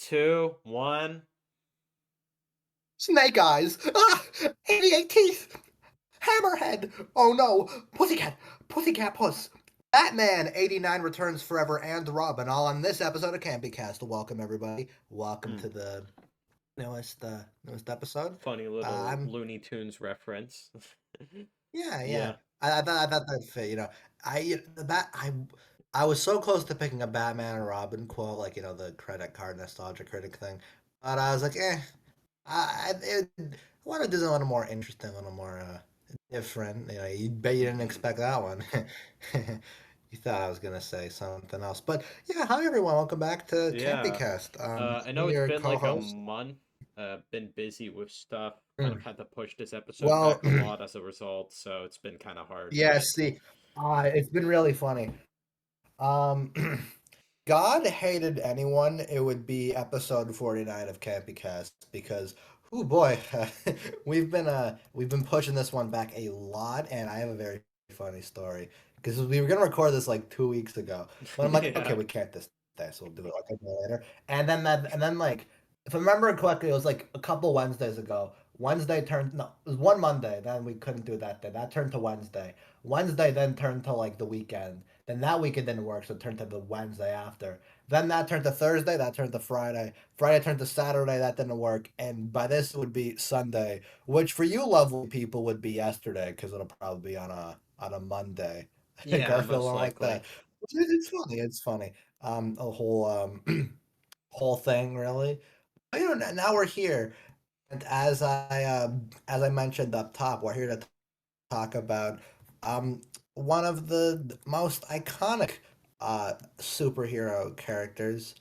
two, one. Snake Eyes! Ah! 88 teeth! Hammerhead! Oh no! Pussycat! Pussycat Puss! Batman 89 returns forever and Robin all on this episode of Campy Cast. Welcome everybody. Welcome Mm, to the newest episode. funny little I'm Looney Tunes reference. yeah. Yeah. I thought that'd fit. I was so close to picking a Batman and Robin quote, like the credit card nostalgia critic thing, but I was like, I want to do something a little more interesting, a little more different. You bet you didn't hmm expect that one. You thought I was gonna say something else, but yeah. Hi everyone, welcome back to Yeah. CampyCast. I I'm know it's your been like a co-host. month. Been busy with stuff. Kind of Mm. had to push this episode Well, back a lot as a result, so it's been kind of hard. yeah. But See, it's been really funny. Um, God hated anyone, it would be episode 49 of CampyCast because, oh boy, we've been pushing this one back a lot, and I have a very funny story because we were gonna record this like 2 weeks ago, but I'm like, okay, yeah. we can't this day, so we'll do it like a day later, and then like if I remember correctly, it was like a couple Wednesdays ago. Wednesday turned no, it was one Monday. Then we couldn't do that day. That turned to Wednesday. Wednesday then turned to like the weekend. Then that week it didn't work, so it turned to the Wednesday after. Then that turned to Thursday, that turned to Friday. Friday turned to Saturday, that didn't work. And by this it would be Sunday, which for you lovely people would be yesterday, because it'll probably be on a Monday. Yeah, Garfield most went like that. likely. It's funny, it's funny. A whole whole thing really. But, now we're here. And as I mentioned up top, we're here to talk about um one of the most iconic superhero characters.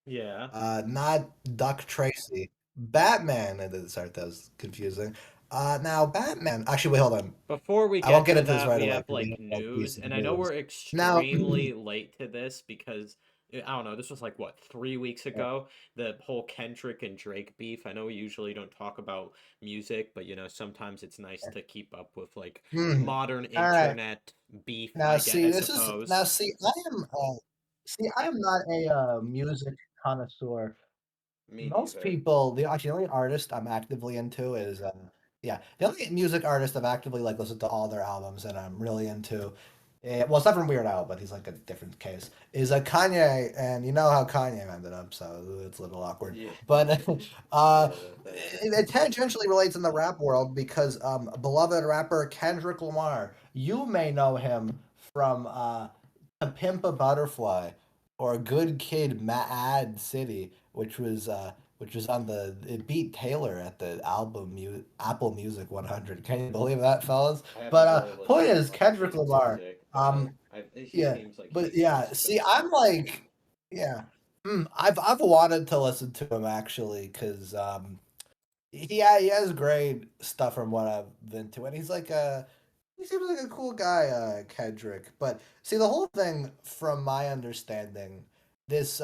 Yeah. Not Duck Tracy. Batman. Sorry, that was confusing. Now Batman. Actually, wait, hold on. Before we I won't get get to into this that, right we away have because we like have one piece news, of and I know news. we're Now, extremely late to this because I don't know, this was like what, 3 weeks ago, the whole Kendrick and Drake beef. I know we usually don't talk about music, but sometimes it's nice to keep up with like hmm, modern all right. internet beef, Now, I get, see, I this is now. suppose. I am not a music connoisseur. Me Most neither. people, the only artist I'm actively into is yeah, the only music artist I've actively like listened to all their albums and I'm really into. Well, it's not from Weird Al, but he's like a different case. Is Kanye, and you know how Kanye ended up, so it's a little awkward. Yeah. But Yeah. it tangentially relates in the rap world because beloved rapper Kendrick Lamar, you may know him from "To Pimp a Butterfly" or "Good Kid, Mad City," which was on it beat Taylor at the Apple Music 100. Can you believe that, fellas? I But haven't really point listened to is much of Kendrick his Lamar. music, but Um, he yeah, seems like but he's yeah. good See, I'm stuff. like, yeah. I've wanted to listen to him actually because he has great stuff from what I've been to, and he seems like a cool guy, Kendrick. But see, the whole thing, from my understanding, this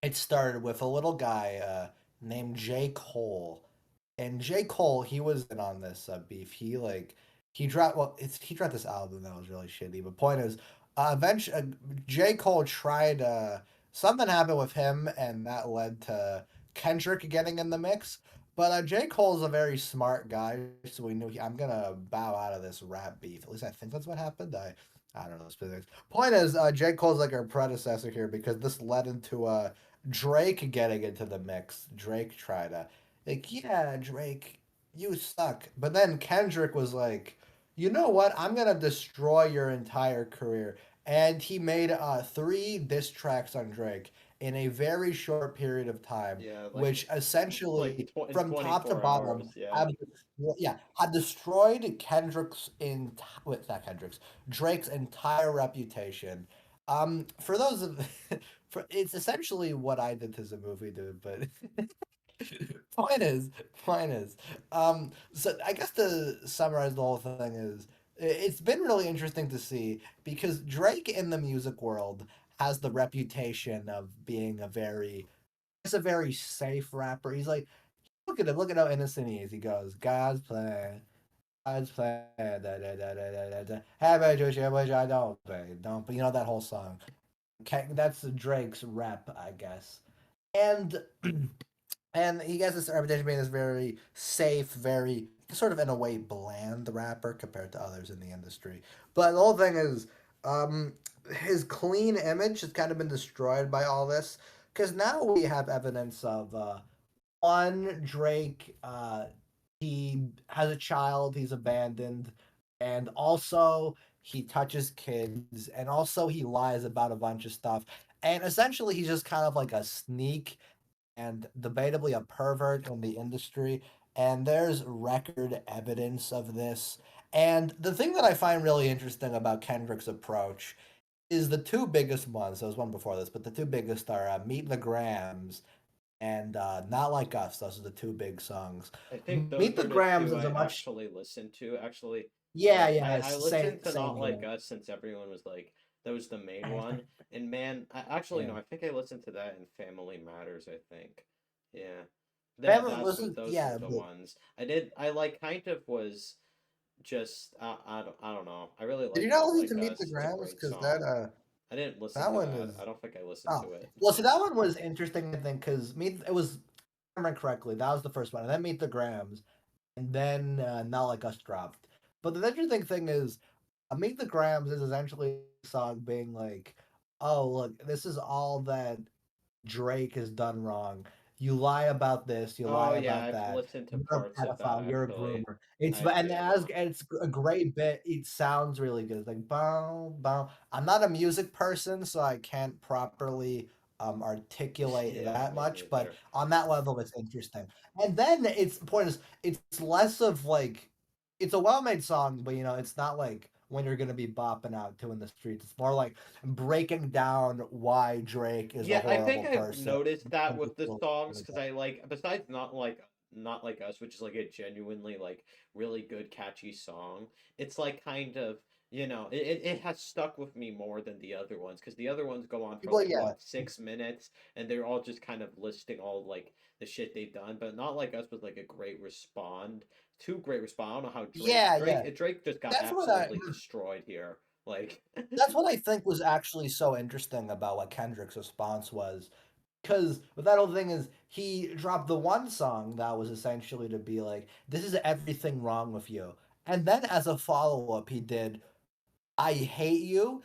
it started with a little guy named J. Cole, and J. Cole, he was in on this beef. He dropped this album that was really shitty. But point is, eventually, J. Cole tried. Something happened with him, and that led to Kendrick getting in the mix. But J. Cole's a very smart guy, so we knew I'm gonna bow out of this rap beef. At least I think that's what happened. I don't know the specifics. Point is, J. Cole's like our predecessor here because this led into Drake getting into the mix. Drake tried to yeah, Drake, you suck. But then Kendrick was like, you know what? I'm gonna destroy your entire career. And he made three diss tracks on Drake in a very short period of time, Yeah, which like essentially, in from top to 24 bottom, hours. Yeah. had destroyed with not Kendrick's Drake's entire reputation. For those of it's essentially what I did to the movie, dude. But point is, point is, so I guess to summarize the whole thing is, it's been really interesting to see because Drake in the music world has the reputation of being it's a very safe rapper. He's like, look at how innocent he is. He goes, God's plan. God's plan, da da da da da da da. Have I just wish I don't, babe, don't. But you know that whole song. Okay, that's Drake's rep, I guess. and and he has this reputation of being this very safe, very sort of in a way bland rapper compared to others in the industry. But the whole thing is, um, his clean image has kind of been destroyed by all this because now we have evidence of one Drake. He has a child. He's abandoned, and also he touches kids, and also he lies about a bunch of stuff. And essentially, he's just kind of like a sneak and debatably a pervert in the industry. And there's record evidence of this. And the thing that I find really interesting about Kendrick's approach is the two biggest ones. There was one before this, but the two biggest are Meet the Grams and Not Like Us. Those are the two big songs. I think Meet those the are the Grams two is I a much actually listened to. Actually, yeah, I yeah, I same listened to same Not Like here. Us since everyone was like that was the main one. And man, I actually Yeah. no, I think I listened to that in Family Matters, I think. Yeah. Family That's what listen, those were yeah, the but ones. I like kind of was just I don't know. I really did you like not Not listen Like to Meet the Us. It's a Grams? great Because song. I didn't listen that to one that. is I don't think I listened oh to it. well. See, that one was interesting. I think because Meet it was, if I remember correctly, that was the first one, and then Meet the Grams, and then Not Like Us dropped. But the interesting thing is, Meet the Grams is essentially a song being like, oh look, this is all that Drake has done wrong. You lie about this, you Oh lie yeah, about I've that. listened to You're parts a of that pedophile. You're a actually. groomer. It's I and did. as and it's a great bit. It sounds really good. It's like bow bow. I'm not a music person, so I can't properly articulate Yeah, that me much. But neither. on that level, it's interesting. And then it's the point is it's less of like it's a well-made song, but it's not like when you're gonna be bopping out to in the streets. It's more like breaking down why Drake is a Yeah, I think horrible I've person. noticed that And with the people songs really because don't. I like besides Not Like Us, which is like a genuinely like really good catchy song. It's like kind of it has stuck with me more than the other ones because the other ones go on for People, like yeah, what 6 minutes and they're all just kind of listing all like the shit they've done. But Not Like Us was like a great respond, two great respond. I don't know how yeah, yeah. Drake just got That's what I. absolutely destroyed here. Like That's what I think was actually so interesting about what Kendrick's response was. Because that whole thing is, he dropped the one song that was essentially to be like, "This is everything wrong with you," and then as a follow up, he did I hate you,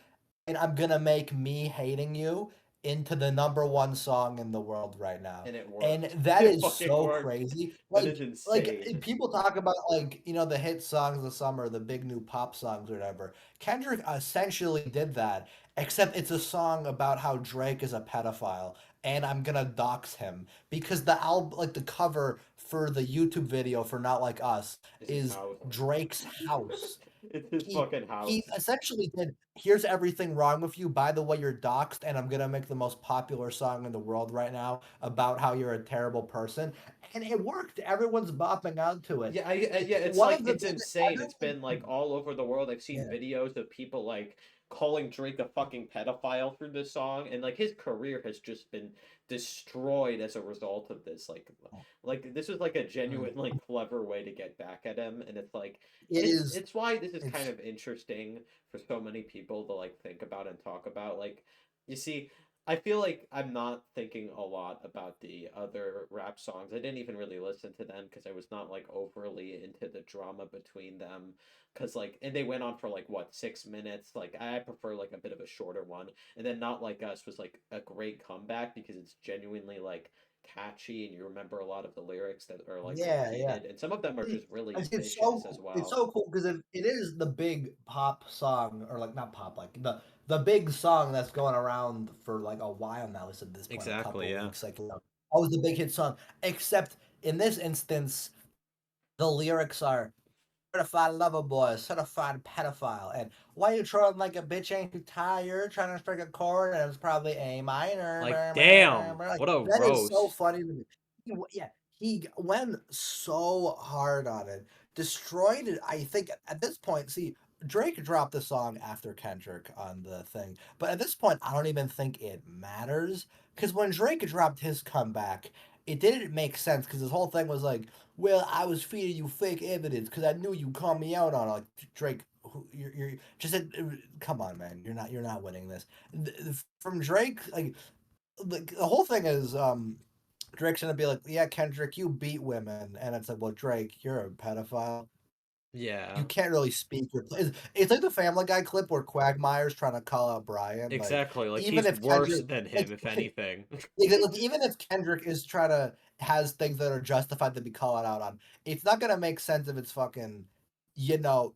and I'm gonna make me hating you into the number one song in the world right now. and it And worked. that It is fucking so worked. crazy. That is Like insane. people talk about like, the hit songs of the summer, the big new pop songs or whatever. Kendrick essentially did that, except it's a song about how Drake is a pedophile and I'm gonna dox him because the album like the cover for the YouTube video for Not Like Us Is his is house. Drake's house. It's his he fucking he house. essentially did here's everything wrong with you, by the way you're doxxed, and I'm gonna make the most popular song in the world right now about how you're a terrible person, and it worked. Everyone's bopping out to it. Yeah, it's One like of the it's big insane. It's everyone been like all over the world. I've seen yeah videos of people like calling Drake a fucking pedophile through this song, and like his career has just been destroyed as a result of this. Like this was like a mm. genuine like clever way to get back at him, and it's like It is it's why this is kind it's of interesting for so many people to like think about and talk about. Like you see, I feel like I'm not thinking a lot about the other rap songs. I didn't even really listen to them because I was not like overly into the drama between them. Cause like, and they went on for like what 6 minutes. Like I prefer like a bit of a shorter one. And then Not Like Us was like a great comeback because it's genuinely like catchy and you remember a lot of the lyrics that are like yeah, yeah. repeated, and some of them are Mm, just really it's vicious so as it's well. so cool because it is the big pop song, or like not pop, like the big song that's going around for like a while now. Is at this point a Exactly, couple yeah. weeks, like always the big hit song. Except in this instance, the lyrics are certified lover boy, certified pedophile, and why you trolling like a bitch? Ain't you tired? Trying to strike a chord, and it's probably A minor. Like, Brr, brr, damn, brr. Like what a that is so roast. funny to me. Yeah, he went so hard on it, destroyed it. I think at this point, see, Drake dropped the song after Kendrick on the thing, but at this point, I don't even think it matters because when Drake dropped his comeback, it didn't make sense because his whole thing was like, well, I was feeding you fake evidence because I knew you called me out on it. Like Drake, you're just said, come on, man, you're not winning this. From Drake, like the whole thing is Drake's gonna be like, yeah, Kendrick, you beat women, and it's like, well, Drake, you're a pedophile. You Yeah, can't really speak your it's like the Family Guy clip where Quagmire's trying to call out Brian, like, exactly. Like even he's if worse Kendrick than like him, if anything. like, even if Kendrick is trying to has things that are justified to be called out on, it's not gonna make sense if it's fucking,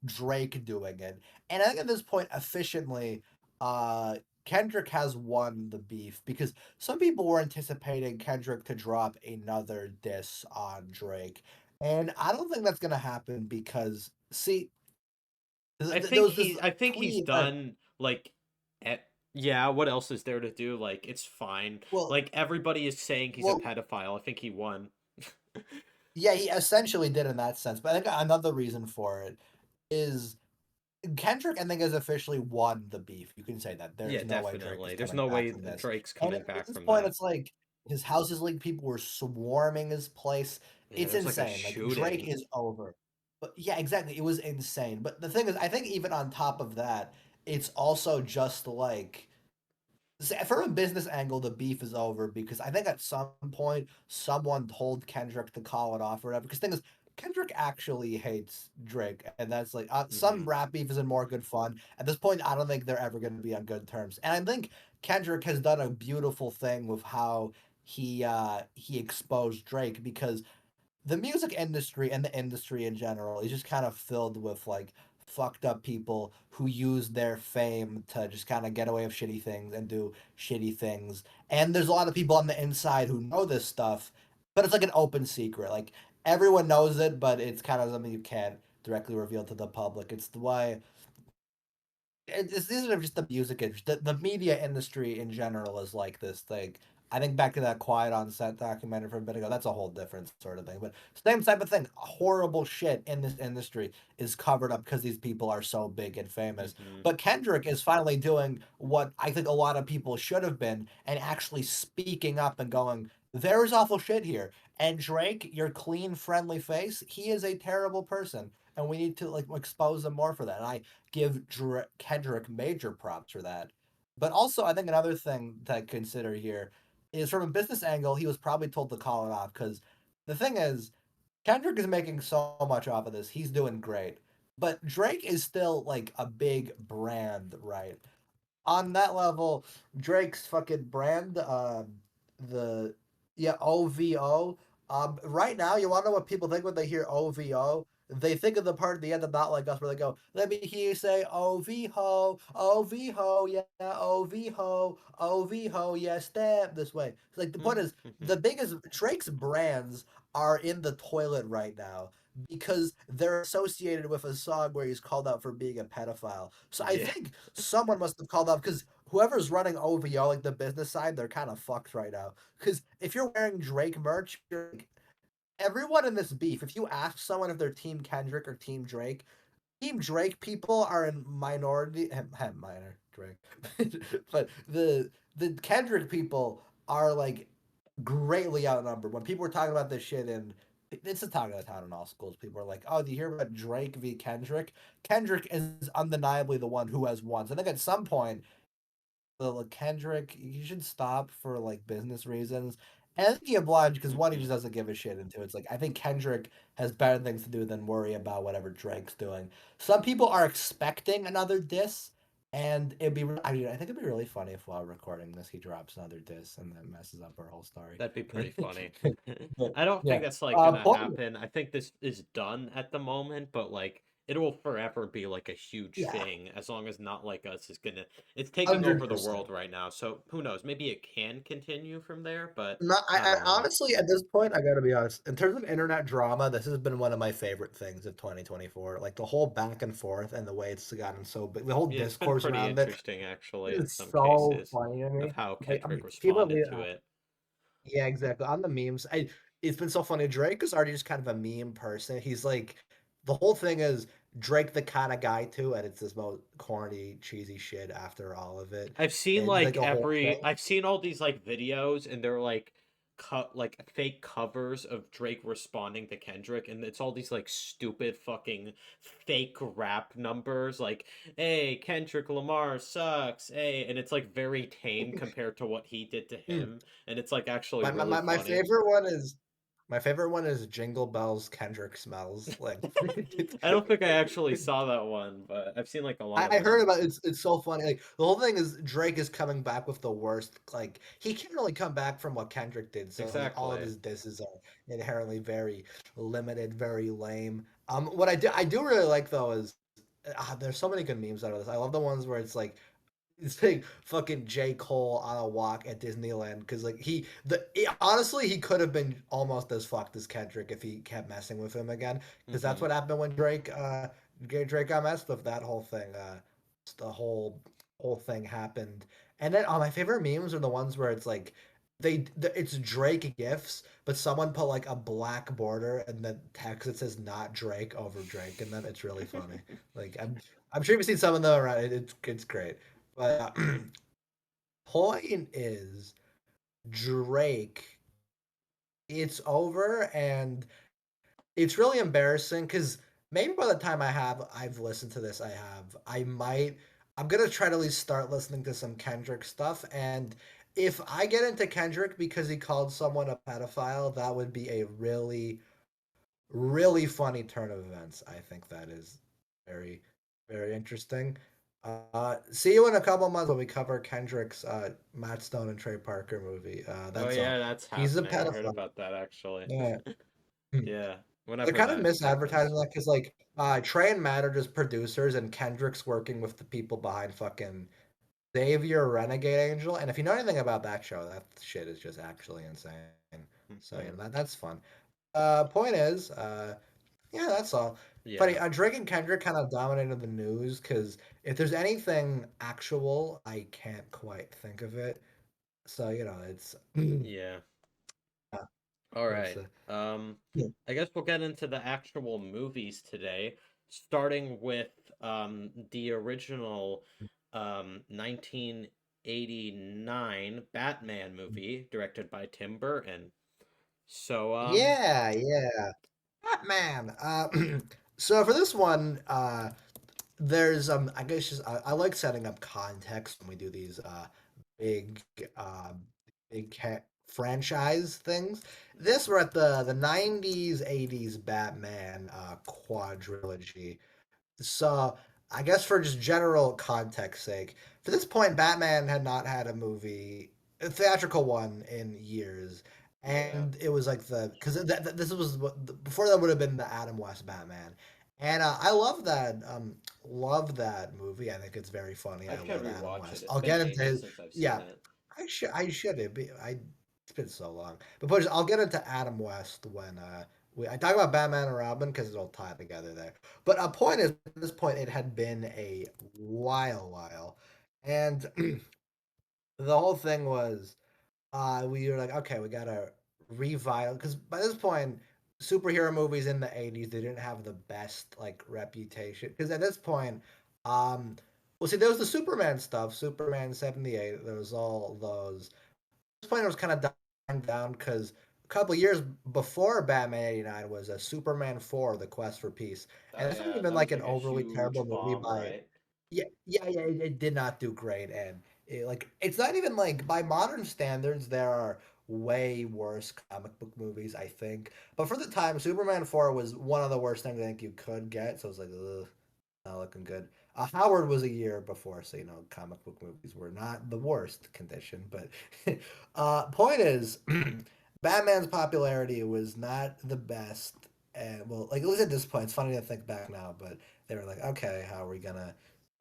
Drake doing it. And I think at this point, efficiently, uh, Kendrick has won the beef because some people were anticipating Kendrick to drop another diss on Drake. And I don't think that's gonna happen because see, there was this I think he's tweet. done like yeah, what else is there to do? Like it's fine. Well, Like everybody is saying he's a well, pedophile. I think he won. yeah, he essentially did in that sense. But I think another reason for it is Kendrick, I think, has officially won the beef. You can say that. Yeah, There's no way Drake is definitely. There's coming no back way from this. Drake's And coming at back this from point, that. it's like his Houses League people were swarming his place. Yeah, It's there was like a insane. Like Drake shooting. is over. But yeah, exactly. It was insane. But the thing is, I think even on top of that, it's also just like from a business angle, the beef is over because I think at some point someone told Kendrick to call it off or whatever. Because the thing is, Kendrick actually hates Drake, and that's like some Hmm. rap beef isn't more good fun. At this point, I don't think they're ever going to be on good terms. And I think Kendrick has done a beautiful thing with how he exposed Drake because the music industry and the industry in general is just kind of filled with like fucked up people who use their fame to just kind of get away with shitty things and do shitty things. And there's a lot of people on the inside who know this stuff, but it's like an open secret. Like everyone knows it, but it's kind of something you can't directly reveal to the public. It's the why these are just the music industry. The media industry in general is like this thing. I think back to that Quiet on Set documentary from a bit ago. That's a whole different sort of thing. But same type of thing. Horrible shit in this industry is covered up because these people are so big and famous. Hmm. But Kendrick is finally doing what I think a lot of people should have been and actually speaking up and going, there is awful shit here. And Drake, your clean, friendly face, he is a terrible person. And we need to like expose him more for that. And I give Kendrick major props for that. But also, I think another thing to consider here is from a business angle, he was probably told to call it off because the thing is, Kendrick is making so much off of this. He's doing great. But Drake is still like a big brand, right? On that level, Drake's fucking brand, the yeah OVO. Right now, you want to know what people think when they hear OVO? They think of the part at the end of Not Like Us where they go, "Let me hear you say OVO, OVO, yeah, OVO, OVO, yeah, step this way." It's like the point is, the biggest Drake's brands are in the toilet right now because they're associated with a song where he's called out for being a pedophile. So I Yeah. think someone must have called out because whoever's running OVO, like the business side, they're kind of fucked right now. Because if you're wearing Drake merch, you're like, everyone in this beef, if you ask someone if they're Team Kendrick or Team Drake, Team Drake people are in minority. Minor Drake, but the Kendrick people are like greatly outnumbered. When people were talking about this shit in it's the talk of the town in all schools. People are like, "Oh, do you hear about Drake v Kendrick?" Kendrick is undeniably the one who has won. So I think at some point the Kendrick, you should stop for like business reasons. And I think he obliged because one, he just doesn't give a shit. And two, it's like I think Kendrick has better things to do than worry about whatever Drake's doing. Some people are expecting another diss, and I think it'd be really funny if while recording this he drops another diss and that messes up our whole story. That'd be pretty funny. But, I don't think yeah. that's like gonna Point, happen. I think this is done at the moment, but like it will forever be like a huge yeah, thing as long as Not Like Us is gonna it's taking over hundred the percent. world right now. So who knows? Maybe it can continue from there, but Not, I I don't know. honestly, at this point, I gotta be honest. In terms of internet drama, this has been one of my favorite things of 2024. Like the whole back and forth and the way it's gotten so big, the whole Yeah, it's been discourse pretty around it interesting actually in is some so cases funny to of me. how Like, I Kendrick mean, people, responded to it. yeah, exactly. On the memes, it's been so funny. Drake is already just kind of a meme person. He's like, the whole thing is Drake the kind of guy too, and it's this most corny, cheesy shit after all of it. I've seen It's like like a whole thing. I've seen all these like videos and they're like cut like fake covers of Drake responding to Kendrick, and it's all these like stupid fucking fake rap numbers, like "Hey, Kendrick Lamar sucks," hey, and it's like very tame compared to what he did to Mm. him, and it's like actually My, my really my my funny. favorite one is my favorite one is Jingle Bells Kendrick Smells. Like I don't think I actually saw that one, but I've seen like a lot of I heard them. about it. It's so funny. Like the whole thing is Drake is coming back with the worst. Like he can't really come back from what Kendrick did. So like all of Exactly. his disses are inherently very limited, very lame. What I do really like though is there's so many good memes out of this. I love the ones where it's like fucking J. Cole on a walk at Disneyland because like honestly he could have been almost as fucked as Kendrick if he kept messing with him again because that's Mm-hmm. what happened when Drake got messed with that whole thing the whole thing happened and then my favorite memes are the ones where it's like it's Drake gifs but someone put like a black border and then text that says not Drake over Drake and then it's really funny like I'm sure you've seen some of them around it's great. But point is, Drake, it's over, and it's really embarrassing because maybe by the time I've listened to this, I'm gonna try to at least start listening to some Kendrick stuff. And if I get into Kendrick because he called someone a pedophile, that would be a really, really funny turn of events. I think that is very, very interesting. See you in a couple months when we cover Kendrick's Matt Stone and Trey Parker movie. Oh That's all. yeah, that's He's a happening. I heard pedophile. about that actually. Yeah. Yeah. They're Whenever kind of that misadvertising happens. that because like Trey and Matt are just producers and Kendrick's working with the people behind fucking Xavier Renegade Angel. And if you know anything about that show, that shit is just actually insane. So Hmm. that's fun. Point is, yeah, that's all. Funny, Yeah. Drake and Kendrick kind of dominated the news because if there's anything actual, I can't quite think of it. So it's Yeah. yeah, All it's right. yeah. I guess we'll get into the actual movies today, starting with the original 1989 Batman movie directed by Tim Burton. So Yeah, Batman. So for this one, there's I guess just I like setting up context when we do these big uh franchise things. This we're at the 90s 80s Batman quadrilogy. So I guess for just general context sake, for this point, Batman had not had a theatrical one, in years, yeah. and it was like because this was before that would have been the Adam West Batman, and I love that movie. I think it's very funny. I I should love Adam rewatch it. West. It's I'll been get into ages his since I've seen yeah. it. I should it be I it's been so long, but I'll get into Adam West when I talk about Batman and Robin because it'll tie together there. But a point is, at this point, it had been a while, and the whole thing was, we were like, okay, we gotta revive because by this point, superhero movies in the '80s they didn't have the best like reputation because at this point, well, see, there was the Superman stuff, Superman '78. There was all those. At this point, it was kind of dying down because a couple years before Batman '89 was a Superman 4, The Quest for Peace, Oh and it's not yeah, even that like was an like a overly huge terrible movie bomb, by right? yeah, it did not do great, and like it's not even like by modern standards there are way worse comic book movies, I think. But for the time, Superman 4 was one of the worst things I think you could get. So it was like, ugh, not looking good. Howard was a year before, so comic book movies were not the worst condition. But point is, Batman's popularity was not the best. And well, like at least at this point, it's funny to think back now, but they were like, okay, how are we gonna?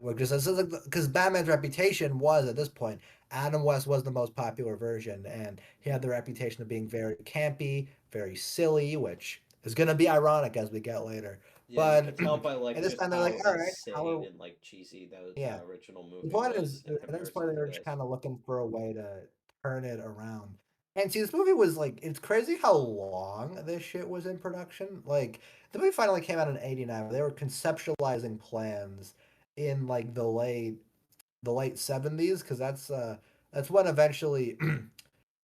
Because Batman's reputation was at this point, Adam West was the most popular version, and he had the reputation of being very campy, very silly, which is gonna be ironic as we get later. Yeah, you But could tell by at like this just time, they're like, how all right, insane and like cheesy yeah. that original The movie point is, was in at this point, comparison to they're just this. kind of looking for a way to turn it around. And see, this movie was like, it's crazy how long this shit was in production. Like, the movie finally came out in '89. They were conceptualizing plans in like the late '70s, because that's when eventually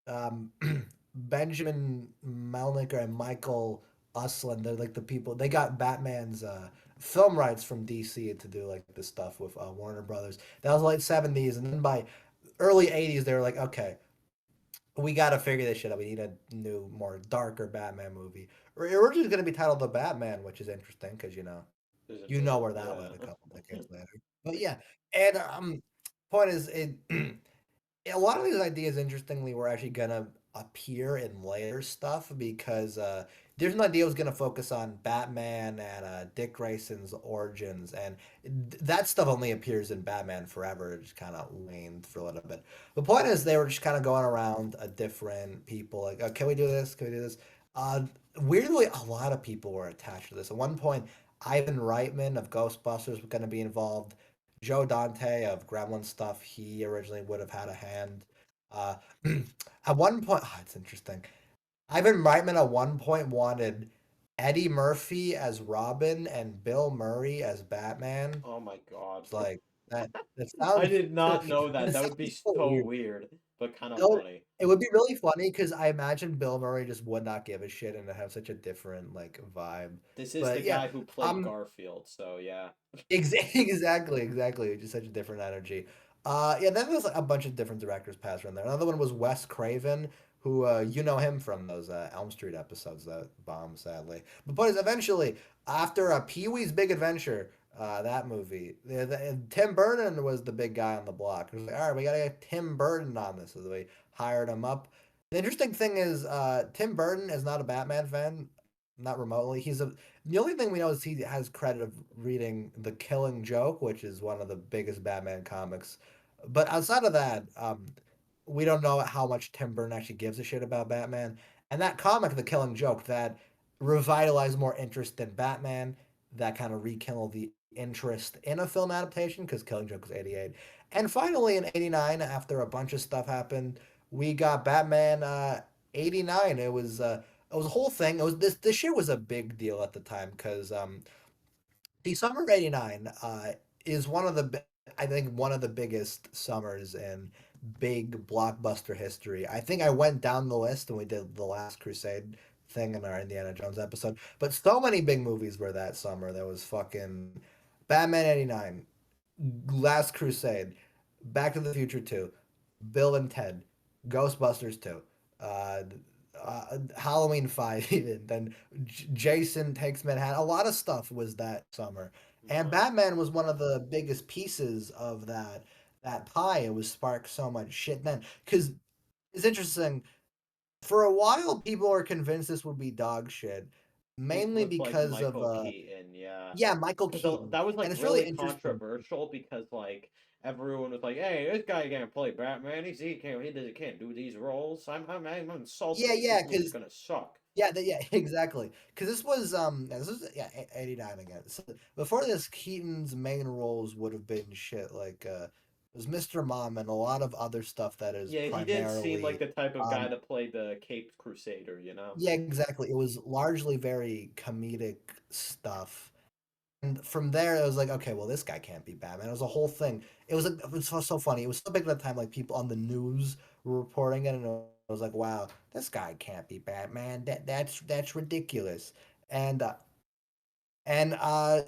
um Benjamin Melniker and Michael Uslan. They're like the people. They got Batman's film rights from DC to do like this stuff with Warner Brothers. That was late '70s, and then by early '80s, they were like, okay, we got to figure this shit out. We need a new, more darker Batman movie. Originally going to be titled The Batman, which is interesting because There's a you new know one. where that Yeah. went a couple decades later. But yeah, and point is, a lot of these ideas, interestingly, were actually gonna appear in later stuff because there's an idea was gonna focus on Batman and Dick Grayson's origins, and that stuff only appears in Batman Forever. It just kind of waned for a little bit. The point is, they were just kind of going around different people, like, can we do this? Can we do this? Uh, Weirdly, a lot of people were attached to this. At one point, Ivan Reitman of Ghostbusters was going to be involved. Joe Dante of Gremlin stuff, he originally would have had a hand. Uh, at one point, it's interesting. Ivan Reitman at one point wanted Eddie Murphy as Robin and Bill Murray as Batman. Oh my God. It's like that. That I sounds. did not know that. That That would be sounds so so weird. weird, but kind of No, funny. it would be really funny because I imagine Bill Murray just would not give a shit and have such a different like vibe. This is the But yeah, guy who played um, Garfield, so yeah. Exactly. Just such a different energy. Yeah, then there's like, a bunch of different directors passed around there. Another one was Wes Craven, who you know him from those Elm Street episodes that bombed sadly. But point is, eventually, after Pee Wee's Big Adventure, that movie, Tim Burton was the big guy on the block. It was like, all right, we gotta get Tim Burton on this. So we hired him up. The interesting thing is, Tim Burton is not a Batman fan, not remotely. The only thing we know is he has credit of reading The Killing Joke, which is one of the biggest Batman comics. But outside of that, we don't know how much Tim Burton actually gives a shit about Batman. And that comic, The Killing Joke, that revitalized more interest in Batman, that kind of rekindled the interest in a film adaptation, because Killing Joke was '88. And finally, in '89, after a bunch of stuff happened, we got Batman '89. It was a whole thing. It was this shit was a big deal at the time because the summer of '89 is I think one of the biggest summers in big blockbuster history. I think I went down the list when we did the Last Crusade thing in our Indiana Jones episode, but so many big movies were that summer. There was fucking Batman '89, Last Crusade, Back to the Future 2, Bill and Ted, Ghostbusters 2, uh, Halloween 5, even. Then Jason Takes Manhattan. A lot of stuff was that summer. And Nice. Batman was one of the biggest pieces of that pie. It was sparked so much shit then. Because it's interesting. For a while, people were convinced this would be dog shit, mainly With like because of Michael Keaton, yeah. yeah, Michael Because Keaton. that was And like it's really really interesting. controversial because like everyone was like, "Hey, this guy can't play Batman. He can't do these roles. I'm Yeah, insulted. yeah, This movie's because gonna suck." yeah, exactly. Because this was yeah, '89 again. So before this, Keaton's main roles would have been shit like it was Mr. Mom and a lot of other stuff that is Yeah, he didn't seem like primarily the type of guy um to play the Caped Crusader, you know? yeah, exactly. It was largely very comedic stuff. And from there, it was like, okay, well, this guy can't be Batman. It was a whole thing. It was so funny. It was so big at the time, like people on the news were reporting it, and it was like, wow, this guy can't be Batman. That's ridiculous. And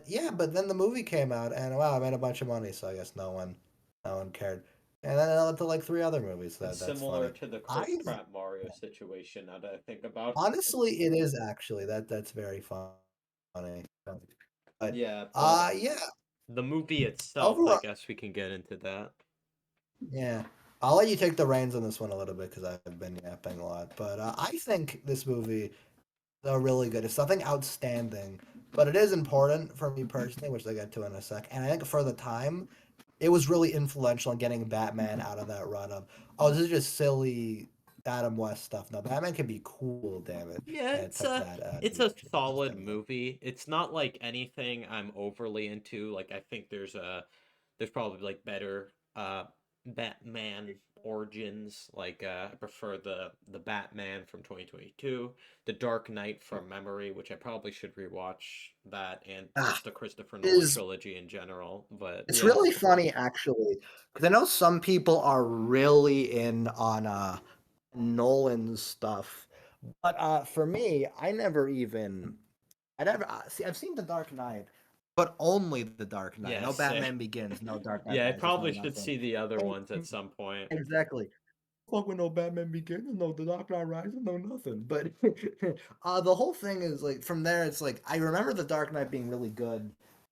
yeah, but then the movie came out, and wow, I made a bunch of money, so I guess no one cared. And then it led to like three other movies. It's That's similar funny. to the Chris I Pratt Mario situation now that I think about it. honestly, it is actually that's very funny. But Yeah, but yeah, the movie itself, I overall, guess we can get into that. yeah. I'll let you take the reins on this one a little bit because I've been yapping a lot. But I think this movie really good. It's nothing outstanding, but it is important for me personally, which I get to in a sec. And I think for the time, it was really influential in getting Batman out of that run of, oh, this is just silly Adam West stuff. No, Batman can be cool, damn it. Yeah, And it took that to it's be a solid interesting. movie. It's not like anything I'm overly into. Like I think there's probably like better Batman origins. Like I prefer the Batman from 2022, The Dark Knight from memory, which I probably should rewatch that and Ah, just the Christopher it Nolan is trilogy in general. But it's yeah. really funny actually because I know some people are really in on Nolan's stuff. But for me, I never see. I've seen The Dark Knight, but only The Dark Knight. Yeah, No same. Batman Begins, no Dark Knight Yeah, I Rises, no probably should nothing. see the other And- ones at some point. exactly. Fuck with no Batman Begins, no The Dark Knight Rises, no nothing. But the whole thing is like from there. It's like I remember The Dark Knight being really good.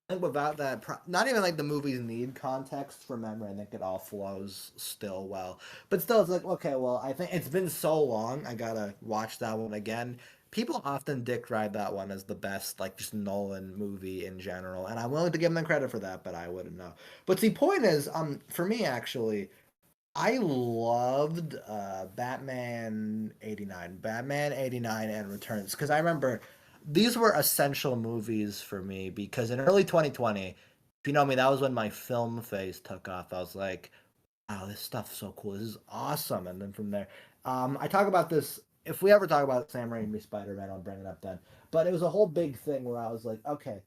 I think without that, not even like the movies need context for memory. I think it all flows still well. But still, it's like, okay, well, I think it's been so long. I gotta watch that one again. People often dick ride that one as the best, like, just Nolan movie in general. And I'm willing to give them credit for that, but I wouldn't know. But the point is, for me, actually, I loved Batman 89 and Returns because I remember these were essential movies for me because in early 2020, if you know me, that was when my film phase took off. I was like, wow, this stuff's so cool. This is awesome. And then from there, I talk about this. If we ever talk about Sam Raimi Spider-Man, I'll bring it up then. But it was a whole big thing where I was like, okay,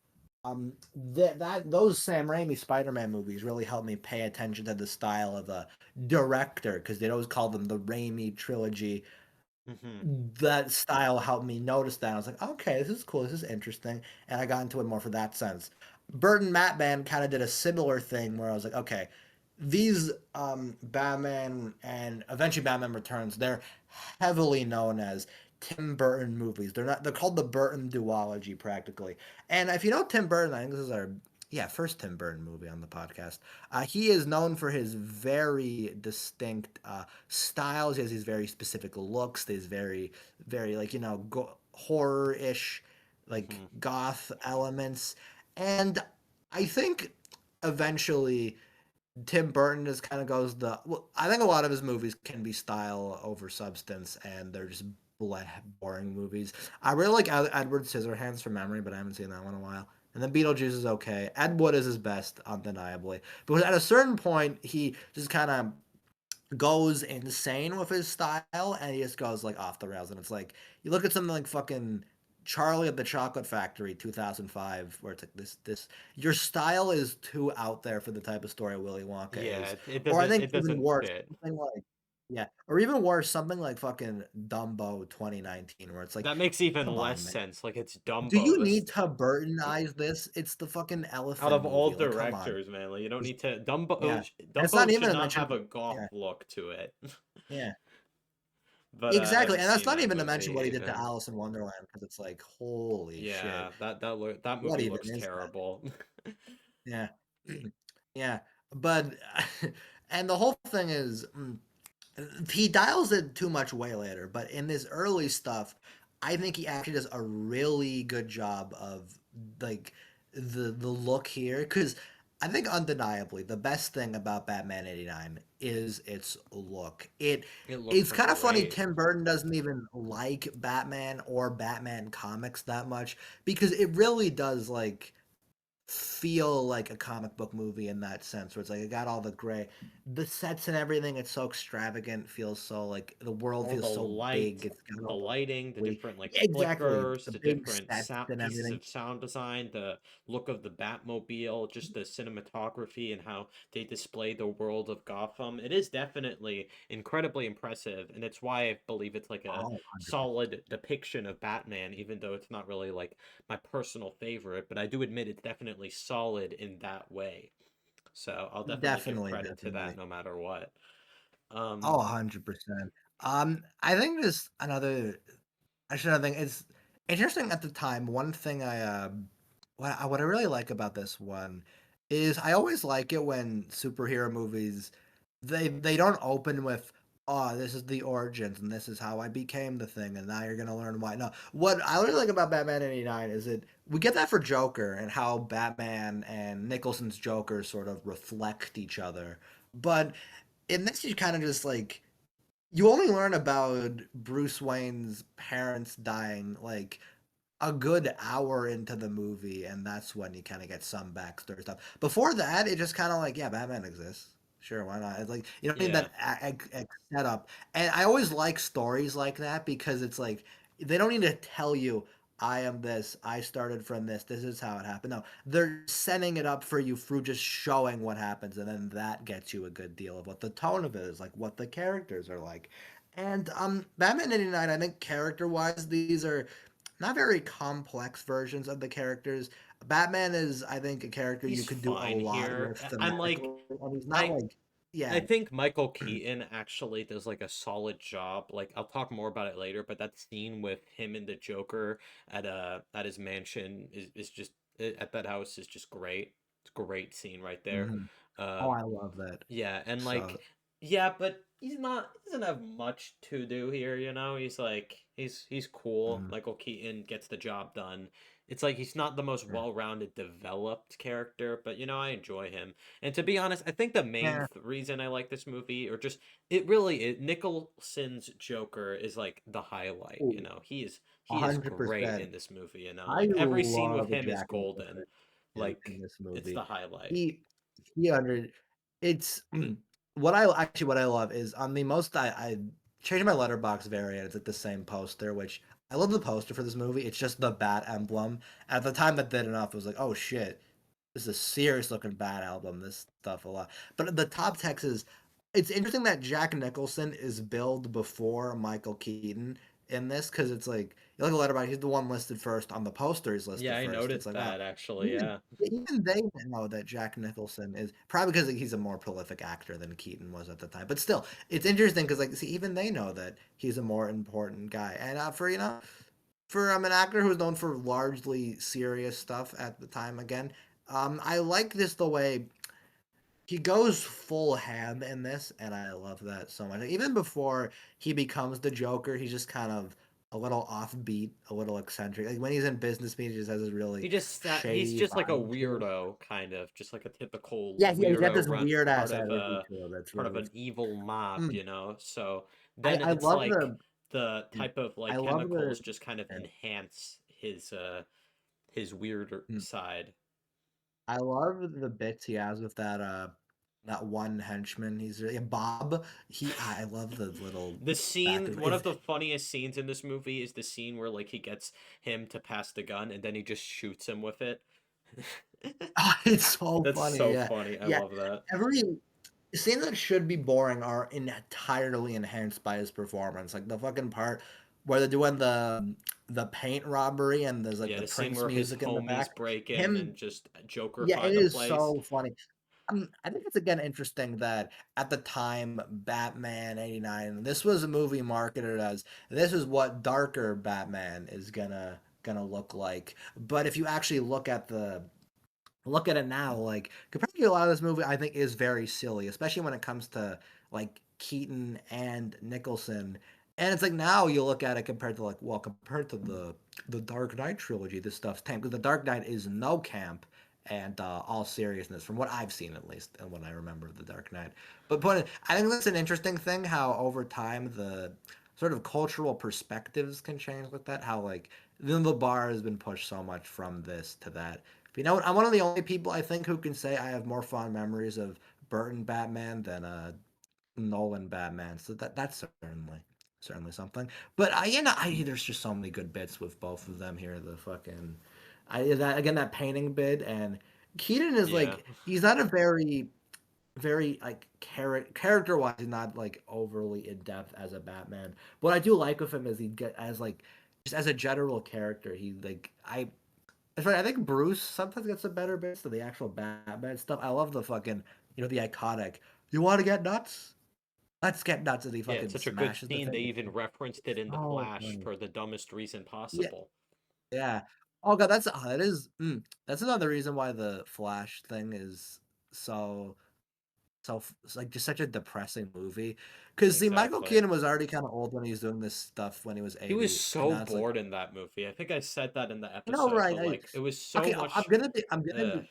that those Sam Raimi Spider-Man movies really helped me pay attention to the style of the director because they'd always call them the Raimi trilogy. Hmm. That style helped me notice that. I was like, okay, this is cool, this is interesting, and I got into it more for that sense. Burton Batman kind of did a similar thing where I was like, okay, these Batman and eventually Batman Returns, they're heavily known as Tim Burton movies. They're called the Burton duology practically. And if you know Tim Burton, I think this is our first Tim Burton movie on the podcast. He is known for his very distinct styles. He has these very specific looks. These very like horror ish, like Hmm. goth elements. And I think eventually Tim Burton just kind of goes the well. I think a lot of his movies can be style over substance, and they're just boring movies. I really like Edward Scissorhands from memory, but I haven't seen that one in a while. And then Beetlejuice is okay. Ed Wood is his best, undeniably. But at a certain point, he just kind of goes insane with his style and he just goes like off the rails. And it's like you look at something like fucking Charlie at the Chocolate Factory 2005 where it's like this your style is too out there for the type of story Willy Wonka Yeah, is. it Or I doesn't think it even doesn't worse, fit. something like yeah, or even worse, something like fucking Dumbo 2019 where it's like That makes even come less on, man. sense. Like it's Do Dumbo. you This need to Burtonize this? It's the fucking out elephant of all movie. Like come on. directors, man. Like you don't need to Dumbo. Yeah. And it's not Dumbo even should to not mention have a goth yeah. look to it. Yeah. But I Exactly, haven't and that's seen not that even to mention what movie he did to even. Alice in Wonderland, because it's like, holy shit, Yeah, that what movie even looks is that? terrible. Yeah, yeah, but and the whole thing is, he dials it too much way later. But in this early stuff, I think he actually does a really good job of like the look here, because I think undeniably the best thing about Batman '89 is its look. It looks It's kind of funny great. Tim Burton doesn't even like Batman or Batman comics that much because it really does like feel like a comic book movie in that sense where it's like it got all the gray the sets and everything. It's so extravagant, feels so like the world All the feels so light, big. It's got the all lighting, the the different like exactly flickers, the the big different sets sound and pieces everything. of sound design, the look of the Batmobile, just the cinematography and how they display the world of Gotham. It is definitely incredibly impressive, and it's why I believe it's like a Oh, 100%. solid depiction of Batman, even though it's not really like my personal favorite, but I do admit it's definitely solid in that way. So I'll definitely give Definitely, credit to that definitely. no matter what. Oh, Um, 100%. I think there's another actually another thing. It's interesting at the time. One thing what I really like about this one is I always like it when superhero movies they don't open with oh this is the origins and this is how I became the thing and now you're gonna learn why. No, what I really like about Batman '89 is that we get that for Joker and how Batman and Nicholson's Joker sort of reflect each other, but in this you kind of just like you only learn about Bruce Wayne's parents dying like a good hour into the movie, and that's when you kind of get some backstory stuff. Before that, it just kind of like, yeah, Batman exists. Sure, why not? It's like you don't need yeah. that setup. And I always like stories like that because it's like they don't need to tell you I am this, I started from this, this is how it happened. No, they're setting it up for you through just showing what happens, and then that gets you a good deal of what the tone of it is, like what the characters are like. And Batman 89, I think character wise, these are not very complex versions of the characters. Batman is, I think, a character He's you could do a fine lot here. with I'm like, thematically, and he's not I like, I yeah. think Michael Keaton actually does like a solid job. Like I'll talk more about it later, but that scene with him and the Joker at his mansion is just at that house is just great. It's a great scene right there. Mhm. Oh, Um, I love that. yeah, and So, like yeah, but he doesn't have much to do here, you know? He's like he's cool. mhm, Michael Keaton gets the job done. It's like he's not the most yeah. well-rounded developed character, but you know, I enjoy him. And to be honest, I think the main Yeah. reason I like this movie or just it really is Nicholson's Joker is like the highlight, you Ooh, know. He is great 100%. in this movie, you know. I Like every scene with love him is Jack golden. Nicholson in Like this it's movie. the highlight. He he under it's what I actually what I love is on the most I changed my letterbox variant. It's like the same poster, which I love the poster for this movie. It's just the bat emblem. At the time that did enough, it was like, oh shit, this is a serious looking bat album. This stuff a lot. But the top text is it's interesting that Jack Nicholson is billed before Michael Keaton in this because it's like you look at letterbox, he's the one listed first on the poster. He's Yeah, listed I first. It's noticed like wow, that actually, even, yeah. even they know that Jack Nicholson is probably because he's a more prolific actor than Keaton was at the time. But still, it's interesting because like see, even they know that he's a more important guy. And for for an actor who's known for largely serious stuff at the time, again, I like this the way he goes full ham in this, and I love that so much. Even before he becomes the Joker, he's just kind of a little offbeat, a little eccentric. Like when he's in business meetings, he just has this really He's shady just like a vibe to him. weirdo kind of, just like a typical Yeah, he's got weirdo this weird part ass of energy a to him. That's part of really an evil mob, mm. you know? So then I it's love like the mm, type of I like love chemicals just kind of yeah, enhance his weirder mm. side. I love the bits he has with that one henchman. He's really Bob. I love the little The back scene, of one of the funniest scenes in this movie is the scene where like he gets him to pass the gun and then he just shoots him with it. it's so That's funny. so Yeah, funny. I yeah. love that. Every scenes that should be boring are entirely enhanced by his performance. Like the fucking part where they're doing the paint robbery and there's like Yeah, the the scene Prince where his music in the homies back. break in Him, and just yeah, Jokerify it the is place. so funny. I think it's again interesting that at the time, Batman '89, this was a movie marketed as this is what darker Batman is gonna look like. But if you actually look at it now, like compared to a lot of this movie, I think is very silly, especially when it comes to like Keaton and Nicholson. And it's like now you look at it compared to like well, compared to the Dark Knight trilogy, this stuff's tame because the Dark Knight is no camp and all seriousness from what I've seen at least and what I remember of the Dark Knight. But I think that's an interesting thing how over time the sort of cultural perspectives can change with that. How like then the bar has been pushed so much from this to that. But you know what? I'm one of the only people I think who can say I have more fond memories of Burton Batman than Nolan Batman. So that's certainly something. But there's just so many good bits with both of them here. The fucking that again that painting bit and Keaton is Yeah. like he's not a very like character wise he's not like overly in depth as a Batman. What I do like with him is he get as like just as a general character he like it's right. I think Bruce sometimes gets the better bits than the actual Batman stuff. I love the fucking, the iconic. You want to get nuts? Let's get nuts, and he Yeah, it's fucking such a good smashes the scene. They thing. even referenced it It's in The so Flash funny. for the dumbest reason Yeah, possible. yeah. Oh god, that is that's another reason why the Flash thing is so it's like just such a depressing movie. Because see, Michael Exactly. Keaton was already kind of old when he was doing this stuff when he was He was 80, and so now it's like bored in that movie. I think I said that in the you know episode, right. but like it was so Okay, much uh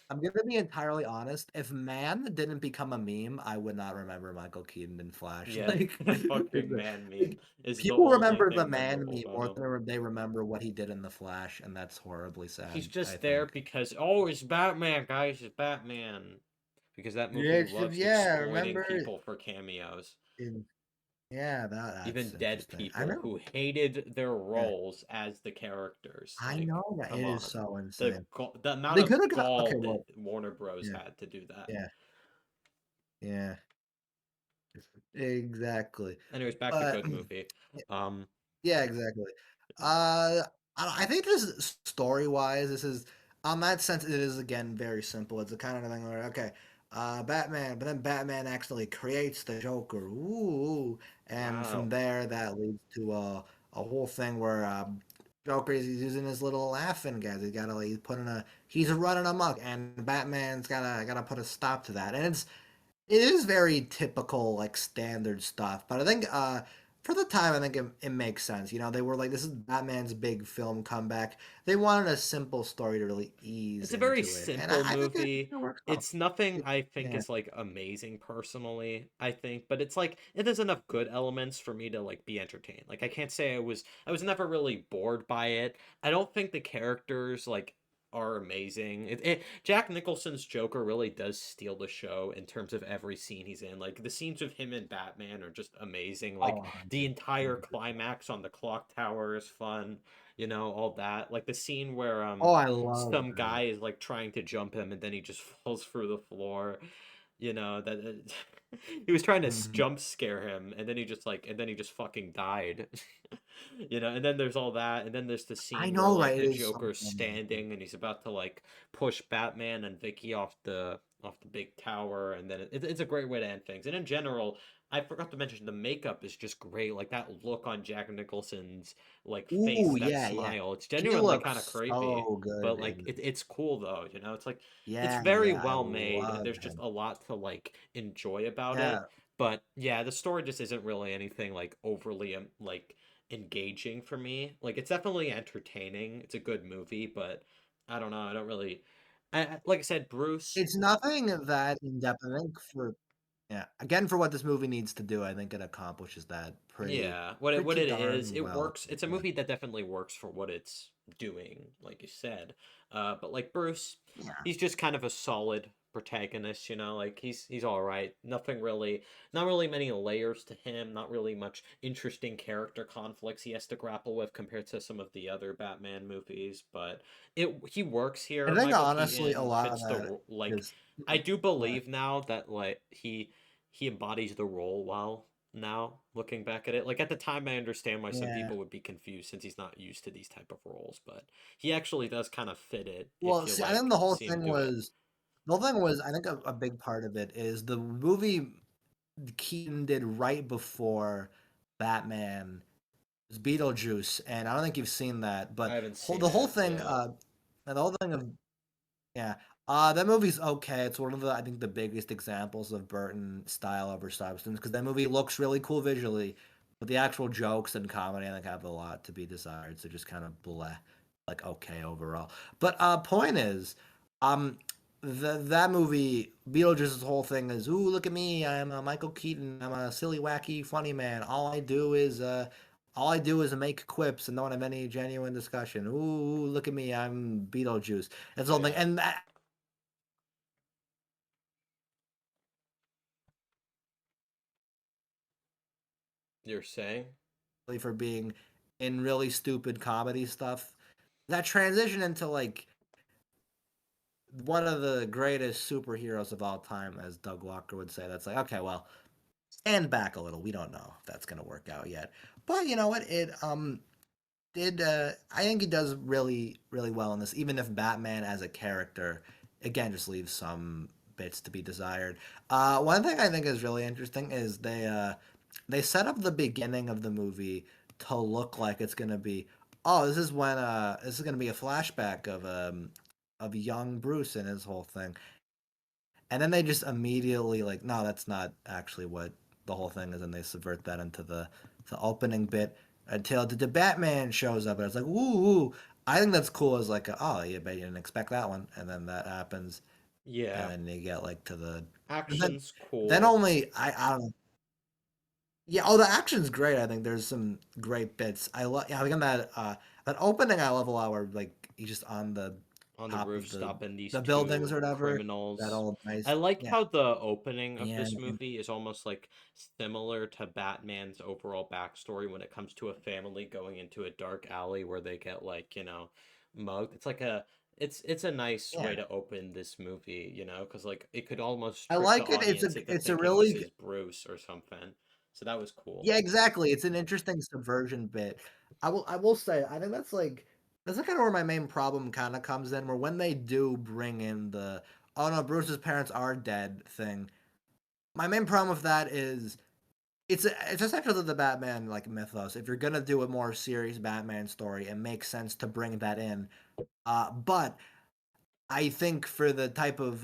I'm gonna be entirely honest. If Man didn't become a meme, I would not remember Michael Keaton in Flash. yeah, Like, the fucking man meme like, is the people only remember the thing Man memorable meme about more him. than they remember what he did in the Flash, and that's horribly He's sad. I just there think. because oh, it's Batman, guys, it's Batman. Because that movie Yeah, loves yeah. exploiting Remember? people for cameos. In, yeah, that's Even dead interesting. I people remember. who hated their Yeah, roles as the characters. I Like, know that come it is on. so insane. The amount They of could have got okay. gall that Well, Warner Bros yeah, had to do that. yeah, yeah. Exactly. Anyways, back to But good movie. Um, yeah, exactly. I think this story wise, this is on that sense, it is again very simple. It's the kind of thing where okay, Batman, but then Batman actually creates the Joker. Ooh, and from wow. there that leads to a whole thing where Joker is he's using his little laughing gas. He's running amok, and Batman's gotta put a stop to that. And it is very typical, like standard stuff. But I think for the time, I think it makes sense. You know, they were like, this is Batman's big film comeback. They wanted a simple story to really ease It's a very into it, and simple I think movie. it works out. It's nothing I think Yeah. is like amazing personally, I think, but it's like it has enough good elements for me to like be entertained. Like I can't say I was never really bored by it. I don't think the characters like are amazing. Jack Nicholson's Joker really does steal the show in terms of every scene he's in. Like the scenes with him and Batman are just amazing. Oh, Like the 100. entire 100%. climax on the clock tower is fun, all that. Like the scene where Oh, I love some that. guy is like trying to jump him and then he just falls through the floor. That he was trying to Hmm. jump scare him and then he just fucking died. And then there's all that and then there's the I scene where know, right? like It the is so Joker's funny. standing and he's about to like push Batman and Vicky off the big tower and then it's a great way to end things. And in general, I forgot to mention the makeup is just great. Like that look on Jack Nicholson's like face, Ooh, that yeah, yeah. smile. It's He genuinely kind of looks creepy, so good but like in. it's cool though. It's like it's Yeah, very yeah. I well made and love there's just him. a lot to like enjoy about Yeah. it. But yeah, the story just isn't really anything like overly like engaging for me. Like it's definitely entertaining. It's a good movie, but I don't know. I don't really. Like I said, Bruce. It's nothing that in depth. I think for yeah, again for what this movie needs to do, I think it accomplishes that Yeah, what pretty it is, darn it well. works. It's a Yeah. movie that definitely works for what it's doing, like you said. But like Bruce, Yeah. he's just kind of a solid protagonist, like he's all right. Nothing really, not really many layers to him, not really much interesting character conflicts he has to grapple with compared to some of the other Batman movies, but he works I here. think Michael honestly a Keaton lot of fits that like is I do what? believe now that like he embodies the role well now looking back at it. Like at the time I understand why some Yeah. people would be confused since he's not used to these type of roles, but he actually does kind of fit it if Well, you see, I think like see him do it. the whole thing was I think a big part of it is the movie Keaton did right before Batman was Beetlejuice, and I don't think you've seen that, I but haven't seen the whole it thing, yet. the whole thing of yeah. That movie's okay. It's one of the I think the biggest examples of Burton style over substance because that movie looks really cool visually, but the actual jokes and comedy I think have a lot to be desired. So just kind of bleh, like okay overall. But point is, um, that movie Beetlejuice's whole thing is ooh look at me I'm Michael Keaton I'm a silly wacky funny man all I do is make quips and don't have any genuine discussion. Ooh, look at me, I'm Beetlejuice. That's the whole thing. Yeah. And that, You're saying? for being in really stupid comedy stuff, that transition into like one of the greatest superheroes of all time, as Doug Walker would say, that's like, okay, well, stand back a little. We don't know if that's gonna work out yet. But you know what? It did I think he does really well in this, even if Batman as a character again just leaves some bits to be desired. One thing I think is really interesting is they set up the beginning of the movie to look like it's gonna be oh this is gonna be a flashback of young Bruce and his whole thing, and then they just immediately like no that's not actually what the whole thing is, and they subvert that into the opening bit until the Batman shows up, and it's like ooh, I think that's cool as like oh you bet you didn't expect that one, and then that happens, and Yeah. then you get like to the and Action's then cool. only I don't know. Yeah, oh, the action's great. I think there's some great bits. I love, yeah, like in that opening, I love a lot where like he's just on the On the top roof of stopping these the buildings or two whatever. That criminals. old I nice, like yeah, how the opening of yeah, this movie is almost like similar to Batman's overall backstory when it comes to a family going into a dark alley where they get like, mugged. it's a nice way Yeah, to open this movie, because like it could almost I trick the like it. audience into It's a thinking this really is Bruce or something. So that was cool. yeah, exactly. It's an interesting subversion bit. I will say I think that's kind of where my main problem kind of comes in, where when they do bring in the oh no, Bruce's parents are dead thing. My main problem with that is it's essentially the Batman like mythos. If you're gonna do a more serious Batman story, it makes sense to bring that in. But I think for the type of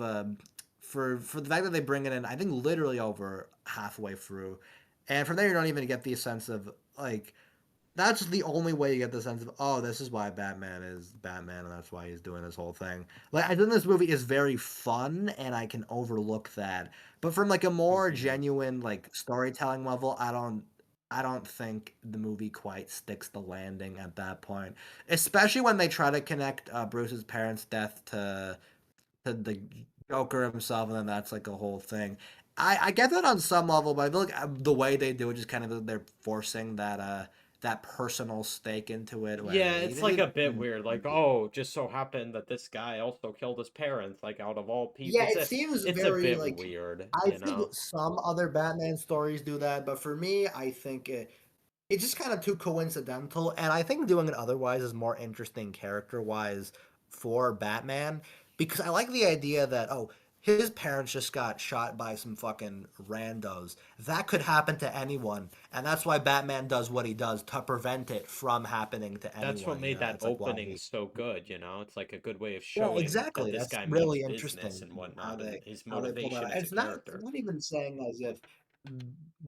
for the fact that they bring it in, I think literally over halfway through, and from there you don't even get the sense of like that's the only way you get the sense of oh this is why Batman is Batman and that's why he's doing this whole thing. Like I think this movie is very fun and I can overlook that, but from like a more Hmm. genuine like storytelling level, I don't think the movie quite sticks the landing at that point, especially when they try to connect Bruce's parents' death to the Joker himself, and then that's like a whole thing. I get that on some level, but I feel like the way they do it, just kind of they're forcing that personal stake into it. Yeah, Where it's even like a even bit weird. Like, oh, just so happened that this guy also killed his parents, like out of all people. yeah, It's it a seems it's a very bit like weird, I you think know? some other Batman stories do that, but for me, I think it's just kind of too coincidental, and I think doing it otherwise is more interesting character wise for Batman because I like the idea that oh his parents just got shot by some fucking randos. That could happen to anyone, and that's why Batman does what he does to prevent it from happening to That's what anyone. made that It's like why opening he so good. It's like a good way of yeah, showing that exactly. this That's guy means really business interesting and how whatnot and they his how they pull that motivation out. as a It's character. not even saying as if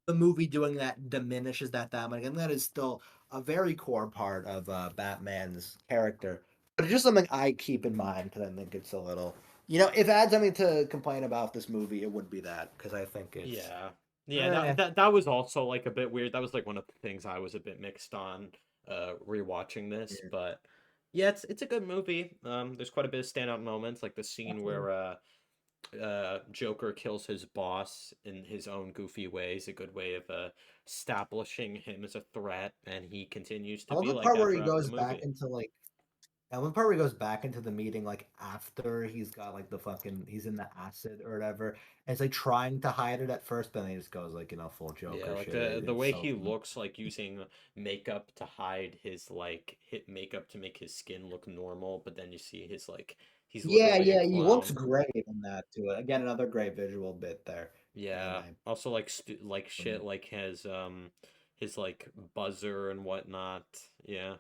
the movie doing that diminishes that much. And that is still a very core part of Batman's character. But it's just something I keep in mind because I think it's a little, if I had something to complain about this movie, it would be that because I think it's, Yeah. Yeah, that, eh, that that was also like a bit weird. That was like one of the things I was a bit mixed on rewatching this, yeah. but yeah, it's a good movie. There's quite a bit of standout moments, like the scene Definitely. where Joker kills his boss in his own goofy ways, a good way of establishing him as a threat, and he continues I to love be the like part that where he throughout the goes back movie. into like and one part where he goes back into the meeting, like after he's got like the fucking, he's in the acid or whatever, and it's like trying to hide it at first, but then he just goes like, full Yeah, Joker like shit. the It's way so he funny. looks, like using makeup to hide his like hit makeup to make his skin look normal, but then you see his like he's looking Yeah, like a yeah, he looks clown. great in that too. Again, another great visual bit there, and Yeah. I, Also like like shit like his like buzzer and whatnot. Yeah.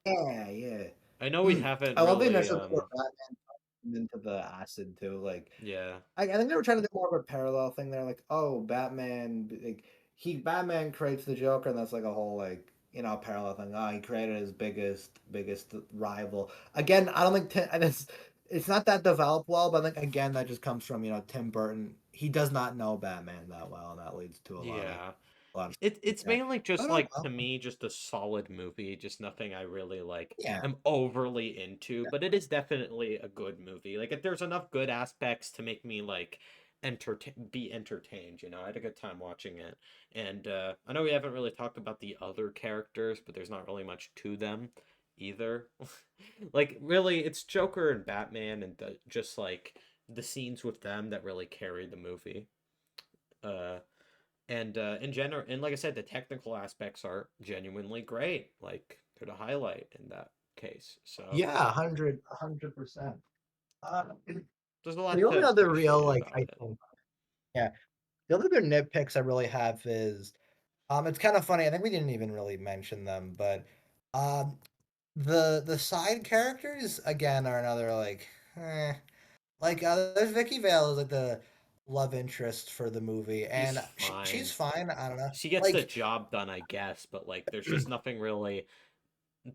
yeah, yeah. I know we Mm. haven't I love the really initial core Batman into the acid too. Like, yeah. I think they were trying to do more of a parallel thing there. Like, oh, Batman creates the Joker, and that's like a whole like parallel thing. Oh, he created his biggest rival. Again, I don't think it's not that developed well, but I think again that just comes from Tim Burton. He does not know Batman that well, and that leads to Yeah. a lot of stuff It's like mainly that. just Oh like well, to me just a solid movie, just nothing I really like yeah, am overly into, but it is definitely a good movie. Like if there's enough good aspects to make me like be entertained. I had a good time watching it. And I know we haven't really talked about the other characters, but there's not really much to them either. Like really it's Joker and Batman and just like the scenes with them that really carry the movie. Uh and in general, and like I said, the technical aspects are genuinely great. Like they're the highlight in that case. So yeah, 100%. Uh, there's a lot the to only other real appreciate like about I it. think yeah, the other nitpicks I really have is it's kind of funny. I think we didn't even really mention them, but um, the side characters again are another like there's Vicky Vale is like the love interest for the movie, She's and she's fine. fine. I don't know, She gets the like job done, I guess, but like there's just nothing really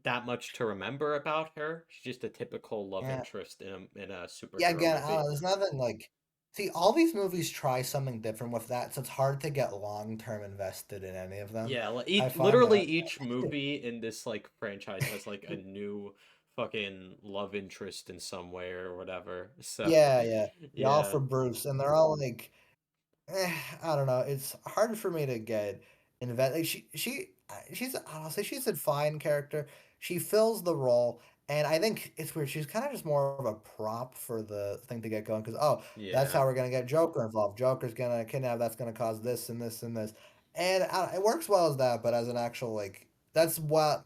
that much to remember about her. She's just a typical love yeah, interest in a yeah. superhero Again, I don't movie. know. There's nothing like. See, all these movies try something different with that, so it's hard to get long term invested in any of them. Yeah, like I each find literally that. each movie in this like franchise has like a new fucking love interest in some way or whatever. So, Yeah, yeah. They're all yeah. for Bruce, and they're all like, I don't know. It's hard for me to get invest. Like she's I don't know, say she's a fine character. She fills the role, And I think it's weird. She's kind of just more of a prop for the thing to get going because, oh, that's Yeah. how we're going to get Joker involved. Joker's going to kidnap, that's going to cause this and this and this. And it works well as that, but as an actual, like, that's what,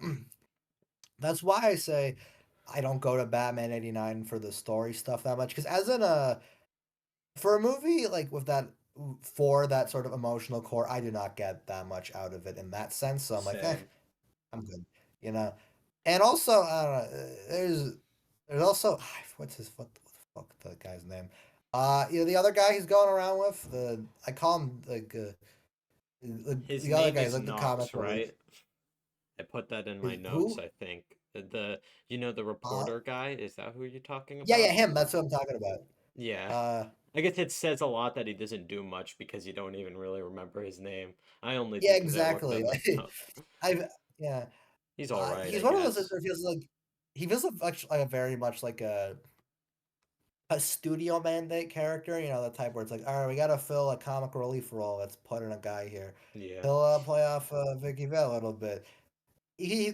that's why I say I don't go to Batman 89 for the story stuff that much. Because as in for a movie like with that, for that sort of emotional core, I do not get that much out of it in that sense. So I'm like, Same. I'm good, you know. And also, I don't know. There's also what's his what the fuck the guy's name? The other guy he's going around with the I call him like His the other name guy. He's is like the comic Knox, relief. right? I put that in my Is notes, who? I think. The Uh, reporter guy, is that who you're talking yeah, yeah, about? him. That's what I'm talking about. Yeah. Uh, I guess it says a lot that he doesn't do much because you don't even really remember his name. I only do yeah, because I looked exactly. him up. I've yeah. He's all right, He's I one of those that guess. feels like he feels like a very much like a studio mandate character, the type where it's like, all right, we got to fill a comic relief role. Let's put in a guy here. Yeah. He'll play off Vicky Vale a little bit. He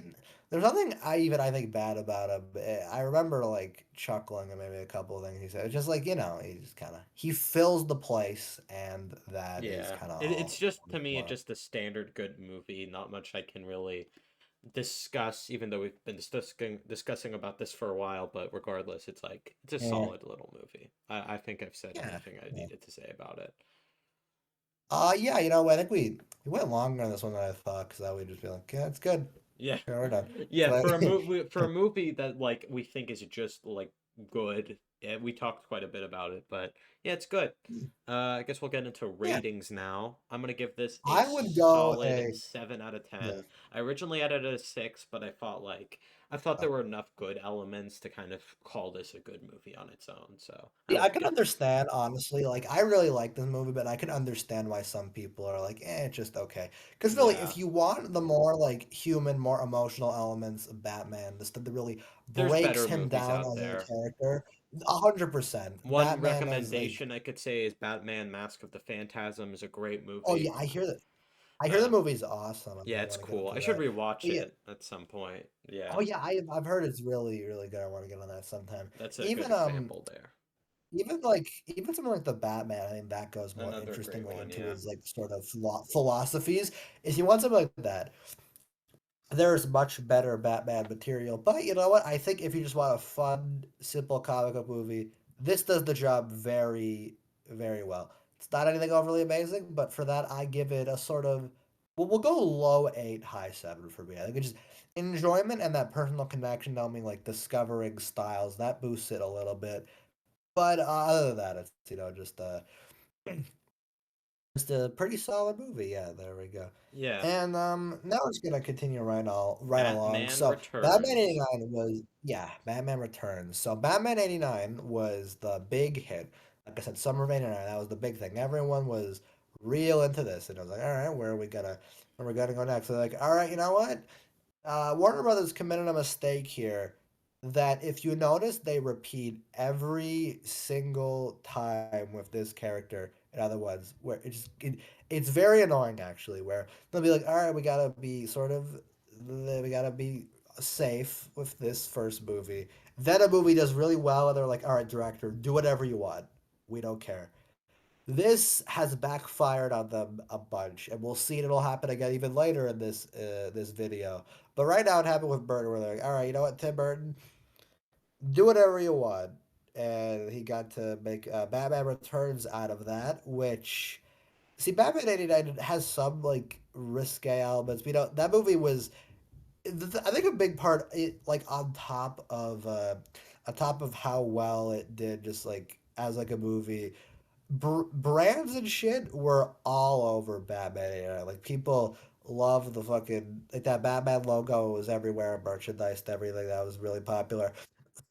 There's nothing I think bad about him. I remember like chuckling at maybe a couple of things he said. It's just like he just kind of he fills the place, and that is Yeah. kind of It's all. just, to me, it's just a standard good movie. Not much I can really discuss, even though we've been discussing about this for a while, but regardless, it's like it's a Yeah, solid little movie. I think I've said yeah, everything I yeah. needed to say about it. Yeah. I think we went longer on this one than I thought because I would just be like, yeah, it's good. Yeah. Yeah, we're done. Yeah, But for a movie that like we think is just like good. Yeah, we talked quite a bit about it, but yeah, it's good. I guess we'll get into yeah, ratings now. I'm gonna give this a I would go solid a 7 out of yeah. 10. I originally had it at a 6, but I thought there were enough good elements to kind of call this a good movie on its own, so I See, I like can it. understand, honestly. Like, I really like this movie, but I can understand why some people are like, it's just okay. Because really, Yeah. if you want the more like human, more emotional elements of Batman, the stuff that really There's breaks better him movies down out as a there. character, 100%. One Batman is like, recommendation I could say is Batman Mask of the Phantasm is a great oh movie. yeah, I hear that. I hear the Uh, movie's awesome. I yeah, might it's want to get cool. into I should that. rewatch But yeah, it at some point. Yeah, oh yeah, I've heard it's really really good. I want to get on that sometime. that's a good Even example there. even something like the Batman, I think that goes more Another great interestingly one, into yeah. his like sort of philosophies. If you want something like that, there's much better Batman material. But you know what? I think if you just want a fun, simple comic book movie, this does the job very, very well. It's not anything overly amazing, but for that, I give it a sort of we'll go low 8, high 7 for me. I think it's just enjoyment and that personal connection, knowing like discovering styles that boosts it a little bit. But other than that, it's just a pretty solid movie. Yeah, there we go. Yeah, And now we're just gonna continue right along. Batman So Batman Returns. 89 was yeah, Batman Returns. So Batman 89 was the big hit. Like I said, summer of 89, that was the big thing. Everyone was real into this. And I was like, all right, where are we gonna go next? So like, all right, you know what? Warner Brothers committed a mistake here that if you notice, they repeat every single time with this character. In other words, where it's very annoying actually. Where they'll be like, "All right, we gotta be safe with this first movie." Then a movie does really well, and they're like, "All right, director, do whatever you want. We don't care." This has backfired on them a bunch, and we'll see it'll happen again even later in this video. But right now, it happened with Burton, where they're like, "All right, you know what, Tim Burton, do whatever you want," and he got to make Batman Returns out of that. Which, see, Batman '89 has some like risque elements. That movie was, I think, a big part. Like on top of how well it did, just like as like a movie brands and shit were all over Batman. Like people love the fucking like that Batman logo was everywhere, merchandise, everything that was really popular.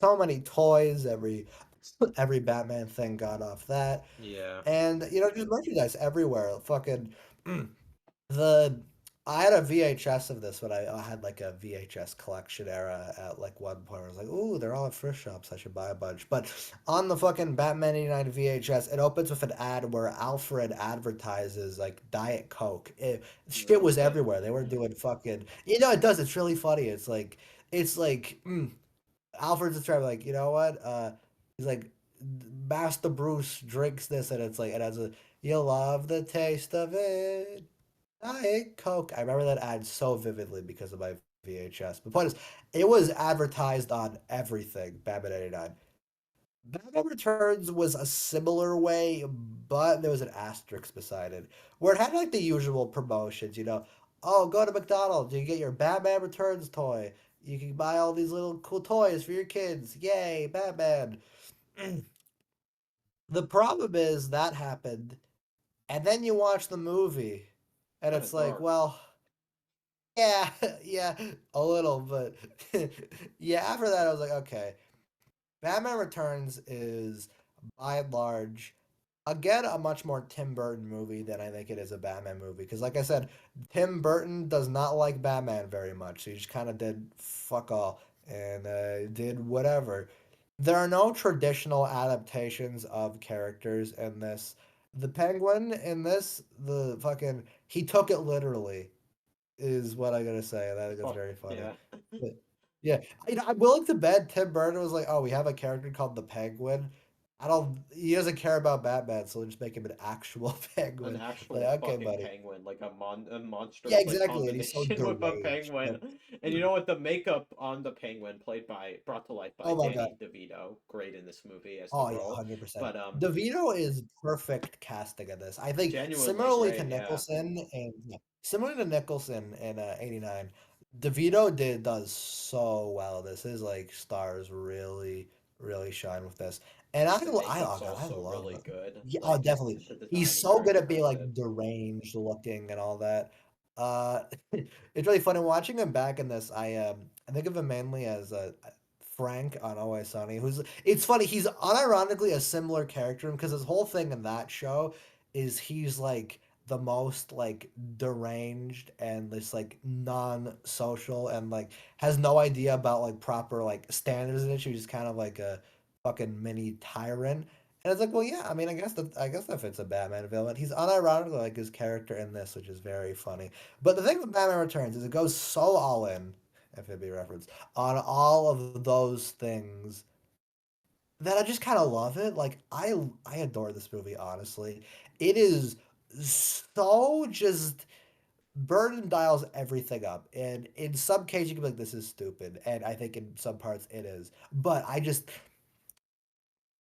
So many toys, every Batman thing got off that, Yeah. and just merchandise everywhere. Fucking the I had a VHS of this when I had like a VHS collection era at like one point. I was like, "Ooh, they're all at thrift shops. I should buy a bunch." But on the fucking Batman '89 VHS, it opens with an ad where Alfred advertises like Diet Coke. Shit No was shit. everywhere. They were doing fucking. It does. It's really funny. It's like Alfred's just trying to like, you know what? He's like, Master Bruce drinks this, and it's like it has a you'll love the taste of it. Diet Coke. I remember that ad so vividly because of my VHS. But the point is, it was advertised on everything. Batman '89. Batman Returns was a similar way, but there was an asterisk beside it, where it had like the usual promotions, you know. Oh, go to McDonald's, you get your Batman Returns toy. You can buy all these little cool toys for your kids. Yay, Batman. The problem is that happened, and then you watch the movie, and Kind of it's like, dark. well, yeah, yeah, a little, but yeah, after that, I was like, okay. Batman Returns is, by and large, again, a much more Tim Burton movie than I think it is a Batman movie. Because, like I said, Tim Burton does not like Batman very much. So he just kind of did fuck all and did whatever. There are no traditional adaptations of characters in this. The Penguin in this, the fucking, he took it literally is what I gotta say, and I think it's Fuck very funny. yeah. But yeah, I'm willing to bet Tim Burton was like, "Oh, we have a character called the Penguin. I don't. He doesn't care about Batman, so we'll just make him an actual An penguin." Like, actual okay, fucking buddy. penguin, like a Yeah, monstrous like exactly. And he's so combination with a deranged. penguin. And you know what? The makeup on the penguin, brought to life by Oh my god. Danny DeVito, great in this movie as the Oh yeah, role. 100%. But DeVito is perfect casting of this. I think genuinely similarly to great, yeah. Nicholson and yeah, similar to Nicholson in '89, DeVito does so well. This is like stars really shine with this. And The I oh makeup's god, I also love really it. good. Yeah, oh Like just definitely. the He's design is so very good at being like impressive. deranged looking and all that. It's really funny watching him back in this. I think of him mainly as Frank on Always Sunny, who's it's funny, he's unironically a similar character because his whole thing in that show is he's like the most like deranged and this like non-social and like has no idea about like proper like standards and shit. He's just kind of like a fucking mini tyrant. And it's like, well, yeah, I mean, I guess that fits a Batman villain. He's unironically like his character in this, which is very funny. But the thing with Batman Returns is it goes so all in, if it be referenced, on all of those things that I just kind of love it. Like I adore this movie, honestly. It is so just Burden dials everything up. And in some cases you can be like, this is stupid. And I think in some parts it is. But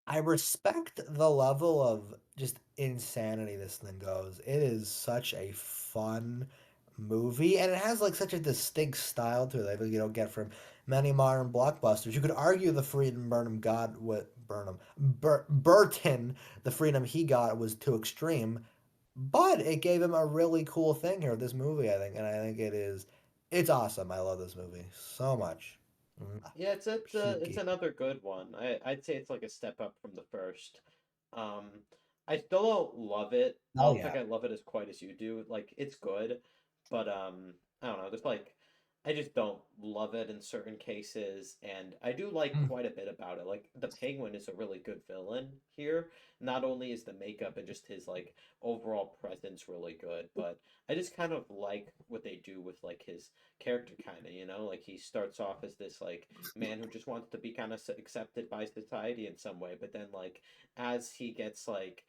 I respect the level of just insanity this thing goes. It is such a fun movie, and it has like such a distinct style to it that you don't get from many modern blockbusters. You could argue the freedom Burnham got with Burton, the freedom he got was too extreme, but it gave him a really cool thing here with this movie, I think, and I think it's awesome. I love this movie so much. Yeah, it's Peaky. another good one. I'd say it's like a step up from the first. Um, I still don't love it. I Oh don't think yeah. I love it as quite as you do. Like it's good, but I don't know. There's like I just don't love it in certain cases, and I do like Mm. quite a bit about it. Like the Penguin is a really good villain here. Not only is the makeup and just his like overall presence really good, but I just kind of like what they do with like his character kind of, like he starts off as this like man who just wants to be kind of accepted by society in some way, but then like as he gets like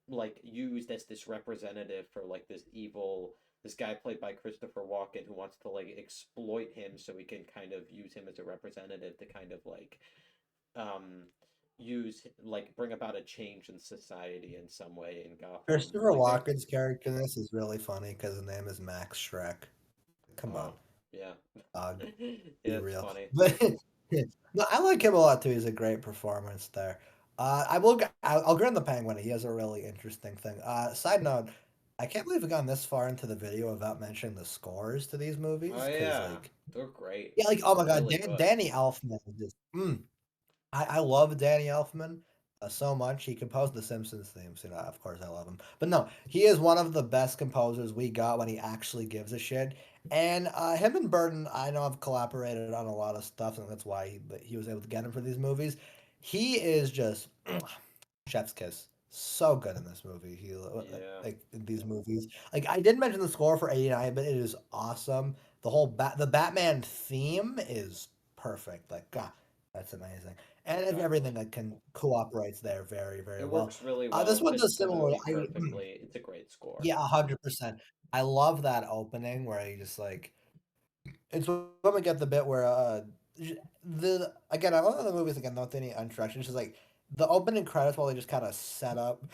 like used as this representative for like this guy played by Christopher Walken who wants to like exploit him so he can kind of use him as a representative to kind of like um use like bring about a change in society in some way in Gotham. Christopher Like there Walken's character in this is really funny because his name is Max Shrek. Come on, oh yeah. dog, Yeah, be it's real. funny. But no, I like him a lot too. He's a great performance there. I'll grant the Penguin. He has a really interesting thing. Side note, I can't believe we've gone this far into the video without mentioning the scores to these Oh movies. Because yeah, like, they're great. yeah, like oh my god, Really good. Danny Elfman is just I love Danny Elfman so much. He composed the Simpsons themes. You know, of course, I love him. But no, he is one of the best composers we got when he actually gives a shit. And him and Burton, I know have collaborated on a lot of stuff, and that's why he was able to get him for these movies. He is just chef's kiss. So good in this movie. Yeah. Like in these movies. Like I did mention the score for '89, but it is awesome. The Batman theme is perfect. Like, God, that's amazing. And if everything Exactly. that can cooperates there very, very It well. works really This well, one's a fits the similar. movie perfectly. It's a great score. Yeah, 100%. I love that opening where he just like it's when we get the bit where the again I love the movies again not any introduction. It's just like the opening credits while they just kind of set up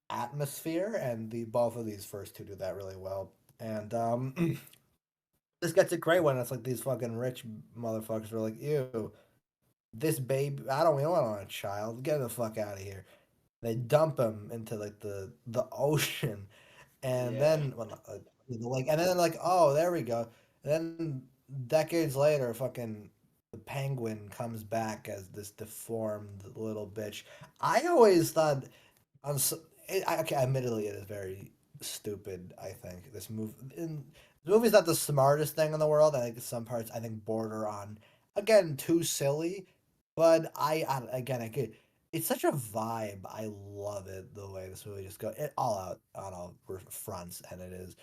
atmosphere and the both of these first two do that really well. And this gets it great when it's like these fucking rich motherfuckers are like, ew, this baby I don't we don't want a child. Get the fuck out of here. They dump him into like the ocean and Yeah. then well, like and then like oh there we go. And then decades later, fucking the penguin comes back as this deformed little bitch. I always thought on okay, admittedly it is very stupid. I think this movie the movie's not the smartest thing in the world. I think some parts I think border on again too silly, but again I get it's such a vibe. I love it the way this movie just go it all out on all fronts, and it is.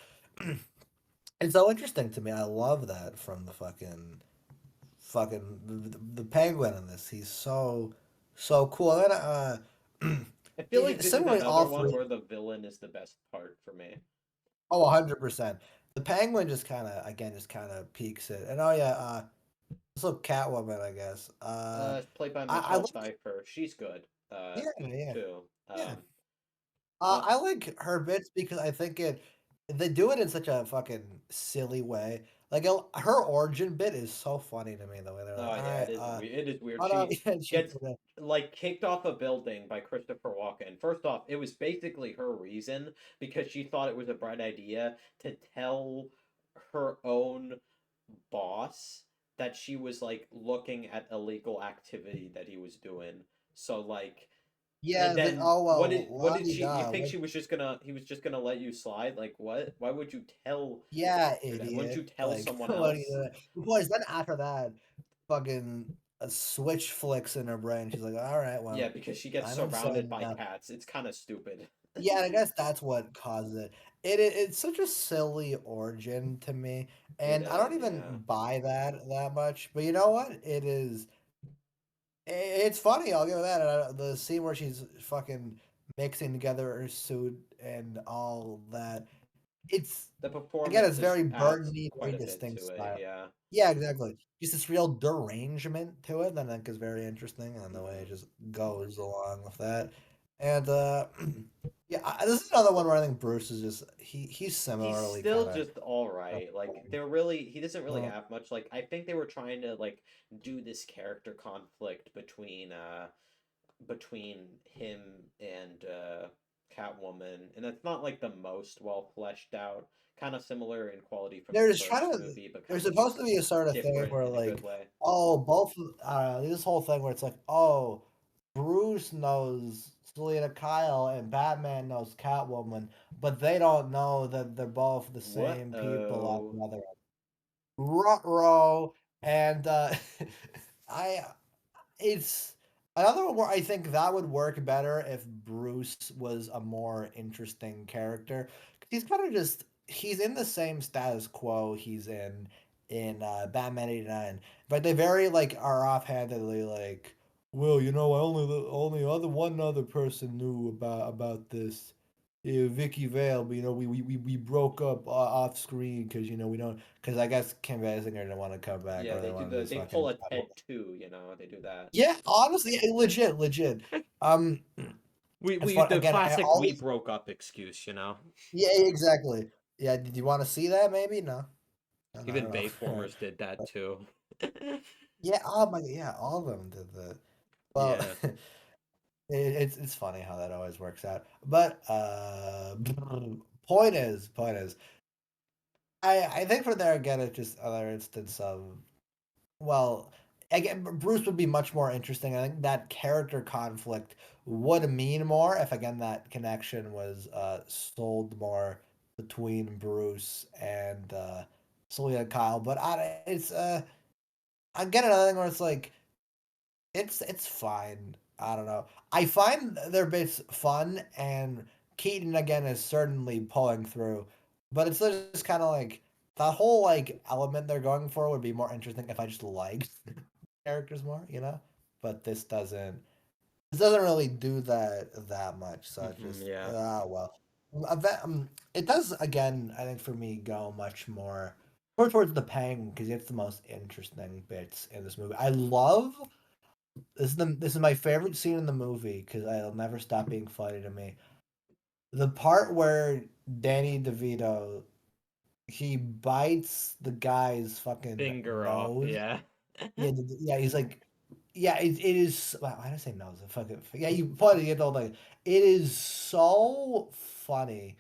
It's so interesting to me. I love that from the fucking the penguin in this. He's so cool. And then I feel like this is similarly, another all one three. where the villain is the best part for me. Oh, 100%. The penguin just kind of again just kind of peaks it. And oh yeah, also Catwoman, I guess. Played by I Michelle like Pfeiffer. She's good. yeah. Too. Yeah. Uh, I like her bits because I think they do it in such a fucking silly way. Like her origin bit is so funny to me the way they're like, oh all yeah, right, it is weird. It is weird. oh no, She yeah, she's gets gonna, like kicked off a building by Christopher Walken. First off, it was basically her reason because she thought it was a bright idea to tell her own boss that she was like looking at illegal activity that he was doing. So like and yeah. then Oh well, what la did di she you da. think What? she was just gonna he was just gonna let you slide? Like what? Why would you tell Yeah, her that? Wouldn't you idiot. tell Like someone what are you else? doing? Boys, then after that, fucking a switch flicks in her brain. She's like, all right, Yeah, well, because she gets I'm surrounded insane by now. cats. It's kind of stupid. Yeah, I guess that's what caused it. It's such a silly origin to me, It and I don't is, yeah. even buy that much. But you know what? It is. It's funny. I'll give her that. The scene where she's fucking mixing together her suit and all that. It's The again, it's performance is very adds Burton-y, very quite a bit distinct to it, style. yeah. Yeah, exactly. Just this real derangement to it that I think is very interesting, and the way Hmm. it just goes along with that. And yeah, this is another one where I think Bruce is just he's He's similarly kind still just all of right. Like he doesn't really well, have much. Like I think they were trying to like do this character conflict between him and Catwoman, and it's not like the most well fleshed out. Kind of similar in quality from the they're just trying first to. movie, but There's kind of supposed to be a sort of thing different where in a good like, way. oh, both this whole thing where it's like, oh, Bruce knows Selena Kyle and Batman knows Catwoman, but they don't know that they're both the What? same people on Oh, the other end. Ruh-roh. And I it's another one where I think that would work better if Bruce was a more interesting character. He's kind of just he's in the same status quo he's in Batman 89. But they very like are offhandedly like, well, you know, only other one other person knew about this. Vicky Vale, but you know, we broke up off screen because you know we don't because I guess Kim Basinger didn't want to come back yeah, or they wanted to they pull fucking a Ted too. They do that. yeah, honestly, legit. Um, it's We fun the again. classic All we these, broke up excuse. yeah, exactly. Yeah, did you want to see that? Maybe no, no, I Even don't know. Bayformers did that too. Yeah, oh my, yeah, all of them did that. Well, Yeah. it's funny how that always works out. But point is, I think for there again, it's just another instance of well, again, Bruce would be much more interesting. I think that character conflict would mean more if, again, that connection was sold more between Bruce and Selena Kyle. But it's again another thing where it's like it's fine. I don't know. I find their bits fun, and Keaton again is certainly pulling through. But it's just kind of like that whole like element they're going for would be more interesting if I just liked. characters more, but this doesn't really do that much. So it's just Yeah. well, it does again. I think for me, go much more towards the Pang because it's the most interesting bits in this movie. I love this is my favorite scene in the movie because it'll never stop being funny to me. The part where Danny DeVito he bites the guy's fucking Finger off. nose. Yeah. Yeah, yeah, he's like, yeah, it is. Why did I say nose? Fucking yeah, you put it. You know, like it is so funny.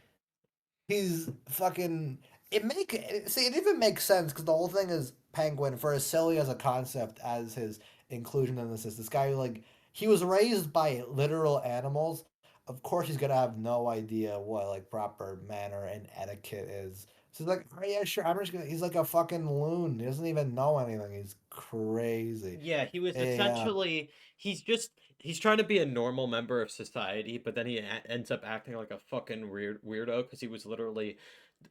He's fucking. It even makes sense because the whole thing is Penguin for as silly as a concept as his inclusion in this guy like he was raised by literal animals. Of course, he's gonna have no idea what like proper manner and etiquette is. So he's like, oh yeah, sure. I'm just gonna. He's like a fucking loon. He doesn't even know anything. He's crazy. Yeah, he was Yeah, essentially he's trying to be a normal member of society, but then he ends up acting like a fucking weirdo because he was literally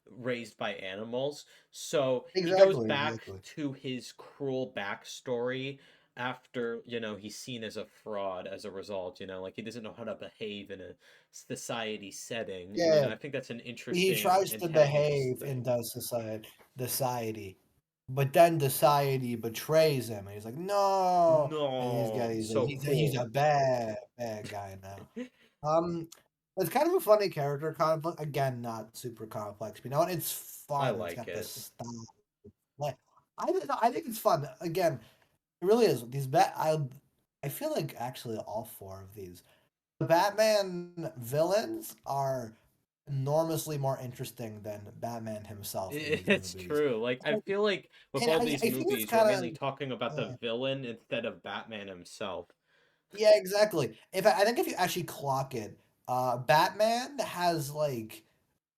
raised by animals. So he goes exactly, back exactly. to his cruel backstory after, he's seen as a fraud as a result, like he doesn't know how to behave in a society setting. And, Yeah, I think that's an he interesting tries to antagonist behave in thing. the society, but then society betrays him, and he's like, "No!" And No, so he's a cool. bad guy now. Um, it's kind of a funny character conflict. Again, not super complex. But you know what? It's I fun. It's like got the it. style. Like, I think it's fun. Again, it really is. I feel like actually all four of these the Batman villains are enormously more interesting than Batman himself in these It's movies. true. Like, I feel like with And all these I think it's movies, we're kind mainly of talking about the uh, villain instead of Batman himself. yeah, exactly. I think if you actually clock it, Batman has like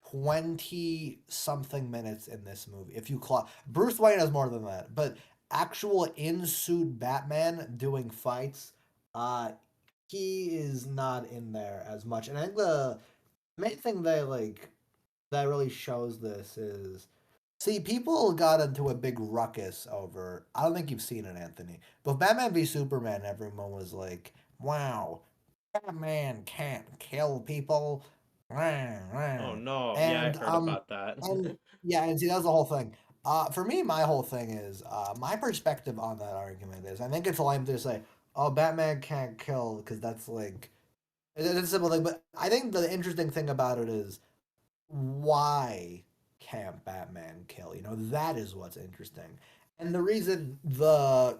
20 something minutes in this movie. If you clock Bruce Wayne has more than that, but actual in suit Batman doing fights, uh, he is not in there as much. And I think the main thing that really shows this is see people got into a big ruckus over I don't think you've seen it, Anthony, but Batman v Superman everyone was like, wow, Batman can't kill people. Wah, Oh wah." no, yeah, I and heard about that. and yeah, and see that's the whole thing. For me, my whole thing is my perspective on that argument is I think it's lame to say, oh, Batman can't kill because that's like it's a simple thing, but I think the interesting thing about it is why can't Batman kill? That is what's interesting. And the reason the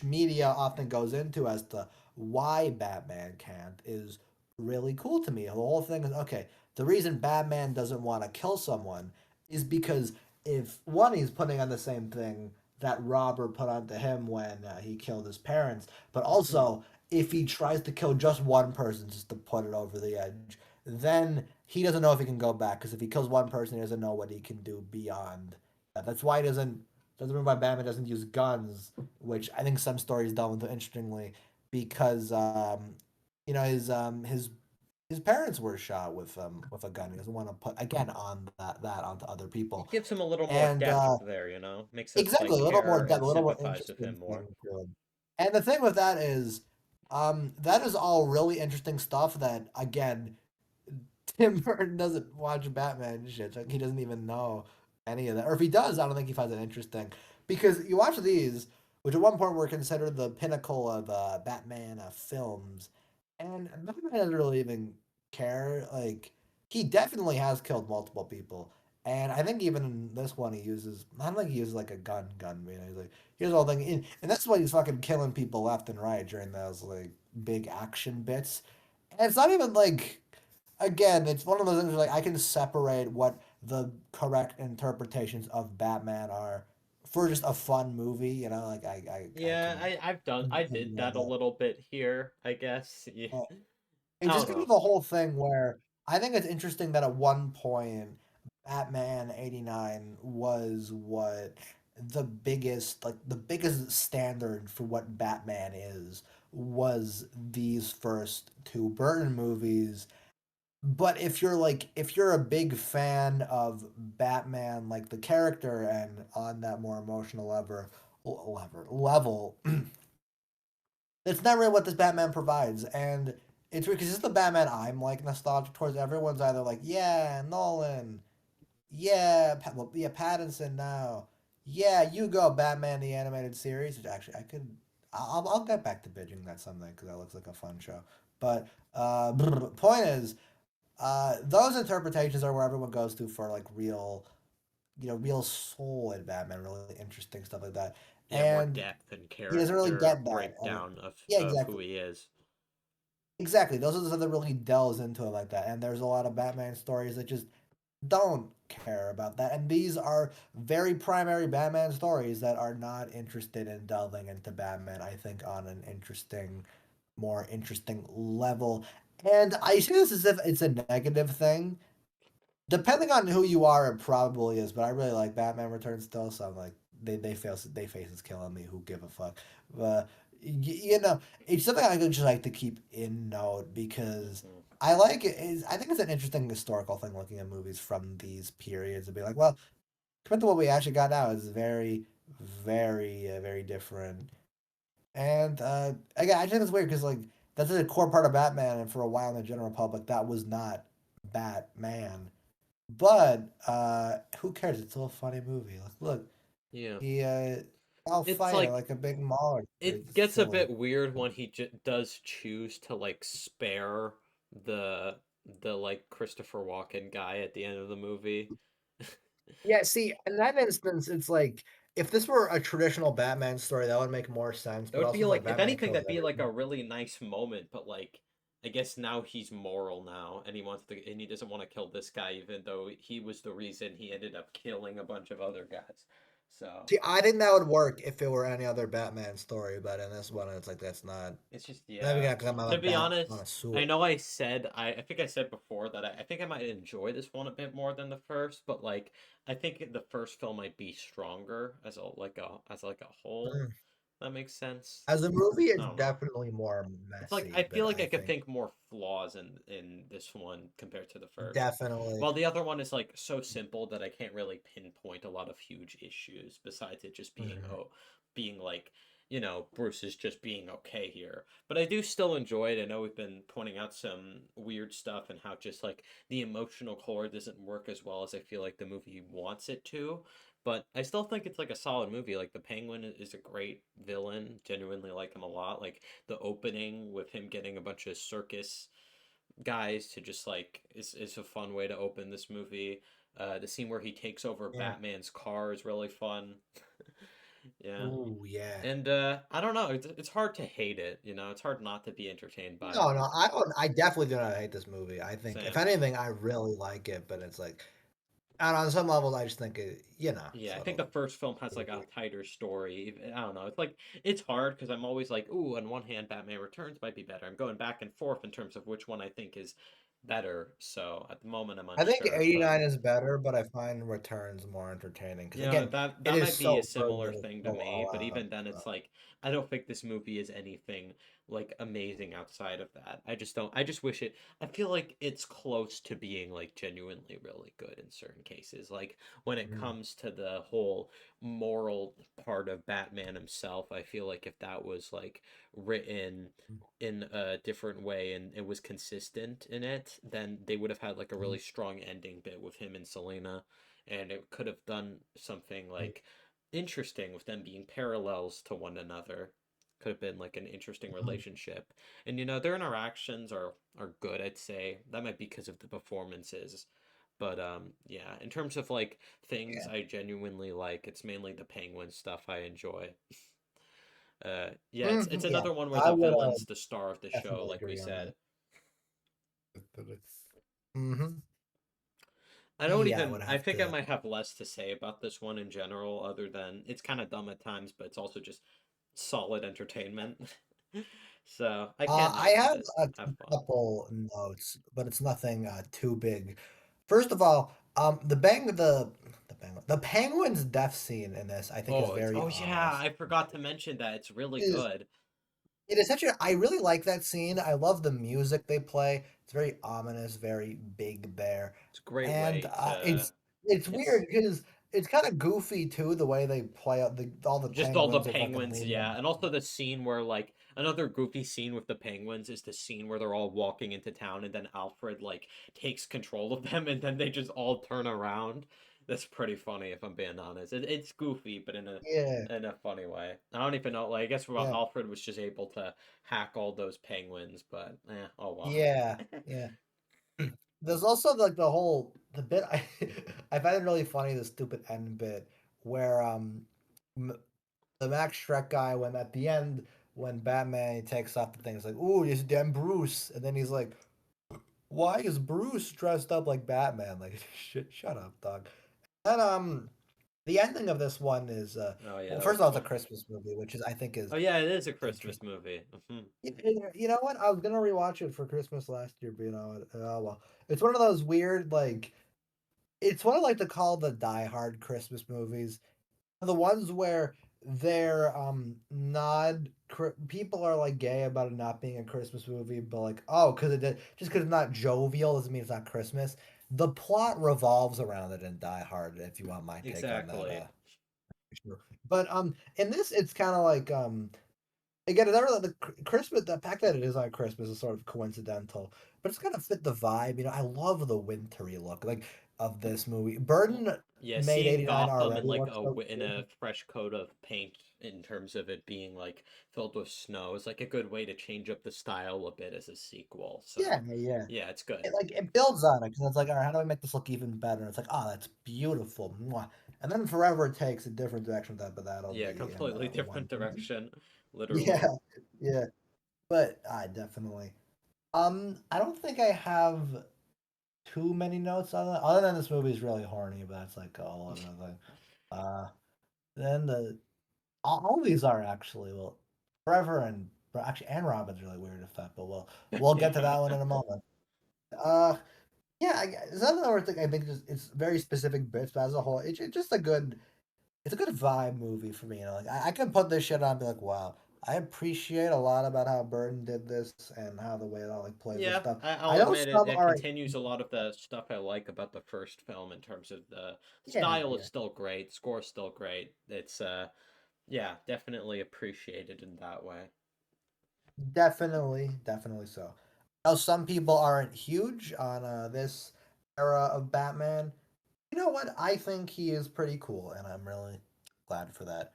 media often goes into as to why Batman can't is really cool to me. The whole thing is okay, the reason Batman doesn't want to kill someone is because if one, he's putting on the same thing that Robert put onto him when he killed his parents, but Hmm. also if he tries to kill just one person just to put it over the edge, then he doesn't know if he can go back because if he kills one person, he doesn't know what he can do beyond that. That's why he doesn't mean why Batman doesn't use guns, which I think some stories delve into interestingly because his parents were shot with a gun. He doesn't want to put again on that onto other It people, gives him a little more and depth there, makes us like exactly a little more care depth, and a little more sympathize with interesting him more. thing to him. And the thing with that is all really interesting stuff that again Tim Burton doesn't watch Batman shit. Like, he doesn't even know any of that. Or if he does, I don't think he finds it interesting. Because you watch these, which at one point were considered the pinnacle of Batman films, and Batman doesn't really even care. Like, he definitely has killed multiple people. And I think even in this one, I don't think he uses like a gun. He's like, here's the whole thing. And that's why he's fucking killing people left and right during those like big action bits. And it's not even like again, it's one of those things where, like I can separate what the correct interpretations of Batman are for just a fun movie. Like I Yeah, can I did ignore that a that. little bit here, I guess. Yeah. Uh, I It's don't just kind know. of the whole thing where I think it's interesting that at one point Batman '89 was what the biggest standard for what Batman is was these first two Burton movies. But if you're a big fan of Batman, like the character, and on that more emotional level, It's not really what this Batman provides, and it's weird because it's the Batman I'm like nostalgic towards. Everyone's either like, yeah, Nolan, yeah, well, yeah, Pattinson now, yeah, you go Batman the animated series. Which actually, I'll get back to binging that someday because that looks like a fun show. But point is, those interpretations are where everyone goes to for like real, real soul in Batman, really interesting stuff like that, Yeah, more and depth and he doesn't really character get that. And breakdown yeah, of who exactly. he is. Exactly. Those are the stuff that really delves into it like that. And there's a lot of Batman stories that just don't care about that. And these are very primary Batman stories that are not interested in delving into Batman, I think, on an more interesting level. And I see this as if it's a negative thing. Depending on who you are, it probably is. But I really like Batman Returns still, so I'm like, they faces killing me. Who give a fuck? But it's something I just like to keep in note because Hmm. I like it. I think it's an interesting historical thing looking at movies from these periods and be like, well, compared to what we actually got now, is very, very different. And again, I think it's weird because like that's a core part of Batman, and for a while in the general public, that was not Batman. But who cares? It's still a funny movie. Like, look, Yeah, he I'll it's fight it like like a big mauler. it It's gets a silly. bit weird when he does choose to like spare the like Christopher Walken guy at the end of the movie. Yeah, see, in that instance, it's like if this were a traditional Batman story, that would make more sense. That But would be also, it's like like, if Batman anything, kills that'd be like a everyone. really nice moment, but like, I guess now he's moral now, and he wants to, and he doesn't want to kill this guy, even though he was the reason he ended up killing a bunch of other guys. So See, I think that would work if it were any other Batman story, but in this one, it's like that's not. it's just, Maybe yeah. because I'm a To be bat on honest, a sewer. I know I think I said before that I think I might enjoy this one a bit more than the first, but like, I think the first film might be stronger as a like a whole. Mm. That makes sense. As a movie, I it's don't know. definitely more It's like messy, I feel but like I I could think think more flaws in this one compared to the first. definitely. While the other one is like so simple that I can't really pinpoint a lot of huge issues besides it just being Mhm. being like, Bruce is just being okay here. But I do still enjoy it. I know we've been pointing out some weird stuff and how just like the emotional core doesn't work as well as I feel like the movie wants it to. But I still think it's like a solid movie. Like the Penguin is a great villain. Genuinely like him a lot. Like the opening with him getting a bunch of circus guys to just like is a fun way to open this movie. The scene where he takes over Yeah. Batman's car is really fun. Yeah. Ooh, yeah. And I don't know, it's hard to hate it, It's hard not to be entertained by No, it. no, I don't. I definitely do not hate this movie. I think, if Same. anything, I really like it. But it's like, and on some levels, I just think it, Yeah, it's a I think the little. first film has like a tighter story. I don't know. It's like it's hard because I'm always like, ooh, on one hand, Batman Returns might be better. I'm going back and forth in terms of which one I think is better. So at the moment, I'm I think unsure. But 89 is better, but I find Returns more entertaining because again, that it that is might be a so good similar that it's thing to so me, all but out. even then it's like I don't think this movie is anything like amazing outside of that. I just don't I just wish it I feel like it's close to being like genuinely really good in certain cases. Like when it Mm, comes to the whole moral part of Batman himself, I feel like if that was like written in a different way and it was consistent in it, then they would have had like a mm, really strong ending bit with him and Selena, and it could have done something mm, like interesting with them being parallels to one another. Could have been like an interesting mm. relationship, and their interactions are good. I'd say that might be because of the performances, but yeah, in terms of like things Yeah. I genuinely like, it's mainly the Penguin stuff I enjoy. Yeah, it's Yeah. another one where I the would villain's the star of the show, definitely like we agree on that. said. Hmm. I don't Yeah, I even. would I have think I to. might have less to say about this one in general, other than it's kind of dumb at times, but it's also just solid entertainment. So I can't I knock have it. a Have fun. couple notes, but it's nothing too big. First of all, the penguin's death scene in this I think is Oh, it's very oh yeah, ominous. I forgot to mention that it's really It is good. it is such a I really like that scene. I love the music they play. It's very ominous, very big bear, It's a great and way to. it's It's weird because it's kind of goofy too the way they play out all the Just all the penguins are fucking penguins, leaning on yeah. And also the scene where like another goofy scene with the penguins is the scene where they're all walking into town and then Alfred like takes control of them and then they just all turn around. That's pretty funny if I'm being honest. It's goofy, but yeah, in a funny way. I don't even know. Like I guess yeah, Alfred was just able to hack all those penguins, but oh well. yeah, yeah. There's also like the bit I find it really funny, the stupid end bit where m- the Max Shrek guy, when at the end when Batman takes off the thing, it's like, ooh, it's damn Bruce, and then he's like, why is Bruce dressed up like Batman? Like, shut up, dog. And the ending of this one is Oh yeah, well, that first was of all, it's a funny. Christmas movie, which is I think is Oh yeah, it is a Christmas interesting. movie. You know what? I was gonna rewatch it for Christmas last year, but you know what? Oh well. It's one of those weird like it's what I like to call the Die Hard Christmas movies. The ones where they're not people are like gay about it not being a Christmas movie, but like oh, because just because it's not jovial doesn't mean it's not Christmas. The plot revolves around it in Die Hard. If you want my take on that, Exactly. sure. But in this, it's kind of like again, another the Christmas. The fact that it is on Christmas is sort of coincidental, but it's kind of fit the vibe. You know, I love the wintry look like of this movie. Well, Burton yeah, made seeing 89 Gotham in already like looks so in cool. a fresh coat of paint in terms of it being like filled with snow is like a good way to change up the style a bit as a sequel. Yeah, So, yeah. yeah, it's good. It, like it builds on it because it's like, all right, how do I make this look even better? It's like, oh, that's beautiful. Mwah. And then Forever takes a different direction with that, but that'll Yeah, be in completely one. different direction, Yeah, literally. yeah. But I definitely. I don't think I have too many notes on it, other than this movie is really horny, but that's like a whole other thing. Uh, then all these are actually well, Forever and actually and Robin's really weird if that, but we'll get to Yeah. that one in a moment. Uh, yeah, it's another thing I think just it's very specific bits, but as a whole, it's just a good it's a good vibe movie for me. You know, like I can put this shit on and be like, wow, I appreciate a lot about how Burton did this and how the way it all like plays with Yeah, stuff. I I'll know admit it. some It are continues a lot of the stuff I like about the first film in terms of the yeah, style is yeah. still great, score is still great. It's yeah, definitely appreciated in that way. Definitely, definitely so. Now, some people aren't huge on this era of Batman. You know what? I think he is pretty cool, and I'm really glad for that.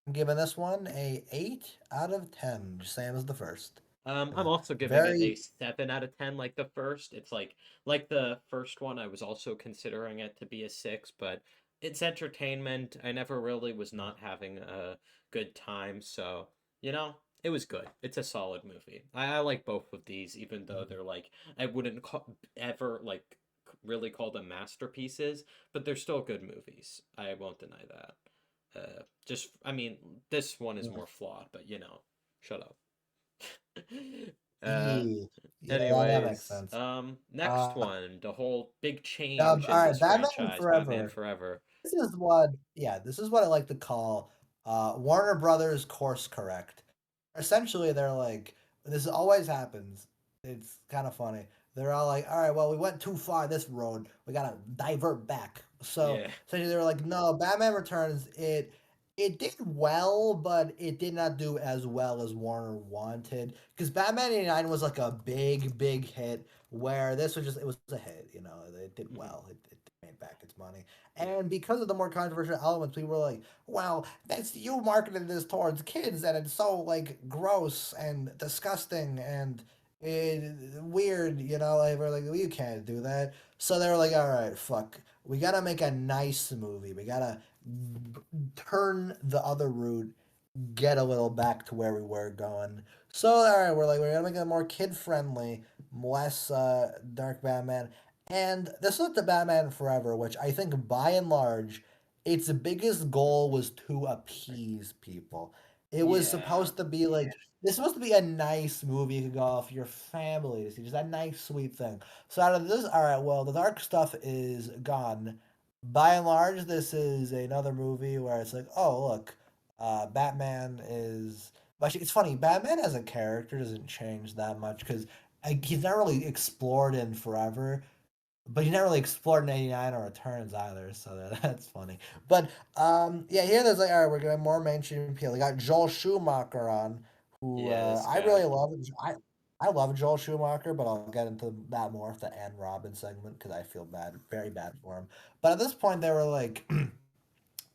I'm giving this one a 8 out of 10, same as the first. I'm Uh, also giving it a very 7 out of 10 like the first. It's like the first one, I was also considering it to be a 6, but it's entertainment. I never really was not having a good time, so it was good. It's a solid movie. I like both of these, even though they're like I wouldn't ever like really call them masterpieces, but they're still good movies. I won't deny that. Just I mean, this one is more flawed, but shut up. uh, yeah, yeah, that makes anyways, sense. next Uh, one, the whole big change in all right, this Batman franchise, Batman Forever. Forever. This is what I like to call Warner Brothers course correct. Essentially, they're like, this always happens. It's kind of funny. They're all like, all right, well, we went too far this road. We gotta divert back. So Yeah. essentially, they were like, no, Batman Returns. It did well, but it did not do as well as Warner wanted. Because Batman '89 was like a big hit, where this was just it was a hit. You know, it did Mhm. well. It made back its money. Yeah. And because of the more controversial elements, people were like, "Well, that's you marketed this towards kids, and it's so like gross and disgusting and weird." You know, like we're like, well, "You can't do that." So they were like, "All right, fuck, we gotta make a nice movie. We gotta turn the other route, get a little back to where we were going." So all right, we're gonna make it more kid friendly, less dark Batman. And this was the Batman Forever, which I think by and large, its biggest goal was to appease people. It was Yeah. supposed to be like this is supposed to be a nice movie you could go off your family to see, just a nice sweet thing. So out of this, all right, well the dark stuff is gone. By and large, this is another movie where it's like, oh look, Batman is. Actually, it's funny. Batman as a character doesn't change that much because he's not really explored in Forever. but he never really explored in '89 or Returns either, so that's funny. But yeah, here there's like, all right, we're gonna more mainstream appeal. We got Joel Schumacher on, who Yeah, this I guy. really love. I love Joel Schumacher, but I'll get into that more at the Anne Robin segment because I feel bad, very bad for him. But at this point, they were like,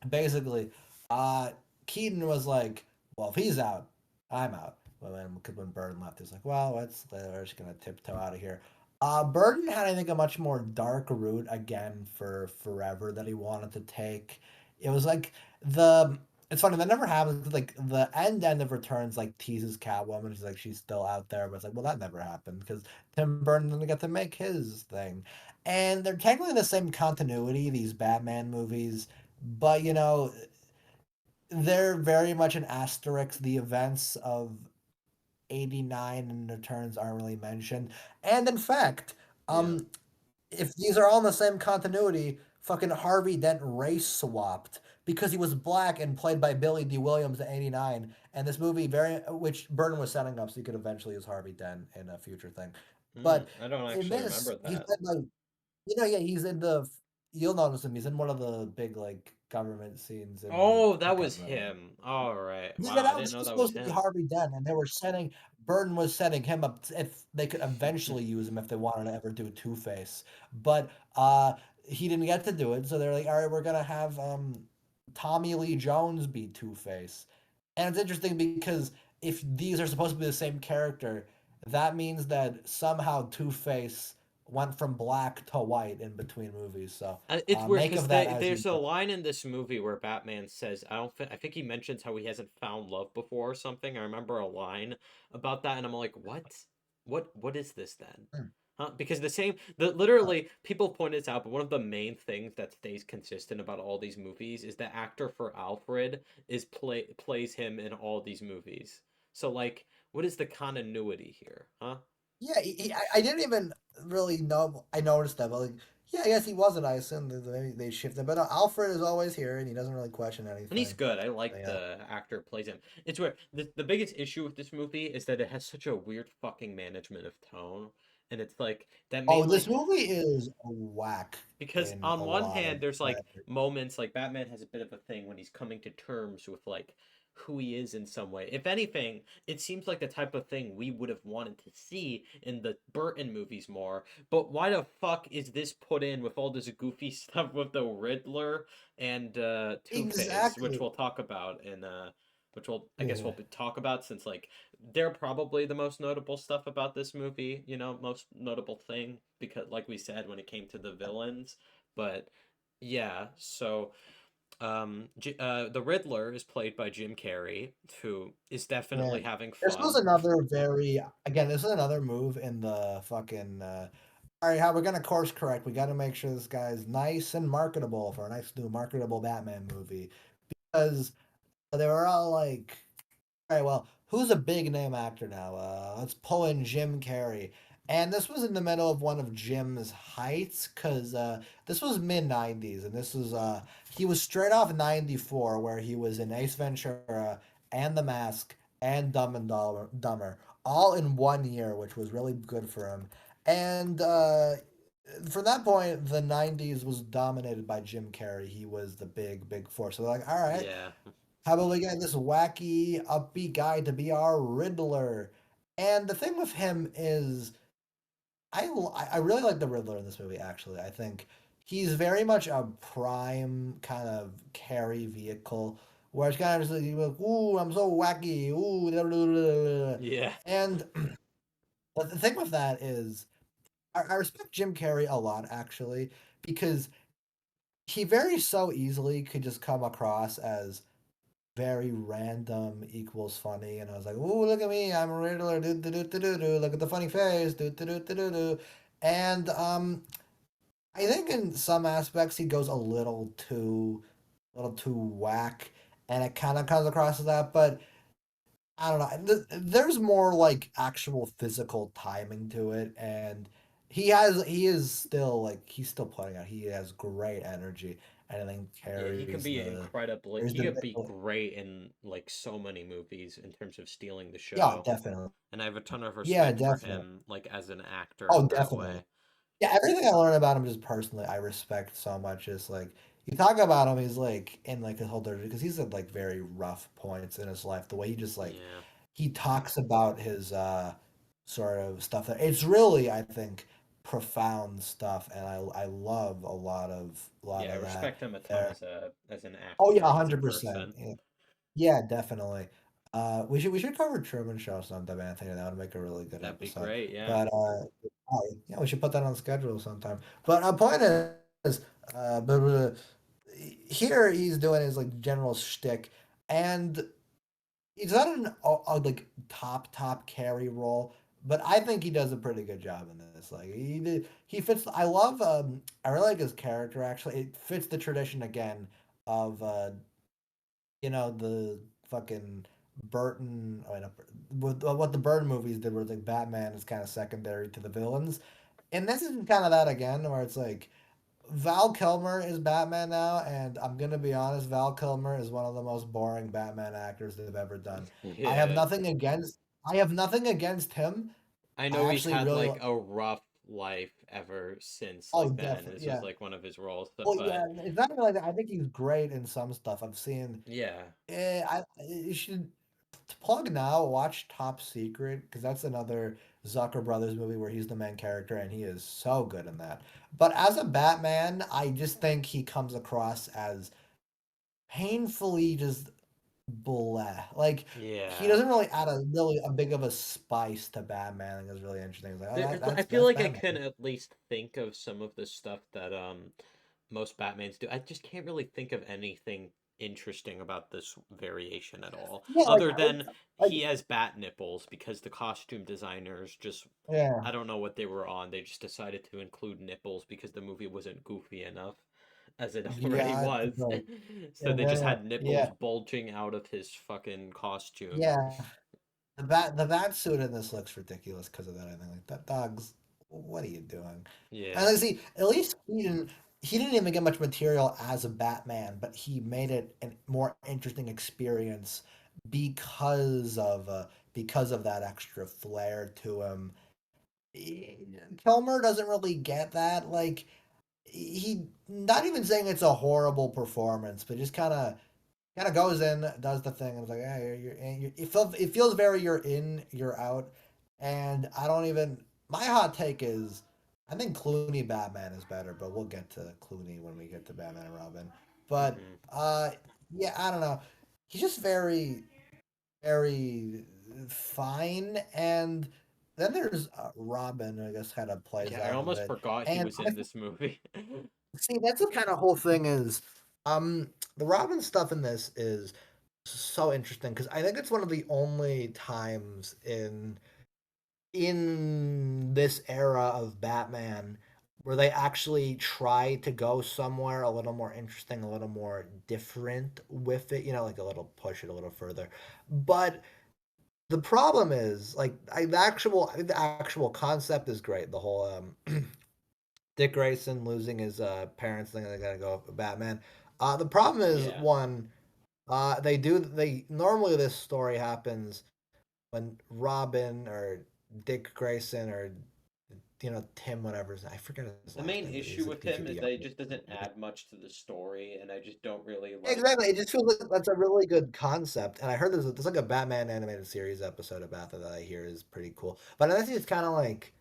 basically, uh, Keaton was like, well, if he's out, I'm out. Well, then, because when Burton left, he's like, well, we're just gonna tiptoe out of here. Burton had, I think, a much more dark route again for Forever that he wanted to take. It was like the. It's funny that never happens. Like the end of Returns, like teases Catwoman. She's like she's still out there, but it's like, well, that never happened because Tim Burton didn't get to make his thing, and they're technically the same continuity. These Batman movies, but they're very much an asterisk. The events of '89 and Returns aren't really mentioned. And in fact, Yeah. if these are all in the same continuity, fucking Harvey Dent race swapped because he was black and played by Billy D. Williams in '89. And this movie, which Burton was setting up so he could eventually use Harvey Dent in a future thing. But I don't in actually this, remember he's that. played by yeah, he's in the. You'll notice him. He's in one of the big like government scenes in Oh, I that can't was remember. him. All right. Yeah, Wow, I that didn't was know that was supposed to be him. Harvey Dent, and they were setting Burton was setting him up if they could eventually use him if they wanted to ever do Two Face, but he didn't get to do it, so they're like, all right, we're gonna have Tommy Lee Jones be Two Face, and it's interesting because if these are supposed to be the same character, that means that somehow Two Face went from black to white in between movies. So It's weird make because of that as you there's a will. line in this movie where Batman says, I think he mentions how he hasn't found love before or something. I remember a line about that, and I'm like, what? What is this then? Hmm. Huh? Because the literally people point this out, but one of the main things that stays consistent about all these movies is the actor for Alfred plays him in all these movies. So like, what is the continuity here? Huh? Yeah, I didn't even really know. I noticed that, but like, yeah, I guess he wasn't. I assumed that they shifted, but Alfred is always here, and he doesn't really question And he's anything. good. I So, like yeah. the actor who plays him. It's where the biggest issue with this movie is that it has such a weird fucking management of tone. And it's like that Oh, mainly this movie is whack because in a on one lot hand of there's like ways. moments like Batman has a bit of a thing when he's coming to terms with like who he is in some way. If anything, it seems like the type of thing we would have wanted to see in the Burton movies more. But why the fuck is this put in with all this goofy stuff with the Riddler and Two-Face, which Exactly. we'll talk about in which we'll I guess Yeah. we'll talk about since like they're probably the most notable stuff about this movie, most notable thing because like we said when it came to the villains, but yeah, so the Riddler is played by Jim Carrey, who is Yeah. definitely having This was fun. another very again. This is another move in the fucking. All right, how we're gonna course correct? We got to make sure this guy's nice and marketable for a nice new marketable Batman movie because they were all like, all right, well, who's a big name actor now? Let's pull in Jim Carrey. And this was in the middle of one of Jim's heights because this was mid 90s. And this was, he was straight off 94, where he was in Ace Ventura and The Mask and Dumber, all in 1 year, which was really good for him. And from that point, the 90s was dominated by Jim Carrey. He was the big force. So, like, all right, Yeah. how about we get this wacky, upbeat guy to be our Riddler? And the thing with him is, I really like the Riddler in this movie. Actually, I think he's very much a prime kind of carry vehicle, where it's kind of just like, ooh, I'm so wacky, ooh, blah, blah, blah, blah. Yeah. And but the thing with that is, I respect Jim Carrey a lot actually because he very so easily could just come across as very random equals funny, and I was like, "Ooh, look at me! I'm a Riddler! Do do do do do do! Look at the funny face! Do do do do do do!" And I think in some aspects he goes a little too whack, and it kind of comes across as that. But I don't know. There's more like actual physical timing to it, and he is still like he's still putting out. He has great energy, and I think Yeah, he can be incredibly carries he the could be great in like so many movies in terms of stealing the yeah, show. definitely. And I have a ton of Yeah, respect for definitely. him like as an actor Oh, in that definitely. way. Yeah, everything I learned about him just personally, I respect so much. Is like you talk about him, he's like in like his whole dirty because he's at like very rough points in his life. The way he just like Yeah. he talks about his sort of stuff that it's really, I think, profound stuff, and I love a lot Yeah, I of that respect him a ton there. as an Oh actor yeah, and as a 100%. person. Yeah, definitely. We should cover Truman Show sometime, Anthony. That would make a really good That'd be episode. great, yeah. But yeah, we should put that on the schedule sometime. But point is, but here he's doing his like general shtick, and he's not an like top carry role, but I think he does a pretty good job in this. Like he fits. I love. I really like his character. Actually, it fits the tradition again of the fucking Burton. I mean, with what the Burton movies did, where like Batman is kind of secondary to the villains, and this is kind of that again, where it's like Val Kilmer is Batman now, and I'm gonna be honest, Val Kilmer is one of the most boring Batman actors they've ever done. I have Yeah. nothing against. I have nothing against him. I I know he's actually had really. like a rough life ever since Oh, like then, and definitely, this was yeah. like one of his roles. Well, yeah, But it's not even like that. I think he's great in some stuff I've seen. yeah, You should to plug now. Watch Top Secret because that's another Zucker Brothers movie where he's the main character and he is so good in that. But as a Batman, I just think he comes across as painfully just blah. Like he yeah. doesn't really add a big of a spice to Batman. I think is really interesting. It's like, oh, I that's feel like I Batman. can at least think of some of the stuff that most Batmans do. I just can't really think of anything interesting about this variation at all, Yeah, other than like he has bat nipples because the costume designers just yeah, I don't know what they were on. They just decided to include nipples because the movie wasn't goofy enough as it already yeah, was. So they just yeah, had nipples yeah, bulging out of his fucking costume. yeah. The bat suit in this looks ridiculous because of that. I think like that dog's. What are you doing? And Yeah. I see. At least he didn't even get much material as a Batman, but he made it a more interesting experience because of that extra flair to him. Eh, Kilmer doesn't really get that. Like he not even saying it's a horrible performance, but just kind of goes in, does the thing, and it's like, yeah, it feels very you're in, you're out, and I don't even. My hot take is, I think Clooney Batman is better, but we'll get to Clooney when we get to Batman and Robin. But Hmm. yeah, I don't know. He's just very, very fine, and then there's Robin, I guess, kind of plays Yeah, I off of almost it, forgot he and was in this movie. see, that's the kind of whole thing is, the Robin stuff in this is so interesting because I think it's one of the only times in this era of Batman where they actually try to go somewhere a little more interesting, a little more different with it, like a little push it a little further. But the problem is, like, I think the actual concept is great. The whole Dick Grayson losing his parents thing, they gotta go with Batman. The problem is Yeah. one, they normally this story happens when Robin or Dick Grayson or Tim whatever I forget his The last main name, but issue with he's him the is that younger. it just doesn't add much to the story, and I just don't really like. Exactly. It just feels like that's a really good concept. And I heard there's like a Batman animated series episode about that I hear is pretty cool. But I think it's kind of like,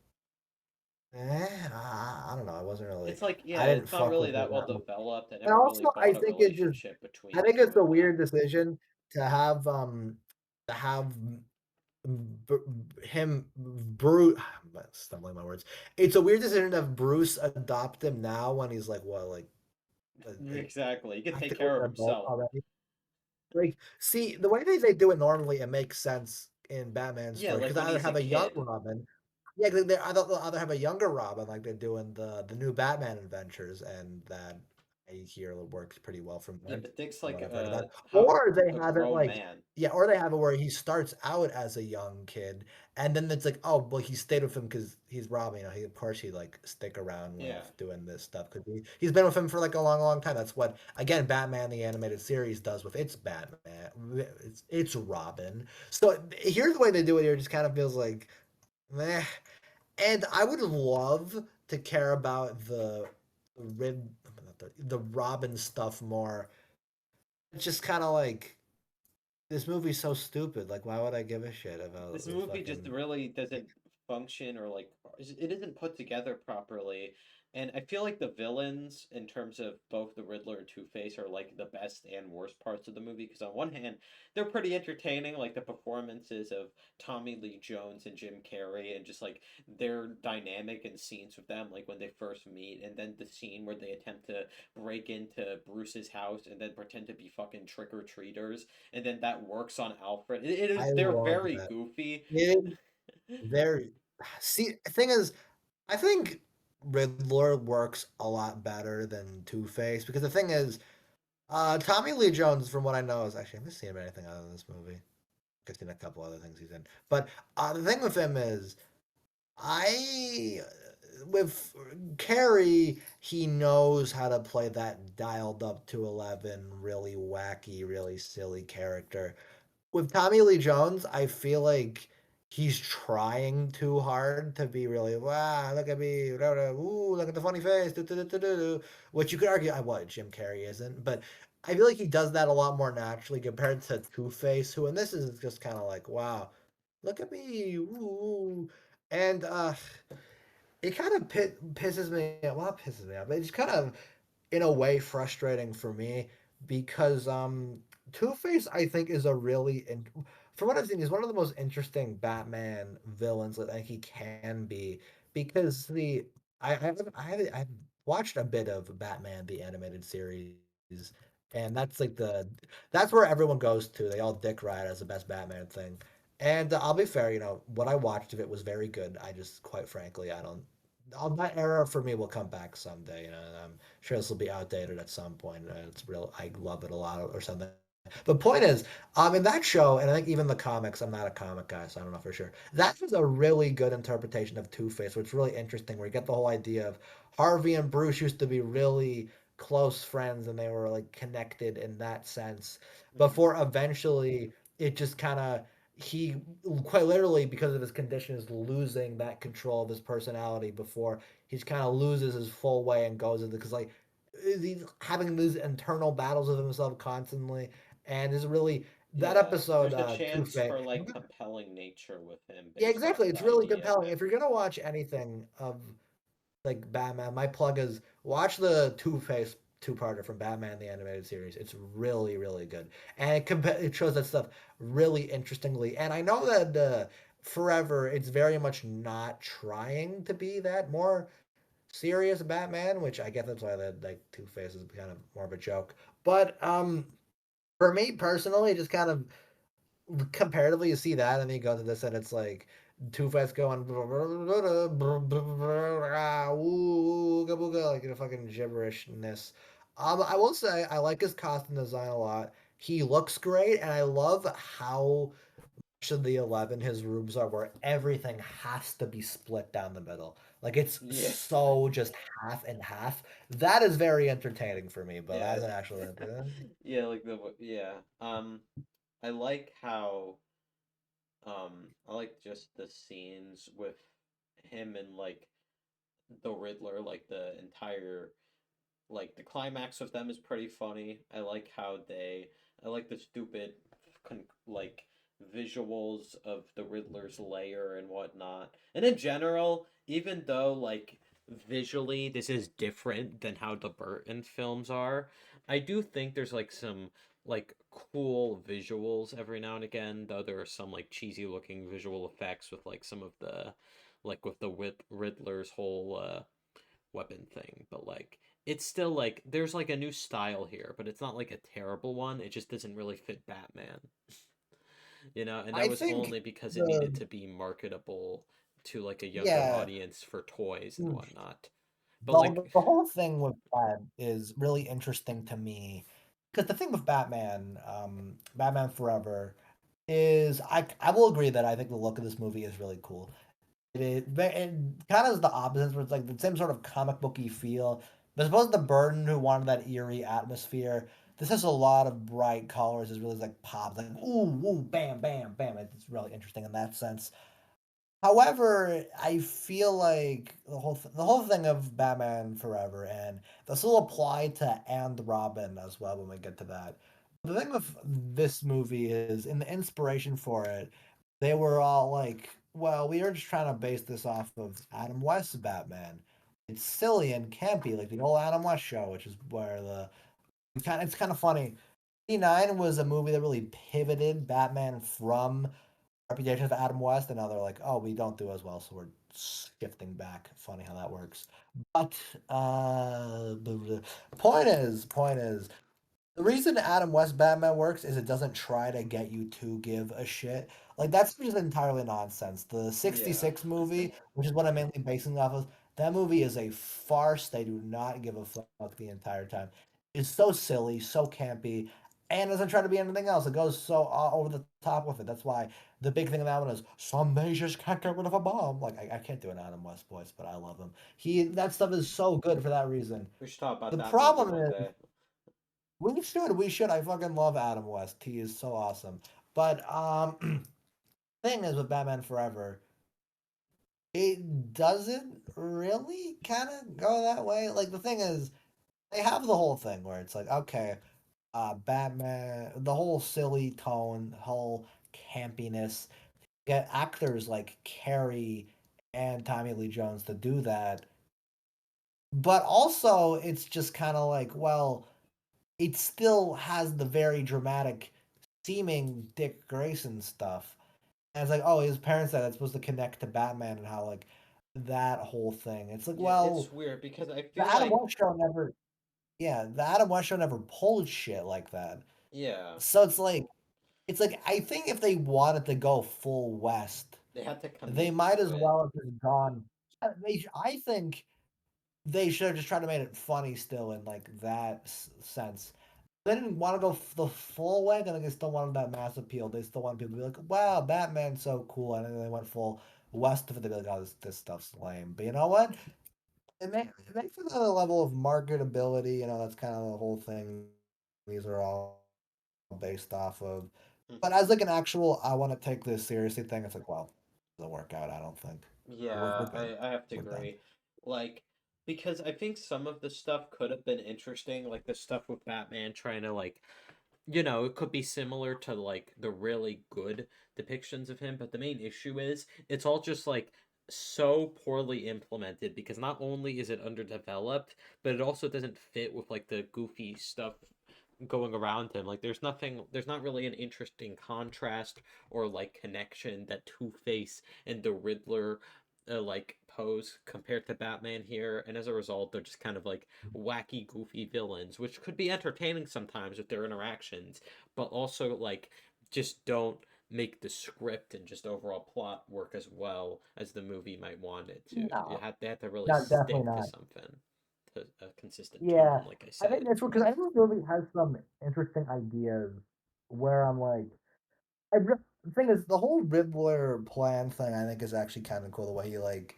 I don't know. I wasn't really. It's like, I yeah, didn't it's not fuck really with it that well that much. developed. I And never really also, I bought a think it just. relationship I between the think two it's a of them. weird decision to have to have him Bruce. I'm stumbling my words. It's a weird decision to have Bruce adopt him now when he's like what, like Exactly. He can take practically care of an adult himself. already. Like, see, the way they do it normally, it makes sense in Batman Yeah, story like because when either he's a have a young kid. Robin, yeah, they'll either have a younger Robin like they're doing the new Batman adventures, and that I hear works pretty well from Yeah, there, but Dick's from like what I've heard about. how Or they a have it grown like, man. yeah, or they have it where he starts out as a young kid, and then it's like, oh, well, he stayed with him because he's Robin. He of course he like stick around Yeah. with doing this stuff because he's been with him for like a long time. That's what again Batman the animated series does with its Batman. It's Robin. So here's the way they do it here. It just kind of feels like, meh. And I would love to care about the Rid the Robin stuff more. It's just kind of like this movie's so stupid. Like, why would I give a shit about This the movie just fucking? really doesn't function or like it isn't put together properly. And I feel like the villains, in terms of both the Riddler and Two Face, are like the best and worst parts of the movie. Because on one hand, they're pretty entertaining, like the performances of Tommy Lee Jones and Jim Carrey, and just like their dynamic and scenes with them, like when they first meet, and then the scene where they attempt to break into Bruce's house and then pretend to be fucking trick or treaters, and then that works on Alfred. It I is they're love very that. goofy. It very see. The thing is, I think Riddler works a lot better than Two Face because the thing is, Tommy Lee Jones, from what I know, is actually I haven't seen him in anything other than this movie. I've seen a couple other things he's in, but the thing with him is I with Carey, he knows how to play that dialed up to 11, really wacky, really silly character. With Tommy Lee Jones, I feel like he's trying too hard to be really wow, look at me, ooh, look at the funny face, which you could argue I what Jim Carrey isn't, but I feel like he does that a lot more naturally compared to Two Face, who and this is just kind of like wow, look at me, ooh, and it kind of pisses me well, not pisses me off, but it's kind of in a way frustrating for me because Two Face I think is a really from what I've seen he's one of the most interesting Batman villains that I think he can be because I've watched a bit of Batman the animated series and that's like that's where everyone goes to. They all dick ride as the best Batman thing. And I'll be fair, what I watched of it was very good. I just, quite frankly, I don't. That era for me will come back someday. And I'm sure this will be outdated at some point. It's real. I love it a lot or something. The point is, in that show, and I think even the comics, I'm not a comic guy, so I don't know for sure. That was a really good interpretation of Two Face, which is really interesting, where you get the whole idea of Harvey and Bruce used to be really close friends and they were like connected in that sense Mhm. before eventually it just kind of he quite literally because of his condition is losing that control of his personality before he's kind of loses his full way and goes into because like he's having these internal battles with himself constantly and is really that Yeah, episode there's a Two chance Face. for like compelling nature with him Yeah, based off exactly. the It's really idea of compelling. If you're Batman. gonna watch anything of like Batman, my plug is watch the Two Face two-parter from Batman the animated series. It's really really good, and it shows that stuff really interestingly. And I know that forever it's very much not trying to be that more serious Batman, which I guess that's why the like Two Face is kind of more of a joke. But for me personally, just kind of comparatively, you see that, and then you go to this, and it's like Two Face going ooga booga, like fucking gibberishness. I will say I like his costume design a lot. He looks great, and I love how much of the 11 his rooms are, where everything has to be split down the middle. Like it's Yeah. so just half and half. That is very entertaining for me, but Yeah. as an actual, Yeah, like yeah. I like how I like just the scenes with him and like the Riddler, like the entire like the climax of them is pretty funny. I like the stupid like visuals of the Riddler's lair and whatnot. And in general, even though like visually this is different than how the Burton films are, I do think there's like some like cool visuals every now and again, though there are some like cheesy looking visual effects with like some of the like with the Riddler's whole weapon thing, but like it's still like there's like a new style here, but it's not like a terrible one. It just doesn't really fit Batman, and that I was think only because it needed the to be marketable to like a younger yeah. audience for toys and Mm, whatnot. But the, like, the whole thing with that is really interesting to me because the thing with Batman, Batman Forever, is I will agree that I think the look of this movie is really cool. It kind of is the opposite, where it's like the same sort of comic booky feel. But suppose the Burton who wanted that eerie atmosphere. This has a lot of bright colors. It's really like pop, like ooh, ooh, bam, bam, bam. It's really interesting in that sense. However, I feel like the whole thing of Batman Forever, and this will apply to and Robin as well when we get to that. The thing with this movie is, in the inspiration for it, they were all like, "Well, we are just trying to base this off of Adam West's Batman. It's silly and campy, like the old Adam West show, which is where the it's kind of funny. 89 was a movie that really pivoted Batman from reputation of Adam West, and now they're like, oh, we don't do as well, so we're shifting back. Funny how that works. But point is, the reason Adam West Batman works is it doesn't try to get you to give a shit. Like that's just entirely nonsense. The Yeah. 66 movie, which is what I'm mainly basing it off of, that movie is a farce. They do not give a fuck the entire time. It's so silly, so campy, and doesn't try to be anything else. It goes so over the top with it. That's why the big thing in that one is some just can't get rid of a bomb. Like I can't do an Adam West voice, but I love him. That stuff is so good for that reason. We should talk about The that movie problem one is day. we should. We should. I fucking love Adam West. He is so awesome. But thing is with Batman Forever, it doesn't really kind of go that way. Like the thing is, they have the whole thing where it's like, okay, Batman, the whole silly tone, whole campiness. Get actors like Carey and Tommy Lee Jones to do that, but also it's just kind of like, well, it still has the very dramatic seeming Dick Grayson stuff. And it's like, oh, his parents said that's supposed to connect to Batman and how like that whole thing. It's like, Yeah, well, it's weird because I the feel Adam like, West show never the Adam West show never pulled shit like that. yeah, So it's like I think if they wanted to go full West, they had to they commit might to as it. well have just gone. I think they should have just tried to make it funny still in like that sense. They didn't want to go the full way. Then they still wanted that mass appeal. They still want people to be like, "Wow, Batman's so cool," and then they went full West of it. They'd be like, "Oh, this stuff's lame." But you know what? It makes another level of marketability. You know, that's kind of the whole thing. These are all based off of. But as like an actual, I want to take this seriously thing. It's like, well, it doesn't work out. I don't think we're Yeah, good. I have to We're done. agree. Like, because I think some of the stuff could have been interesting, like the stuff with Batman trying to like, it could be similar to like the really good depictions of him, but the main issue is it's all just like so poorly implemented because not only is it underdeveloped, but it also doesn't fit with like the goofy stuff going around him. Like there's not really an interesting contrast or like connection that Two-Face and the Riddler like pose compared to Batman here, and as a result, they're just kind of like wacky, goofy villains, which could be entertaining sometimes with their interactions, but also like just don't make the script and just overall plot work as well as the movie might want it to. No, They have to really no, definitely stick to not. something, to a consistent Yeah, tone, like I I think said. that's because I think this movie has some interesting ideas where I'm like, the thing is, the whole Riddler plan thing I think is actually kind of cool. The way he like,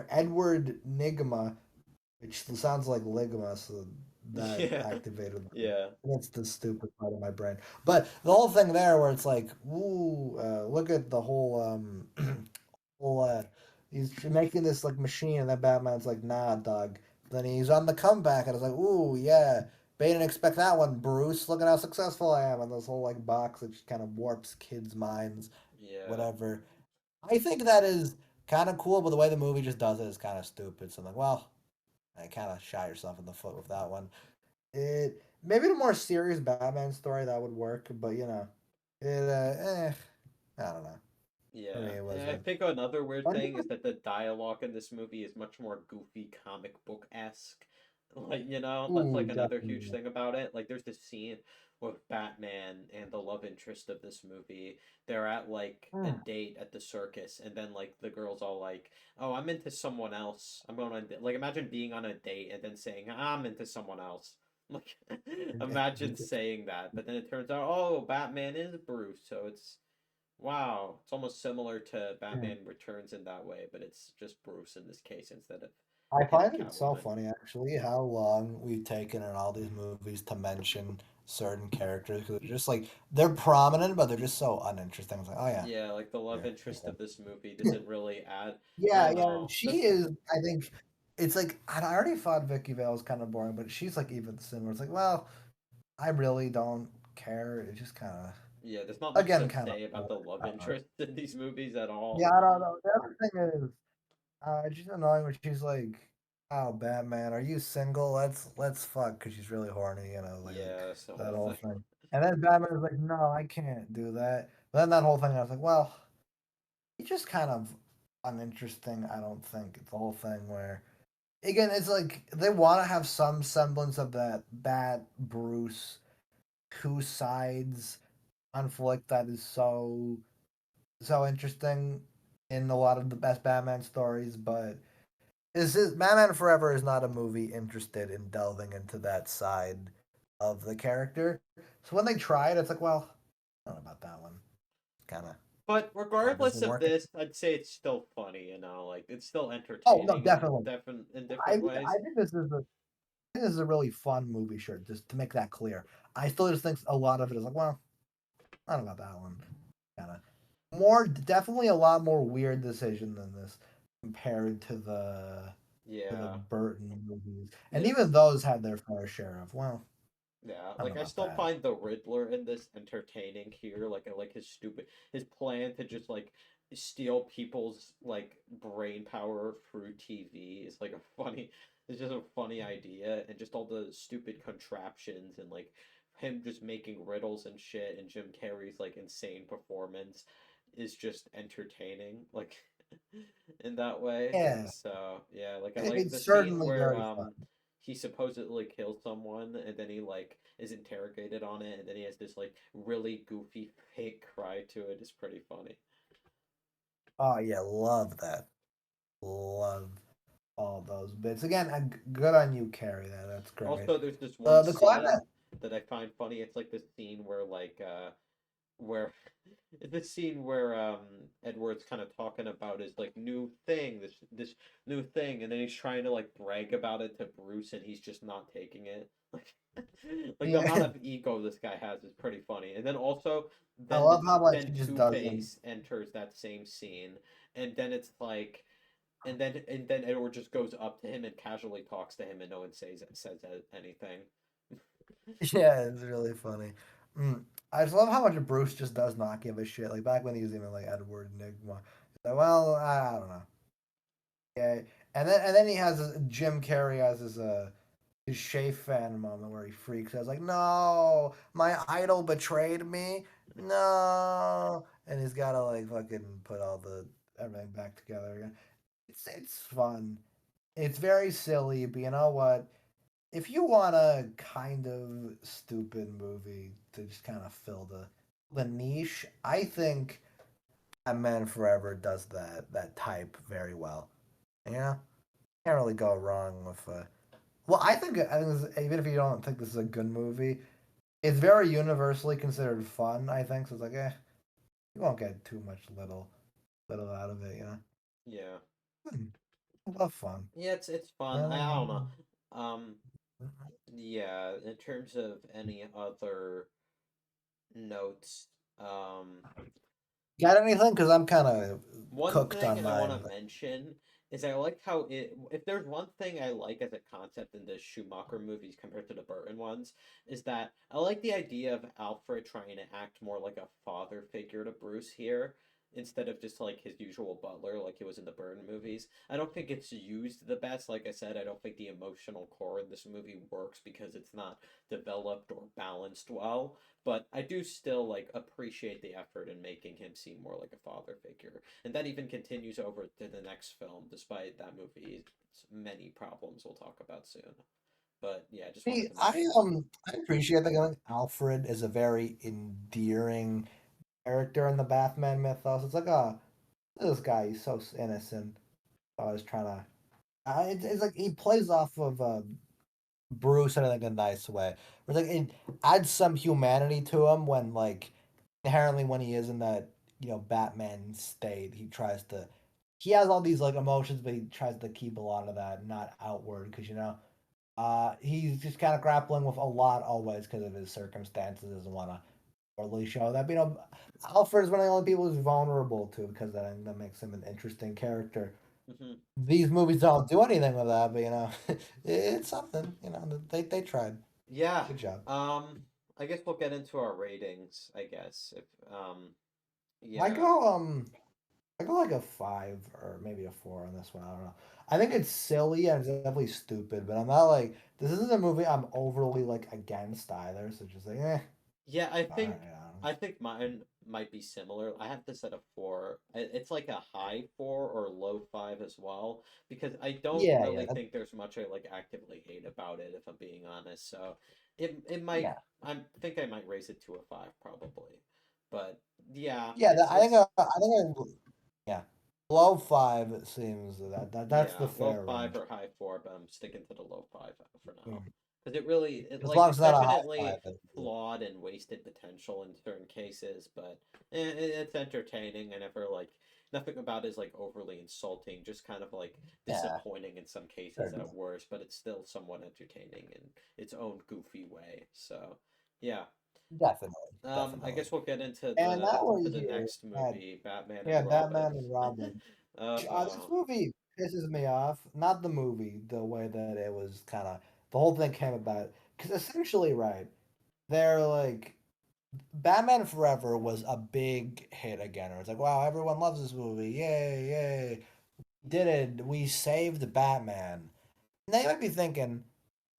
Edward Nigma, which sounds like Ligma, so that Yeah, activated. yeah, That's the stupid part of my brain. But the whole thing there, where it's like, ooh, look at the whole well, he's making this like machine, and then Batman's like, "Nah, dog." Then he's on the comeback, and it's like, "Ooh, yeah." But you didn't expect that one, Bruce. Look at how successful I am, and this whole like box that just kind of warps kids' minds, yeah, whatever. I think that is kind of cool, but the way the movie just does it is kind of stupid. So I'm like, well, I kind of shot yourself in the foot with that one. It maybe the more serious Batman story that would work, but I don't know. For me, yeah. it And I wasn't. think another weird But thing is that the dialogue in this movie is much more goofy comic book esque. Like, that's ooh, like another huge definitely. thing about it. Like, there's this scene with Batman and the love interest of this movie. They're at like a Mm, date at the circus, and then like the girl's all like, "Oh, I'm into someone else. I'm going on." Like, imagine being on a date and then saying, "I'm into someone else." Like, imagine saying that, but then it turns out, oh, Batman is Bruce, so it's wow. It's almost similar to mm. Batman Returns in that way, but it's just Bruce in this case instead of I him and find it so Catwoman. funny actually how long we've taken in all these movies to mention certain characters because they're just like they're prominent, but they're just so uninteresting. It's like, oh yeah, Yeah, like the love yeah, interest of this movie yeah. doesn't really add. I Yeah, don't yeah, know. she is. I think it's like I already thought Vicky Vale was kind of boring, but she's like even similar. It's like, well, I really don't care. It's just kind of Yeah, there's not much again to kind of say about the boring. love I don't know. interest in these movies at all. Yeah, I don't know. The other thing is, she's annoying when she's like, "Oh, Batman, are you single? Let's fuck," because she's really horny, like Yeah, it's the that whole whole thing. thing. And then Batman is like, "No, I can't do that." But then that whole thing, I was like, "Well, it's just kind of uninteresting." I don't think it's the whole thing where again, it's like they want to have some semblance of that Bat Bruce two sides conflict that is so interesting in a lot of the best Batman stories, but Batman Forever is not a movie interested in delving into that side of the character. So when they try it, it's like, well, I don't know about that one. Kind of But regardless doesn't of work. this, I'd say it's still funny, like it's still Oh no, entertaining definitely. in I different I ways. think this is a really fun movie. Sure, just to make that clear. I still just think a lot of it is like, well, I don't know about that one. Kind of definitely a lot more weird decision than this compared to the Yeah. Burton movies, and Yeah. even those had their fair share of well, Yeah, I don't like know I about still that. find the Riddler in this entertaining here. Like I like his plan to just like steal people's like brain power through TV is like a funny it's just a funny idea, and just all the stupid contraptions and like him just making riddles and shit, and Jim Carrey's like insane performance is just entertaining like in that way. Yeah, So, yeah, like I like the it's scene certainly where very fun. he supposedly kills someone, and then he like is interrogated on it, and then he has this like really goofy fake cry to it. It's pretty funny. Oh yeah, love that. Love all those bits. Again, good on you, Carrie. That's great. Also, there's this one The scene climate. that I find funny. It's like this scene where where it's this scene where Edward's kind of talking about his like new thing, this new thing, and then he's trying to like brag about it to Bruce, and he's just not taking it. Like the amount Yeah, of ego this guy has is pretty funny. And then also I love how like then he just Two doesn't. Face enters that same scene, and then it's like and then Edward just goes up to him and casually talks to him, and no one says anything. Yeah, it's really funny. Mm. I just love how much Bruce just does not give a shit. Like back when he was even like Edward Nygma. Like, well, I don't know. Yeah, and then he has Jim Carrey as his Shay fan moment where he freaks. I was like, no, my idol betrayed me. No, and he's got to like fucking put all the everything back together again. It's fun. It's very silly, but you know what? If you want a kind of stupid movie to just kind of fill the niche, I think Batman Forever does that type very well. Yeah, can't really go wrong with. Well, I think even if you don't think this is a good movie, it's very universally considered fun. I think so. It's like, you won't get too much little out of it. Yeah. I love fun. Yeah, it's fun. I don't know. Um, Um, yeah, in terms of any other notes, um, got anything? Because I'm kind of one cooked thing on I want mine. to mention is I like how if there's one thing I like as a concept in the Schumacher movies compared to the Burton ones, is that I like the idea of Alfred trying to act more like a father figure to Bruce here, instead of just like his usual butler like he was in the Burton movies. I don't think it's used the best. Like I said, I don't think the emotional core in this movie works because it's not developed or balanced well. But I do still like appreciate the effort in making him seem more like a father figure, and that even continues over to the next film, despite that movie's many problems we'll talk about soon. But yeah, I just See, wanted to mention that. I appreciate that. I think Alfred is a very endearing character in the Batman mythos. It's like, this guy, he's so innocent. I was trying to. It's like he plays off of Bruce in like a nice way. Where like it adds some humanity to him when like inherently when he is in that Batman state, he has all these like emotions, but he tries to keep a lot of that not outward because He's just kind of grappling with a lot always because of his circumstances. Doesn't want to really show that. But, Alfred is one of the only people who's vulnerable to because that makes him an interesting character. Hmm. These movies don't do anything with that, but it's something. They tried. Yeah. Good job. Um, I guess we'll get into our ratings, I guess. If I yeah. go I go like a 5 or maybe a 4 on this one. I don't know. I think it's silly and it's definitely stupid, but I'm not like this isn't a movie I'm overly like against either. So just like Yeah, I all right, think I don't know. I think mine might be similar. I have this at a 4. It's like a high 4 or low 5 as well because I don't Yeah, really think there's much I like actively hate about it if I'm being honest. So it might yeah, I might raise it to a 5 probably. But yeah, yeah. it's I think yeah, low 5 it seems that's the yeah, low fair 5 range. or high 4, but I'm sticking to the low 5 for now. Mm. Because it really, As long as it's it's not a high definitely 5. That's good. flawed and wasted potential in certain cases, but it's entertaining. I never like, nothing about it is like overly insulting, just kind of like Yeah, disappointing in some cases fair at enough. worst, but it's still somewhat entertaining in its own goofy way. So, yeah. Definitely, I definitely. guess we'll get into And now we're the here next at movie, Batman and yeah, Robin. Batman and Robin. This Oh. movie pisses me off. Not the movie, the way that it was kind of the whole thing came about. Because essentially, right, they're like Batman Forever was a big hit again. It was like, wow, everyone loves this movie. Yay, yay. Did it. We saved Batman. Now you might be thinking,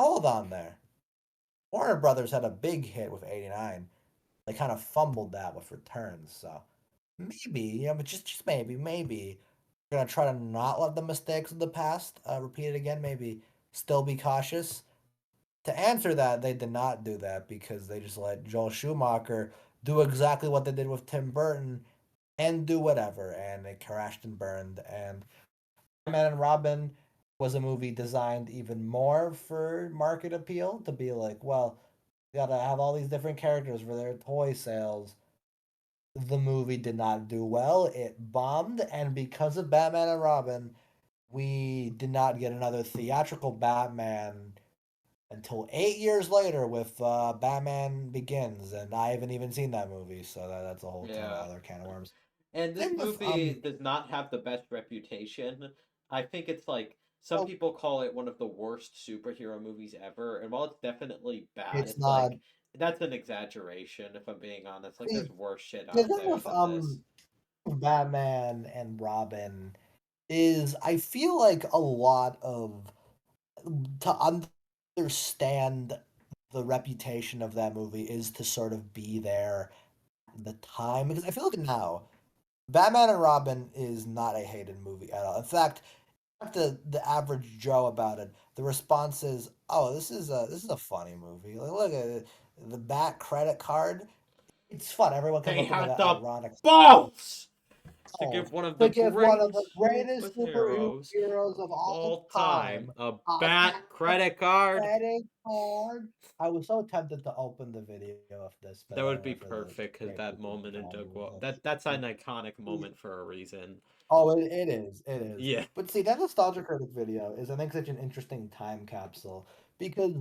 hold on there. Warner Brothers had a big hit with 89. They kind of fumbled that with Returns. So maybe, but just maybe we're gonna try to not let the mistakes of the past repeat it again. Maybe still be cautious. To answer that, they did not do that because they just let Joel Schumacher do exactly what they did with Tim Burton and do whatever, and it crashed and burned. And Batman and Robin was a movie designed even more for market appeal to be like, well, you gotta have all these different characters for their toy sales. The movie did not do well. It bombed, and because of Batman and Robin, we did not get another theatrical Batman until 8 years later with Batman Begins, and I haven't even seen that movie, so that's a whole kind of Yeah. other can of worms. And this Same with movie does not have the best reputation. I think it's like some well, people call it one of the worst superhero movies ever. And while it's definitely bad, it's it's not. like that's an exaggeration if I'm being honest. Like there's See, worse shit the out thing there with than this. Batman and Robin is I feel like a lot of to understand the reputation of that movie is to sort of be there at the time because I feel like now Batman and Robin is not a hated movie at all. In fact, talk to the average Joe about it, the response is, "Oh, this is a funny movie. Like, look at it. The Bat credit card. It's fun. Everyone comes They up with an had the ironic balls to oh, give one of the to give one of great the greatest superheroes superheroes of of all all time time a a bat Bat credit card. credit card." I was so tempted to open the video of this, but That then I would be went for the perfect because great that people moment in Hollywood. that's an iconic moment for a reason. Oh, it is. It is. Yeah. But see, that nostalgia critic video is, I think, such an interesting time capsule because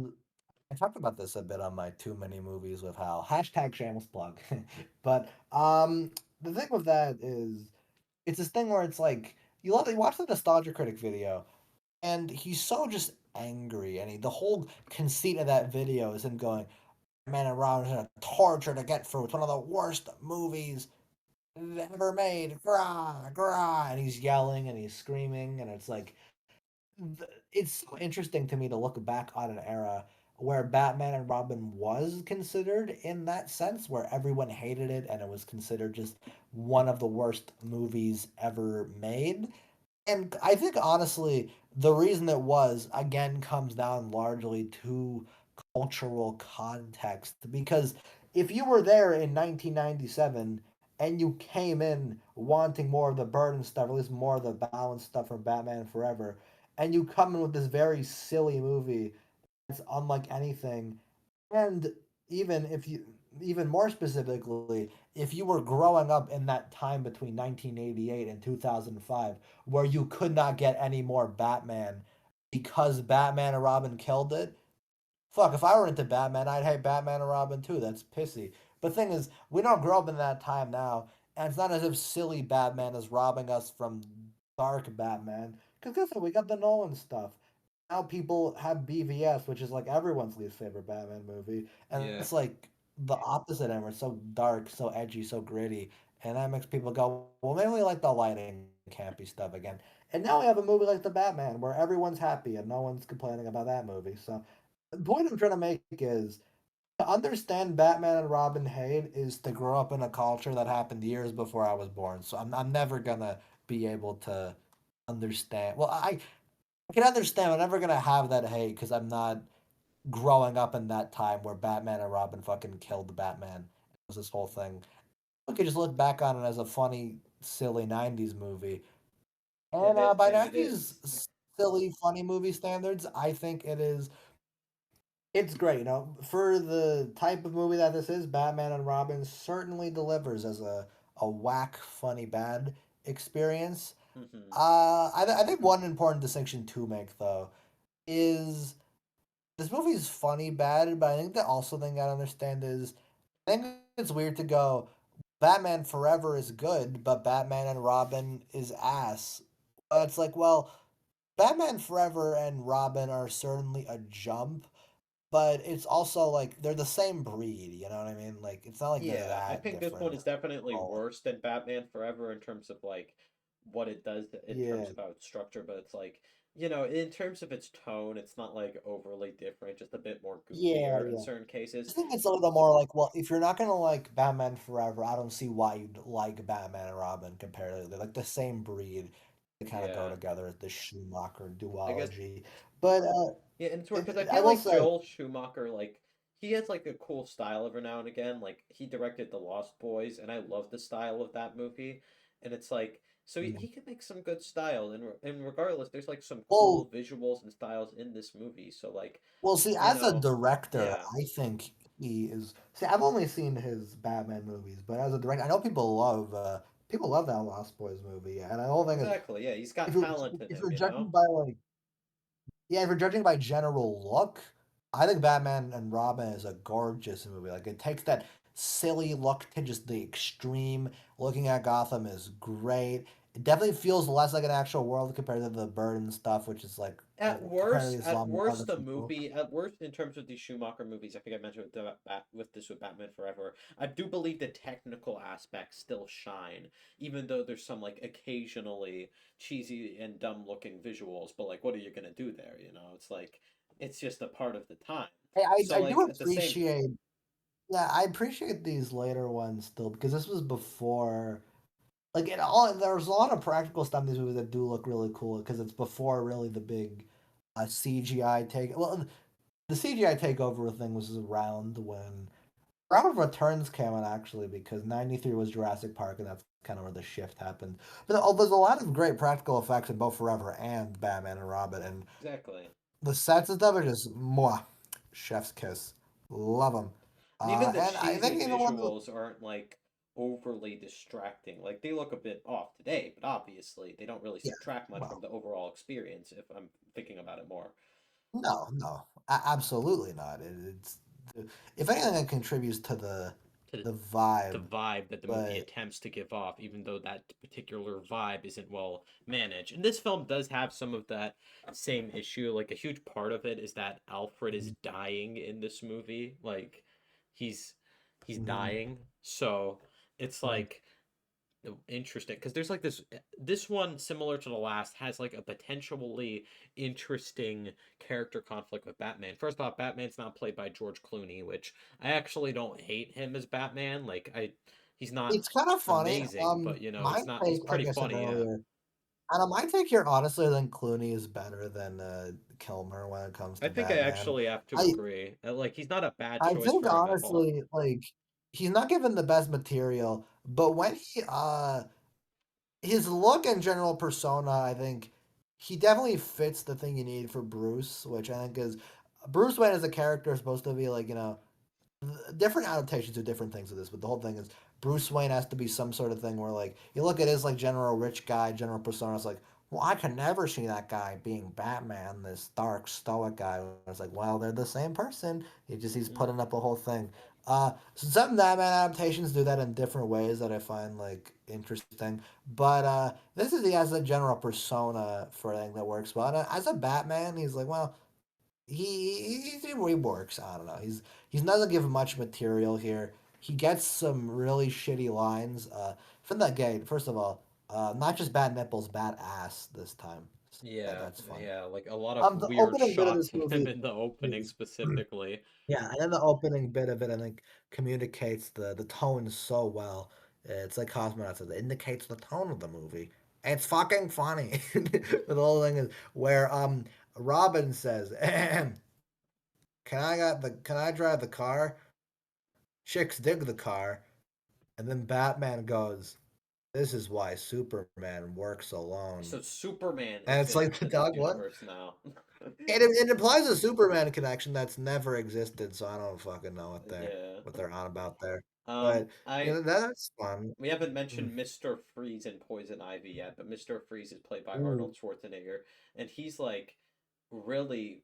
I talked about this a bit on my too many movies with Hal. Hashtag shameless plug. But the thing with that is, it's this thing where it's like you watch the nostalgia critic video, and he's so just angry, and the whole conceit of that video is him going, "Man, and Robin's in a torture to get through. It's one of the worst movies ever made, grah, grah," and he's yelling and he's screaming, and it's like, it's so interesting to me to look back on an era where Batman and Robin was considered in that sense, where everyone hated it and it was considered just one of the worst movies ever made. And I think honestly, the reason it was again comes down largely to cultural context. Because if you were there in 1997 and you came in wanting more of the Burton stuff, or at least more of the balanced stuff from Batman Forever, and you come in with this very silly movie that's unlike anything, and even if you, even more specifically, if you were growing up in that time between 1988 and 2005, where you could not get any more Batman, because Batman and Robin killed it. Fuck, if I were into Batman, I'd hate Batman and Robin too. That's pissy. But thing is, we don't grow up in that time now, and it's not as if silly Batman is robbing us from dark Batman. Because guess what? We got the Nolan stuff. Now people have BVS, which is like everyone's least favorite Batman movie, and Yeah. it's like the opposite end. Where it's so dark, so edgy, so gritty, and that makes people go, "Well, maybe we like the lighting, campy stuff again." And now we have a movie like the Batman, where everyone's happy and no one's complaining about that movie. So the point I'm trying to make is to understand Batman and Robin hate is to grow up in a culture that happened years before I was born. So I'm never gonna be able to understand. Well, I can understand. I'm never gonna have that hate because I'm not growing up in that time where Batman and Robin fucking killed Batman. It was this whole thing. We could just look back on it as a funny, silly '90s movie. And by And it is. '90s silly, funny movie standards, I think it's great, for the type of movie that this is, Batman and Robin certainly delivers as a whack, funny, bad experience. Hmm. I think one important distinction to make though is this movie is funny, bad, but I think the also thing I gotta understand is I think it's weird to go Batman Forever is good, but Batman and Robin is ass. It's like, well, Batman Forever and Robin are certainly a jump, but it's also like they're the same breed, you know what I mean? Like it's not like they're Yeah, I that think this one different is at definitely all. worse than Batman Forever in terms of like what it does in terms Yeah, of how it's structured, but it's like, in terms of its tone, it's not like overly different, just a bit more yeah, goofier in yeah. certain cases. I think it's a little more like, well, if you're not gonna like Batman Forever, I don't see why you'd like Batman and Robin comparatively. They're like the same breed. They kind of go Yeah. together, the Schumacher I guess. duology. But Yeah, and it's weird because I I feel will like say, Joel Schumacher, like, he has like a cool style every now and again. Like, he directed The Lost Boys, and I love the style of that movie. And it's like, so yeah. he can make some good style, and regardless, there's like some Well, cool visuals and styles in this movie. So like, well, see, as a director, yeah, I think he is. See, I've only seen his Batman movies, but as a director, I know people love that Lost Boys movie, and the whole thing is, exactly. Yeah, he's got if you're talent in if him, you're you judging know? by like yeah, if you're judging by general look, I think Batman and Robin is a gorgeous movie. Like it takes that silly look to just the extreme. Looking at Gotham is great. It definitely feels less like an actual world compared to the Burton stuff, which is like comparatively a lot more The artificial. movie, at worst, in terms of the Schumacher movies, I think I mentioned with Batman Forever. I do believe the technical aspects still shine, even though there's some like occasionally cheesy and dumb looking visuals. But like, what are you gonna do there? It's like it's just a part of the time. Hey, So I do like at the same, appreciate yeah, I appreciate these later ones still because this was before like it all there's a lot of practical stuff in these movies that do look really cool because it's before really the big CGI take. Well, the CGI takeover thing was around when Round Returns came out actually because '93 was Jurassic Park and that's kind of where the shift happened. But there's a lot of great practical effects in both Forever and Batman and Robin, and exactly. the sets and stuff are just mwah, chef's kiss. Love them. And even the And I think cheesy even one of the visuals aren't like overly distracting. Like they look a bit off today, but obviously they don't really yeah, subtract much from well, the overall experience if I'm thinking about it more. no, no, absolutely not. It's if anything, it contributes to To the the vibe, vibe that the movie but attempts to give off, even though that particular vibe isn't well managed. And this film does have some of that same issue. Like a huge part of it is that Alfred is dying in this movie. Like he's he's mhm, dying. So it's mhm. like interesting because there's like this one similar to the last has like a potentially interesting character conflict with Batman. First off, Batman's not played by George Clooney, which I actually don't hate him as Batman. Like he's not It's kind of funny. amazing, but My he's take, like pretty I said funny, yeah. earlier, and my take here, honestly, I think Clooney is better than Kilmer when it comes I to think I Batman. actually have to I agree. Like he's not a bad I choice think for him at all. honestly, like he's not given the best material, but when he his look and general persona, I think he definitely fits the thing you need for Bruce, which I think is Bruce Wayne as a character is supposed to be like, different adaptations of different things of this, but the whole thing is Bruce Wayne has to be some sort of thing where like you look at his like general rich guy, general persona, it's like, well, I can never see that guy being Batman, this dark stoic guy. I was like, well, they're the same person. He's Mm, putting up a whole thing. Some Batman adaptations do that in different ways that I find like interesting. But this is he has a general persona for a thing that works well. And as a Batman, he's like, well, he works. I don't know. He's not gonna give much material here. He gets some really shitty lines. From that gay, first of all, not just bad nipples, bad ass this time. So, yeah, yeah, that's funny. yeah, like a lot of The weird opening bit of shots this of him movie in the opening is specifically. yeah, and then the opening bit of it, I think, communicates the tone so well. It's like Cosmonauts. It indicates the tone of the movie. It's fucking funny. The whole thing is where Robin says, can I drive the car? Chicks dig the car. And then Batman goes, this is why Superman works alone. So Superman And is it's been like the into this dog what? universe now. It implies a Superman connection that's never existed, so I don't fucking know Yeah. what they're on about there. But you I know that's fun. We haven't Mm. mentioned Mr. Freeze in Poison Ivy yet, but Mr. Freeze is played by Ooh, Arnold Schwarzenegger, and he's like really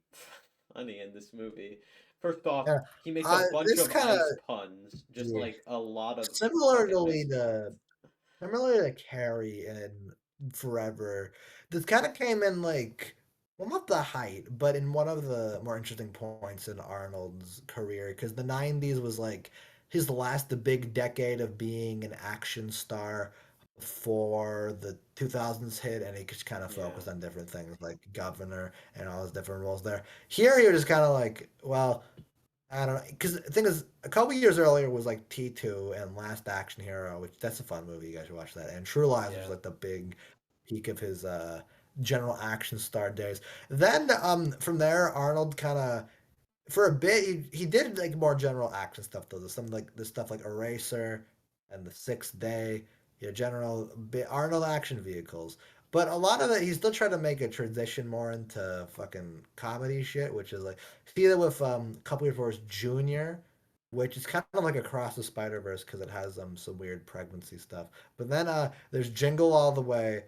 funny in this movie. First off, yeah. he makes a bunch This of kind of ice puns, just yeah. like a lot of fucking Similarly ice to puns. Similar to Carrie in Forever, this kind of came in like, well, not the height, but in one of the more interesting points in Arnold's career, because the '90s was like his last the big decade of being an action star before the 2000s hit, and he just kind of Yeah, focused on different things like Governor and all his different roles there. Here, he was just kind of like, well, I don't know, because the thing is, a couple years earlier was like T2 and Last Action Hero, which that's a fun movie. You guys should watch that. And True Lies, which is yeah, like the big peak of his general action star days. Then from there, Arnold kind of for a bit he did like more general action stuff though. There's some like this stuff like Eraser and The Sixth Day, general Arnold action vehicles. But a lot of it, he's still trying to make a transition more into fucking comedy shit, which is like see that with a couple years before is Junior, which is kind of like across the Spider Verse because it has some weird pregnancy stuff. But then there's Jingle All the Way,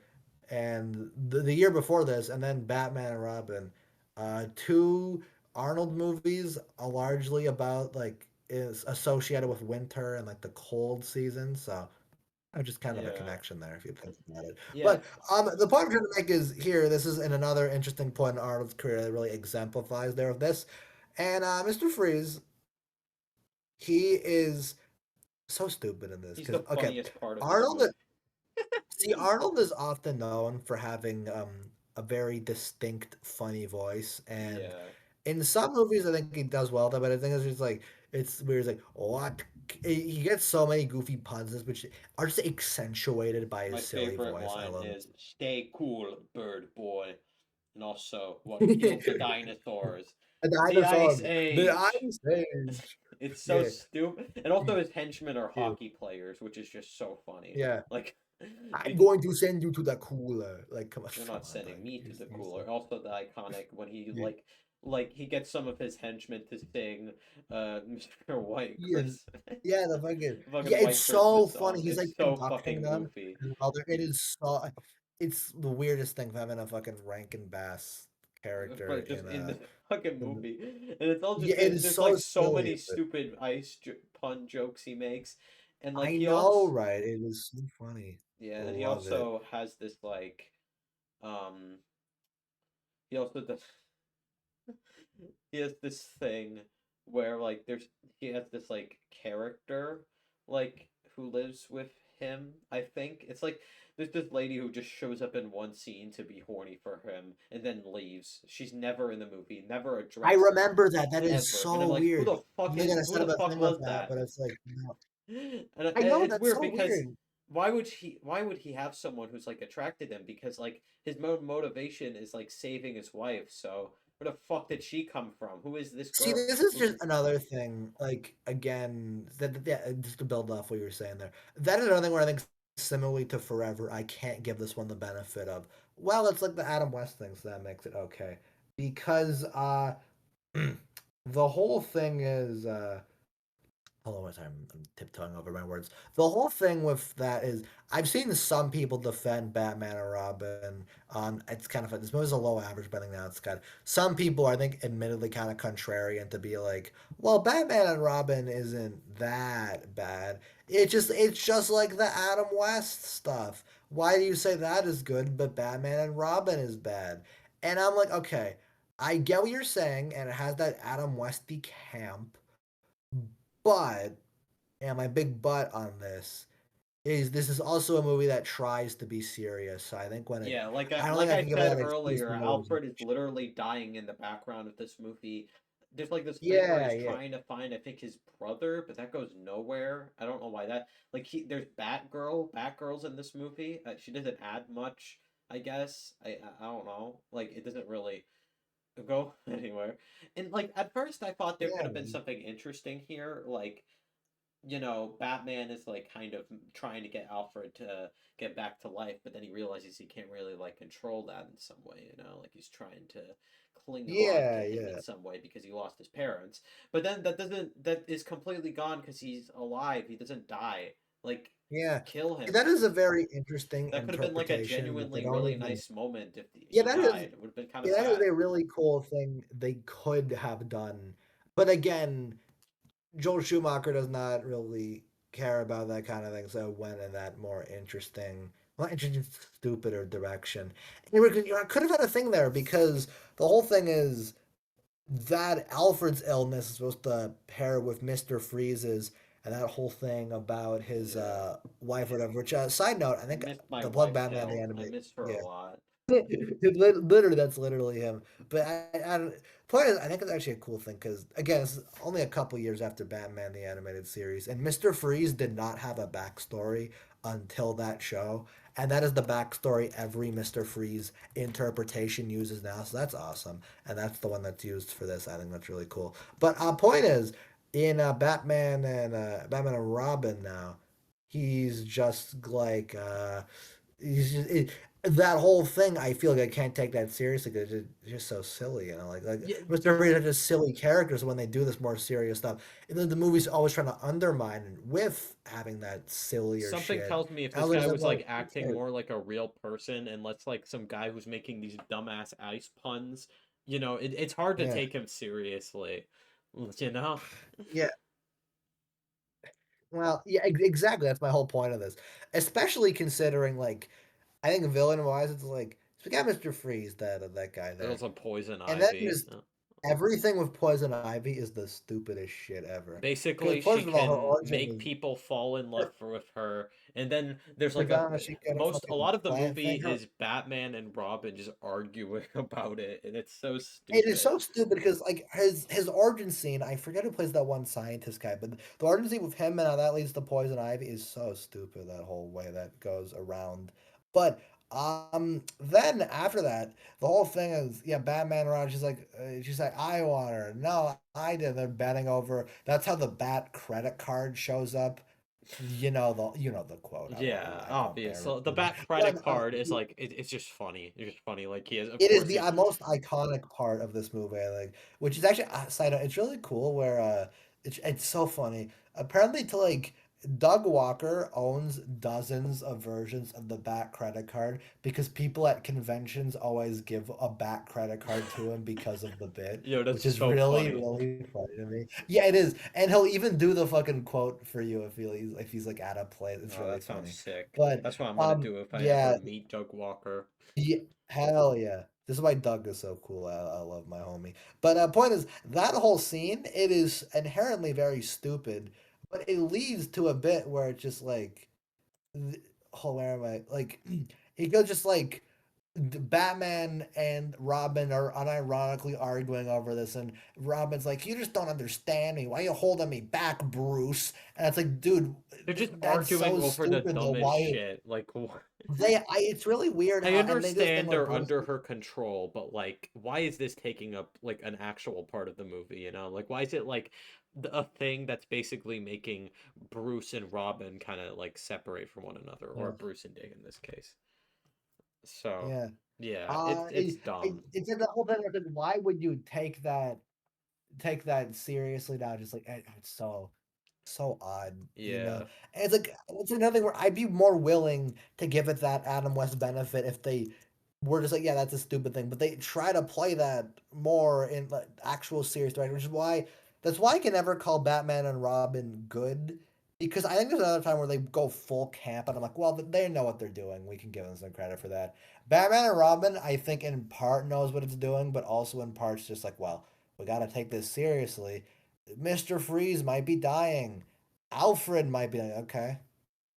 and the year before this, and then Batman and Robin, two Arnold movies are largely about like is associated with winter and like the cold season. So just kind of a yeah, connection there if you think about it. yeah. But the point I'm trying to make is here. This is in another interesting point in Arnold's career that really exemplifies there of this. And Mr. Freeze, he is so stupid in this He's because the okay, funniest part of this Arnold. movie. See, Arnold is often known for having a very distinct, funny voice, and Yeah, in some movies, I think he does well. Though, but I think it's just like it's weird. It's like what he gets so many goofy puns, which are just accentuated by my his silly favorite voice. I line love is "Stay cool, bird boy," and also what killed the it. dinosaurs. A The Ice dinosaur, the Age. Ice Age. It's so Yeah, stupid. And also his henchmen are yeah, hockey players, which is just so funny. yeah. Like I'm be- going to send you to the cooler. Like, you're come not on, sending like, me to the you're so, cooler. Also the iconic when he yeah, like he gets some of his henchmen to sing Mr. White yeah, Christmas. yeah. The fucking Fucking yeah, it's White so Christmas funny. song. He's It's like so conducting fucking them, goofy. and it is so. It's the weirdest thing for having a fucking Rankin Bass character But just in in the fucking in, movie. And it's all just yeah, it is there's so like so silly. many stupid pun jokes he makes. And like I he know, also right? It is so funny. yeah, I and he love it. also has this like um he also does he has this thing where like he has this like character like who lives with him. I think it's like there's this lady who just shows up in one scene to be horny for him and then leaves. She's never in the movie, never I addressed remember that. That is ever. And I'm so like, weird. They're gonna who set up the a fuck thing with was that, that? but it's like no. And I know it's that's weird so because weird. why would he have someone who's like attracted to him? Because like his motivation is like saving his wife. So where the fuck did she come from? Who is this See, girl? this is just another thing. Like again, yeah, just to build off what you were saying there. That is another thing where I think similarly to Forever, I can't give this one the benefit of. Well, it's like the Adam West thing, so that makes it okay. Because the whole thing is hold on, I'm tiptoeing over my words. The whole thing with that is I've seen some people defend Batman and Robin on it's kind of this movie's a low average, but I think now it's got some people I think admittedly kind of contrarian to be like, well, Batman and Robin isn't that bad. It's just like the Adam West stuff. Why do you say that is good, but Batman and Robin is bad? And I'm like, okay, I get what you're saying, and it has that Adam Westy camp, but and my big but on this is also a movie that tries to be serious. So I think when it, Yeah, I don't like think I I can give it said that excuse earlier, for no reason. Alfred is literally dying in the background of this movie. There's like this thing where Yeah, he's yeah, trying to find, I think, his brother, but that goes nowhere. I don't know why that. Like there's Batgirl's in this movie. She doesn't add much, I guess. I don't know. Like it doesn't really go anywhere. And like at first, I thought there could yeah, have been something interesting here, like Batman is like kind of trying to get Alfred to get back to life, but then he realizes he can't really like control that in some way, like he's trying to cling on to yeah, him in yeah, some way because he lost his parents. But then that is completely gone because he's alive. He doesn't die. Like yeah. kill him. That is a very interesting That could have been like a interpretation that they genuinely don't really even. nice moment if Yeah, he died. It would have been kind of that is sad. a really cool thing they could have done. But again, Joel Schumacher does not really care about that kind of thing, so it went in that more interesting, well, interesting, stupider direction. And I could have had a thing there because the whole thing is that Alfred's illness is supposed to pair with Mr. Freeze's, and that whole thing about his Yeah. wife, or whatever. Which, side note, I I think missed my the Blood wife Batman, the still. I anime, miss her yeah, a lot. literally, that's literally him. But point is, I think it's actually a cool thing because again, it's only a couple years after Batman the animated series, and Mister Freeze did not have a backstory until that show, and that is the backstory every Mister Freeze interpretation uses now. So that's awesome, and that's the one that's used for this. I think that's really cool. But point is, in Batman and Robin now, he's just like he's just that whole thing. I feel like I can't take that seriously because it's just so silly, like Yeah, Mr. Freeze are just silly characters when they do this more serious stuff. And then the movie's always trying to undermine it with having that sillier something shit. tells me if And I this was guy just like, was like well, who acting cares? more like a real person and less like some guy who's making these dumbass ice puns, it's hard to Yeah, take him seriously. You know? yeah. Well, yeah, exactly. That's my whole point of this, especially considering like I think villain wise, it's like so we got Mr. Freeze, that guy There's there, also poison and then ivy. just everything with Poison Ivy is the stupidest shit ever. Because Basically, she first of all, her can origin make is people fall in love her, with her, and then there's like Madonna. She got a a fucking lot of the plant movie thing. Her is Batman and Robin just arguing about it, and it's so It is stupid. so stupid because like his origin scene, I forget who plays that one scientist guy, but the origin scene with him and how that leads to Poison Ivy is so stupid. That whole way that goes around. But then after that, the whole thing is yeah, Batman around. She's like I want her. No, I did. They're betting over. That's how the Bat credit card shows up. You know the quote. Yeah, I won't obvious. bear So the repeating. Bat credit card is like it's just funny. It's just funny. Like he has, of It is course, the he most iconic part of this movie, I think, which is actually side note. It's really cool where it's so funny. Apparently, to like Doug Walker owns dozens of versions of the Bat credit card because people at conventions always give a Bat credit card to him because of the bit, that's which is so really funny. really funny to me. Yeah, it is, and he'll even do the fucking quote for you if he's like at a place. It's Oh, really that sounds funny, sick. but That's what I'm gonna do if I ever yeah. meet Doug Walker. Yeah, hell yeah. This is why Doug is so cool. I love my homie. But point is, that whole scene, it is inherently very stupid, but it leads to a bit where it's just like, oh, where am I? Like, it goes just like Batman and Robin are unironically arguing over this, and Robin's like, "You just don't understand me. Why you holding me back, Bruce?" And it's like, dude, They're just that's arguing so over the stupid. Though, dumbest why shit. Like, it's really weird I how, and they do this thing understand where they're Bruce. under her control, but like, why is this taking up like an actual part of the movie? Like, why is it like a thing that's basically making Bruce and Robin kind of like separate from one another, or Yeah. Bruce and Dick in this case? So, Yeah. yeah, Uh, it's it, dumb. it's the whole thing. Like, why would you take that seriously now? Just like it's so. So odd, you know? Yeah. And it's like it's another thing where I'd be more willing to give it that Adam West benefit if they were just like, yeah, that's a stupid thing. But they try to play that more in like actual serious direction, which is why that's why I can never call Batman and Robin good. Because I think there's another time where they go full camp, and I'm like, well, they know what they're doing. We can give them some credit for that. Batman and Robin, I think, in part knows what it's doing, but also in parts just like, well, we got to take this seriously. Mr. Freeze might be dying. Alfred might be like, okay.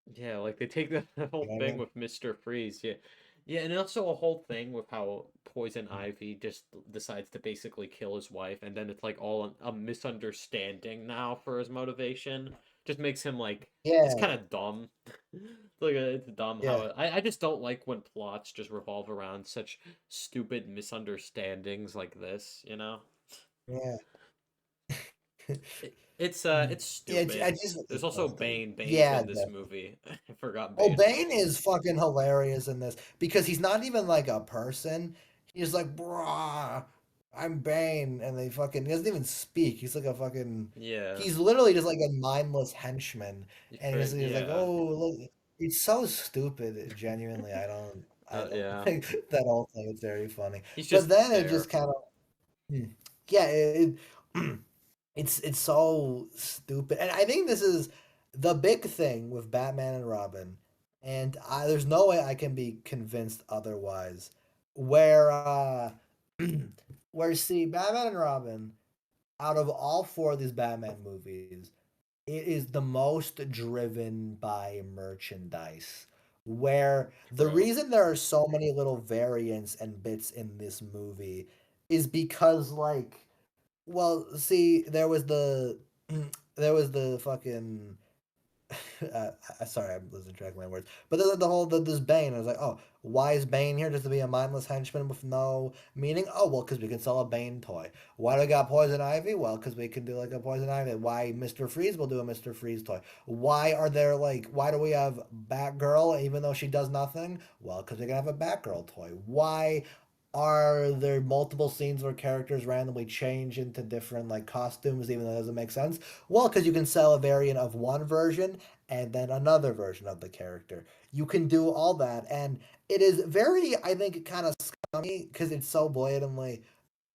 Yeah, like they take the You whole know what I thing mean? with Mr. Freeze. Yeah. Yeah, and also a whole thing with how Poison Ivy just decides to basically kill his wife, and then it's like all a misunderstanding now for his motivation. Just makes him like it's Yeah, kind of dumb. Like it's dumb how yeah, I just don't like when plots just revolve around such stupid misunderstandings like this, you know? yeah. It's Yeah, I stupid. just There's also Bane. Bane's yeah, in this movie. I forgot oh, Bane was Bane in this. is fucking hilarious in this because he's not even like a person. He's like, bruh, I'm Bane, and he doesn't even speak. He's like a fucking, Yeah. he's literally just like a mindless henchman, and For he's like, yeah. oh, look, it's so stupid. Genuinely, I don't Yeah. think that whole thing is very funny. He's But just then it just there. kind of, yeah, it's so stupid, and I think this is the big thing with Batman and Robin, and there's no way I can be convinced otherwise. Where where see Batman and Robin, out of all four of these Batman movies, it is the most driven by merchandise. Where the True. reason there are so many little variants and bits in this movie is because like well, see, there was the fucking sorry, I'm losing track of my words. But the whole this Bane. I was like, oh, why is Bane here? Just to be a mindless henchman with no meaning? Oh, well, because we can sell a Bane toy. Why do we got Poison Ivy? Well, because we can do like a Poison Ivy. Why Mr. Freeze will do a Mr. Freeze toy? Why are there like? Why do we have Batgirl even though she does nothing? Well, because we can have a Batgirl toy. Why? Are there multiple scenes where characters randomly change into different like costumes even though it doesn't make sense? Well, because you can sell a variant of one version and then another version of the character. You can do all that, and it is very, I think, kind of scummy because it's so blatantly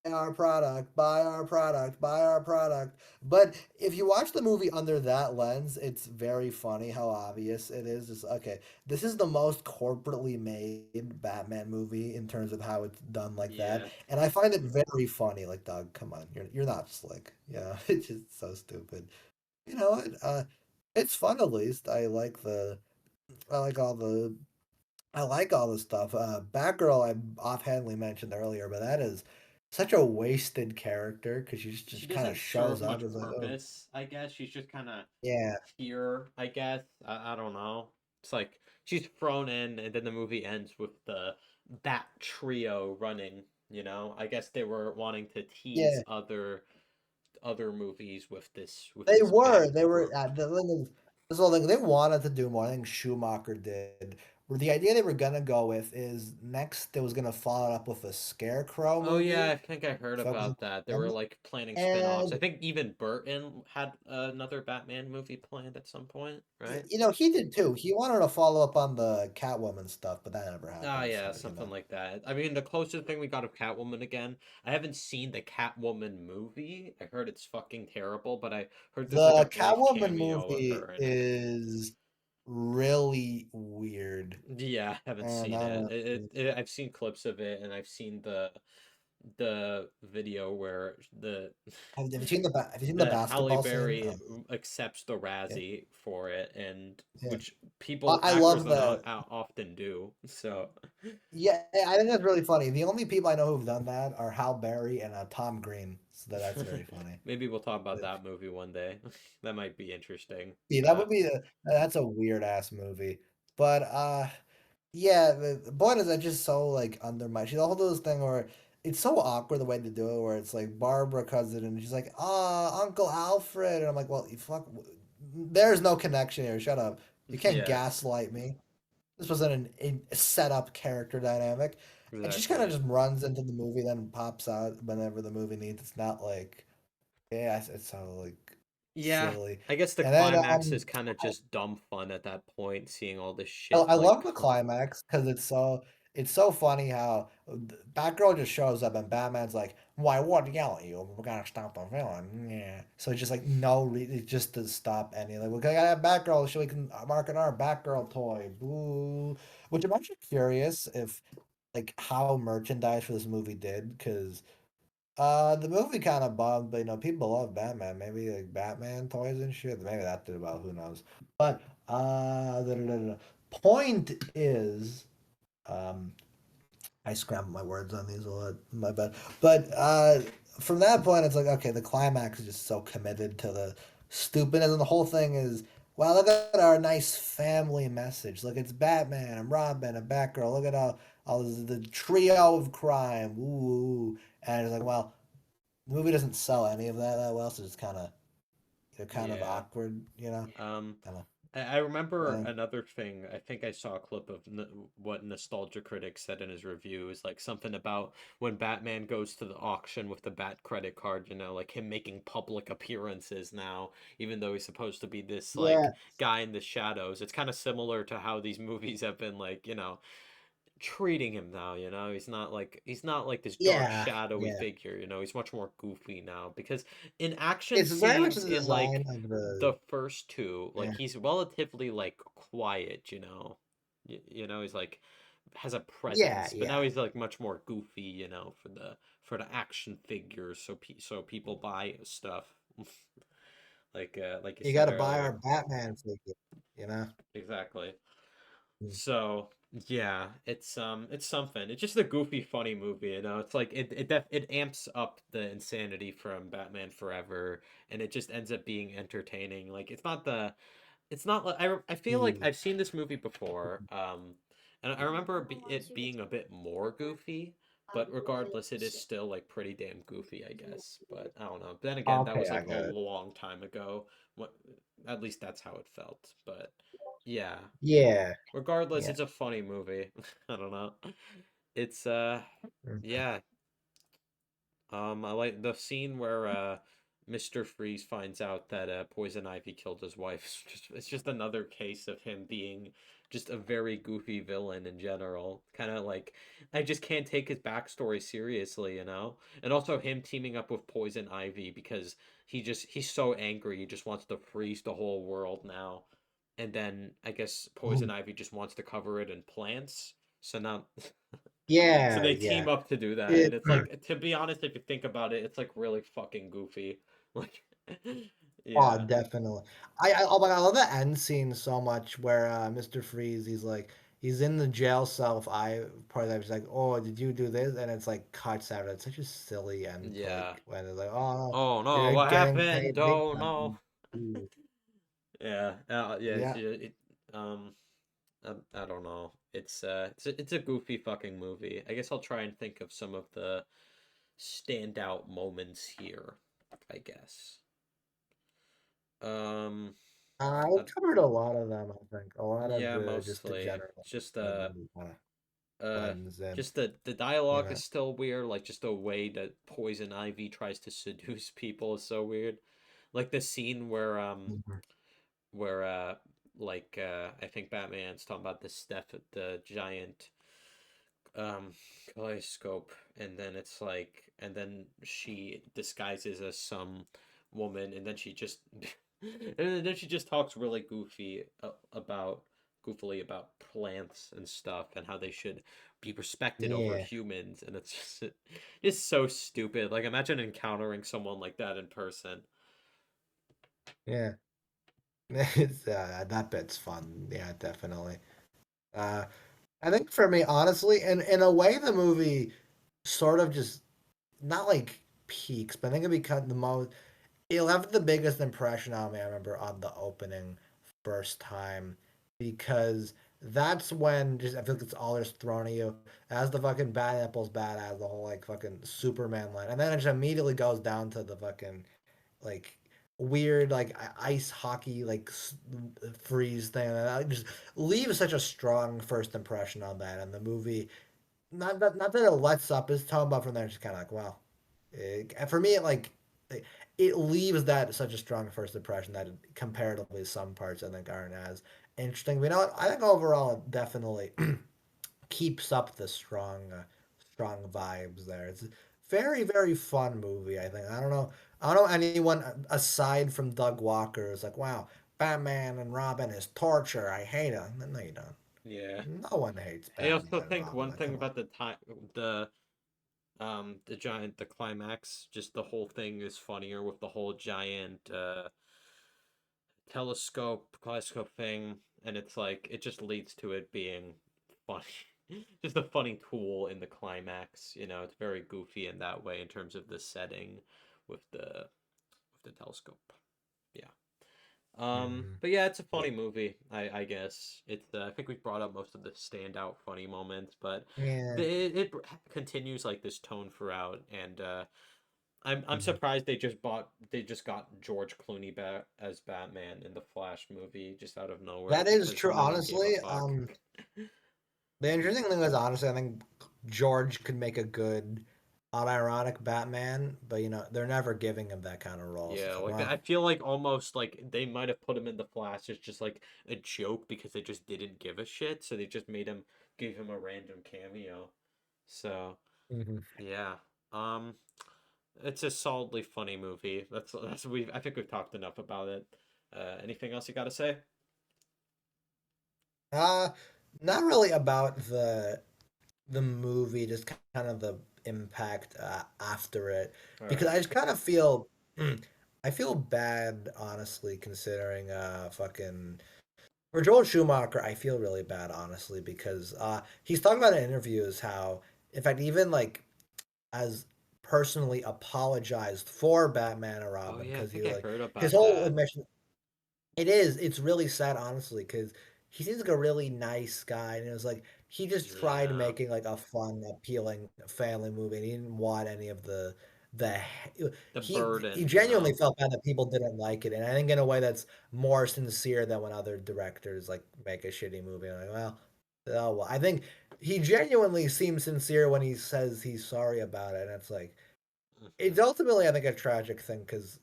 our product, buy our product, buy our product. But if you watch the movie under that lens, it's very funny how obvious it is. Just okay, this is the most corporately made Batman movie in terms of how it's done like that, Yeah. and I find it very funny. Like, dog, come on, you're not slick. Yeah, it's just so stupid. You know what? It's fun at least. I like all the I like all the stuff. Batgirl, I offhandedly mentioned earlier, but that is such a wasted character because she She just kind of doesn't shows serve up much as like, oh, purpose, I guess. She's just kind of yeah, here, I guess. I don't know. It's like she's thrown in, and then the movie ends with the Bat Trio running, you know? I guess they were wanting to tease yeah. other movies with They this Bat were, they were. group. The thing is, this whole thing they wanted to do more. I think Schumacher did. Where the idea they were gonna go with is next, they was gonna follow it up with a Scarecrow Oh yeah, I movie, think I heard focusing about that. They on were him. like planning spin-offs. I And think even Burton had another Batman movie planned at some point, right? you know, he did too. He wanted to follow up on the Catwoman stuff, but that never Ah, happened. yeah, So you something know. like that. I mean, the closest thing we got of Catwoman again, I haven't seen the Catwoman movie. I heard it's fucking terrible, but I heard there's like a The brief Catwoman cameo of movie her in it. is really weird, Yeah, I haven't and seen I don't it. know. I've seen clips of it, and I've seen the video where Have you seen have you seen the the Halle basketball scene? Berry accepts the Yeah, Razzie for it, and yeah. which people I actors love don't the. often do. So Yeah, I think that's really funny. The only people I know who've done that are Hal Berry and Tom Green. So that's very funny. maybe we'll talk about that movie one day. That might be interesting. Yeah, that would be that's a weird ass movie. But yeah, the point is that just so like undermined. She's all those thing where it's so awkward the way they do it, where it's like Barbara cousin and she's like, ah, Uncle Alfred, and I'm like, well, you fuck, there's no connection here. Shut up. You can't Yeah, gaslight me. This wasn't a set up character dynamic. And she just kind of exactly. just runs into the movie, then pops out whenever the movie needs. It's not like, yeah, it's so like. Yeah, silly. I guess the And then climax is kind of just dumb fun at that point, seeing all this I shit I like love the climax because it's so funny how Batgirl just shows up and Batman's like, "Why would yell at you? We're gonna stop the villain." Yeah. So it's just like no reason just to stop any like we gotta have Batgirl so we can market our Batgirl toy. Boo. Which I'm actually curious if like how merchandise for this movie did because the movie kind of bombed, but people love Batman. Maybe like Batman toys and shit. Maybe that did well. Who knows? But point is, um, I scramble my words on these a lot. My bad. But from that point, it's like okay, the climax is just so committed to the stupidness, and the whole thing is. Wow, look at our nice family message. Look, it's Batman and Robin and Batgirl. Look at all this, the trio of crime. Ooh, and it's like, well, the movie doesn't sell any of that well, so it's kind of yeah. awkward, Um, kind of. I remember Uh, another thing. I think I saw a clip of n what Nostalgia Critic said in his review is like something about when Batman goes to the auction with the Bat credit card, like him making public appearances now, even though he's supposed to be this like yeah, guy in the shadows. It's kind of similar to how these movies have been like, treating him now, he's not like this dark yeah, shadowy yeah. figure, he's much more goofy now because in action It's very much scenes the in design like of the. the first two, like Yeah, he's relatively like quiet, he's like has a yeah, presence, but now yeah. he's like much more goofy, for the action figures, so people buy stuff. Like you You said got to buy earlier. our Batman figure, you know. Exactly. Mm. So yeah, it's something. It's just a goofy, funny movie, It's like it amps up the insanity from Batman Forever, and it just ends up being entertaining. Like it's not like I feel like Yeah. I've seen this movie before, and I remember it being a bit more goofy, but regardless, it is still like pretty damn goofy, I guess. But I don't know. Then again, that Okay, was I like a get it. long time ago. What, at least that's how it felt. But yeah. Yeah, Regardless, yeah. it's a funny movie. I don't know. It's Mm. yeah. I like the scene where Mr. Freeze finds out that Poison Ivy killed his wife. It's just another case of him being just a very goofy villain in general. Kind of like I just can't take his backstory seriously. And also him teaming up with Poison Ivy because he's so angry, he just wants to freeze the whole world now. And then I guess Poison Mhm. Ivy just wants to cover it in plants. So now so Yeah, they team yeah. up to do that, and It, it's like, to be honest, if you think about it, it's like really fucking goofy. Like, oh, yeah, definitely. Oh my God, I love the end scene so much where Mr. Freeze, he's in the jail cell with I part of that. He's like, "Oh, did you do this?" And it's like cuts out. It's such a silly end. yeah. Like when it's like, "Oh, Oh no, you're what getting happened? paid big Oh no. time." Ooh. Yeah, yeah. Yeah. Um, I don't know. It's a goofy fucking movie. I guess I'll try and think of some of the standout moments here. I guess. Um, We uh, covered a lot of them. I think a lot of yeah, the just the mostly general just kind of Uh, ones, and just the you dialogue know. is still weird. Like just the way that Poison Ivy tries to seduce people is so weird. Like the scene Mhm. where I think Batman's talking about the giant um kaleidoscope, and then it's like, and then she disguises as some woman, and then she just and then she just talks really goofily about plants and stuff, and how they should be respected over Yeah, humans, and it's so stupid. Like, imagine encountering someone like that in person. yeah. It's that bit's fun. Yeah, definitely. Uh, I think for me, honestly, in a way, the movie sort of just not like peaks, but I think it become the most. It left the biggest impression on me. I remember on the opening first time because that's when just I feel like it's all just thrown at you as the fucking bad apples badass, the whole like fucking Superman line, and then it just immediately goes down to the fucking like weird like ice hockey like freeze thing, and I just leaves such a strong first impression on that, and the movie not that it lets up his tone, but from there it's just kind of like, well, for me, it like it leaves that such a strong first impression that comparatively some parts I think aren't as interesting. But you know what? I think overall it definitely keeps up the strong vibes there. It's a very fun movie. I think. I don't know anyone aside from Doug Walker is like, wow, Batman and Robin is torture. I hate it. No, you Yeah. don't. No one hates I Batman also and think Robin. one Like, thing come on. about the climax, just the whole thing is funnier with the whole giant kaleidoscope thing, and it's like it just leads to it being funny. Just a funny tool in the climax, it's very goofy in that way in terms of the setting with the telescope. Yeah. Hmm. But yeah, it's a Yeah. funny movie. I guess I think we brought up most of the standout funny moments, but Yeah. it continues like this tone throughout, and I'm Mhm. surprised they just got George Clooney back as Batman in the Flash movie just out of nowhere That is because true. no one gave a Honestly, fuck. the interesting thing is, honestly, I think George could make a good, unironic Batman, but they're never giving him that kind of role. So Yeah, it's like, like well, I feel like almost like they might have put him in the Flash as just like a joke because they just didn't give a shit, so they just gave him a random cameo. So mhm. yeah, um, it's a solidly funny movie. That's I think we've talked enough about it. Anything else you got to say? uh, not really about the movie, just kind of the impact after it, All because right. I just kind of feel, I feel bad, honestly, considering fucking. For Joel Schumacher, I feel really bad, honestly, because he's talking about in interviews how, in fact, even like as personally apologized for Batman and Oh Robin yeah, I because he think was I like heard his about whole that. admission. It's really sad, honestly, because he seems like a really nice guy, and it was like he just tried Yeah, making like a fun, appealing family movie, and he didn't want any of the the he burden, genuinely felt bad that people didn't like it, and I think in a way that's more sincere than when other directors like make a shitty movie. I'm like, well, oh well. I think he genuinely seems sincere when he says he's sorry about it, and it's like hmm it's ultimately, I think, a tragic thing because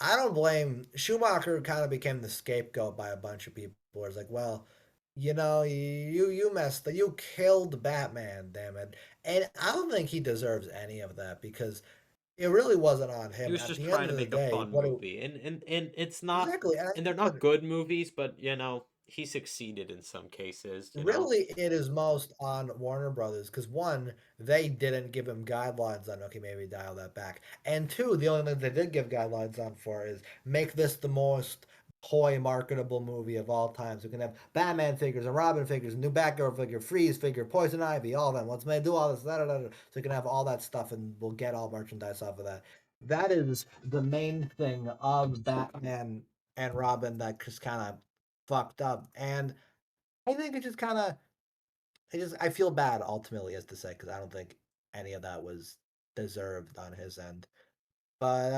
I don't blame Schumacher. Kind of became the scapegoat by a bunch of people. It's like, well, you messed up. You killed Batman, damn it. And I don't think he deserves any of that because it really wasn't on He him. was At just the end trying of to the make a day, fun movie, and it's not, exactly. And I and they're think not that good movies, but he succeeded in some cases. really, it is most on Warner Brothers because one, they didn't give him guidelines on okay, maybe dial that back, and two, the only thing they did give guidelines on for is make this the most toy marketable movie of all time. So we can have Batman figures and Robin figures, new Batgirl figure, Freeze figure, Poison Ivy, all of them. Let's do all this, da, da, da, da. So you can have all that stuff, and we'll get all merchandise off of that. That is the main thing of Batman and Robin that just kind of fucked up, and I think it just kind of, I feel bad ultimately, as to say, because I don't think any of that was deserved on his end. But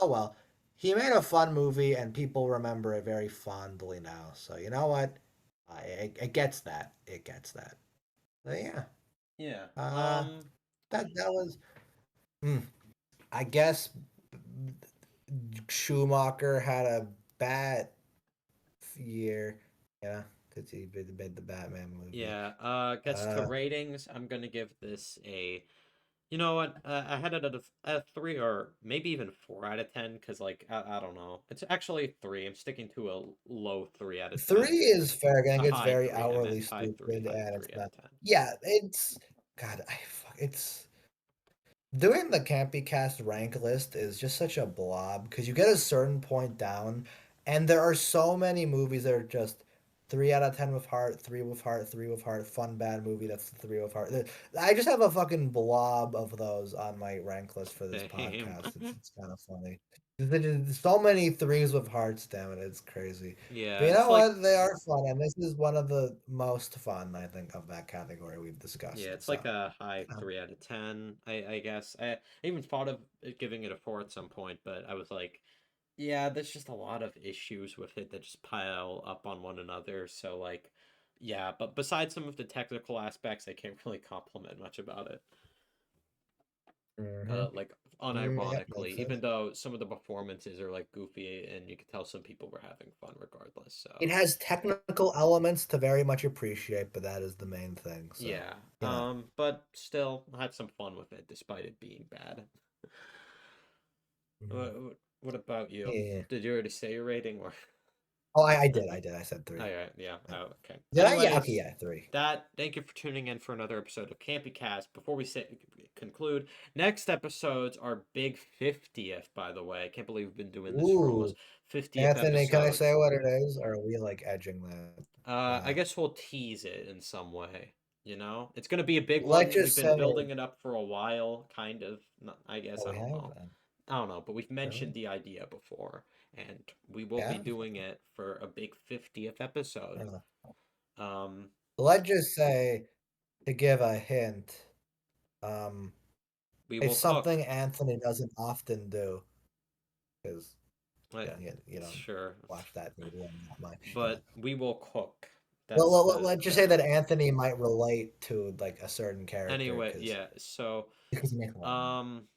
oh well, he made a fun movie, and people remember it very fondly now. So you know what? It gets that. It gets that. But yeah. Yeah. Uh, that was. Hmm, I guess Schumacher had a bad year. Yeah, because he made the Batman movie. Yeah. Gets to Uh, ratings. I'm gonna give this a. You know what? I had it at a 3 or maybe even 4 out of 10 because like I don't know. It's actually 3. I'm sticking to a low 3 out of 10. Three is fair. I A think it's high very 3. I meant hourly high 3. stupid, High and it's 3 out not. of 10. Yeah, it's God. It's doing the campy cast rank list is just such a blob because you get a certain point down, and there are so many movies that are just 3 out of 10 with heart, three with heart, three with heart, fun bad movie that's three with heart. I just have a fucking blob of those on my rank list for this Same. podcast. It's kind of funny. There's so many threes with hearts, damn it, it's crazy. But Yeah, you it's know like what? They are fun, and this is one of the most fun, I think, of that category we've Yeah, discussed. it's So, like a high um, 3 out of 10. I guess I even thought of giving it a 4 at some point, but I was like, yeah, there's just a lot of issues with it that just pile up on one another. So like, yeah, but besides some of the technical aspects, I can't really compliment much about it. Mm-hmm. Like Yep, makes unironically, even sense. though some of the performances are like goofy and you could tell some people were having fun regardless. It So has technical elements to very much appreciate, but that is the main thing. So, yeah, you know. but still I had some fun with it despite it being bad. Mhm. What about you? Yeah. Did you already say your rating or? Oh, I did. I did. I said All three. right, yeah, Yeah. oh, okay. Did I? Yeah. Okay. Anyways, Yeah. Three. thank you for tuning in for another episode of Campy Cast. Before we conclude, next episodes are big 50th, by the way. I can't believe we've been doing this for Ooh, almost 50th Anthony, can I say episodes. what it is, or are we like edging that? I Uh, guess we'll tease it in some way, you know? It's gonna be a big let's one. We've just been say. building it up for a while, kind of. Not, I guess, Oh, I we don't have. know. I don't know, but we've mentioned Really? the idea before, and we will be Yeah. doing it for a big 50th episode. Um, Let's just say, to give a hint, um, we will it's cook. something Anthony doesn't often do because Like, you don't sure, watch that medium that much. But but we will cook. well, That's let's just say the that Anthony might relate to like a certain character anyway, yeah. So, because he makes a lot of money. um,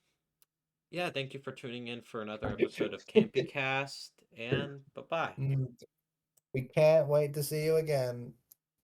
yeah, thank you for tuning in for another episode of Campy Cast, and bye-bye. Mm, we can't wait to see you again.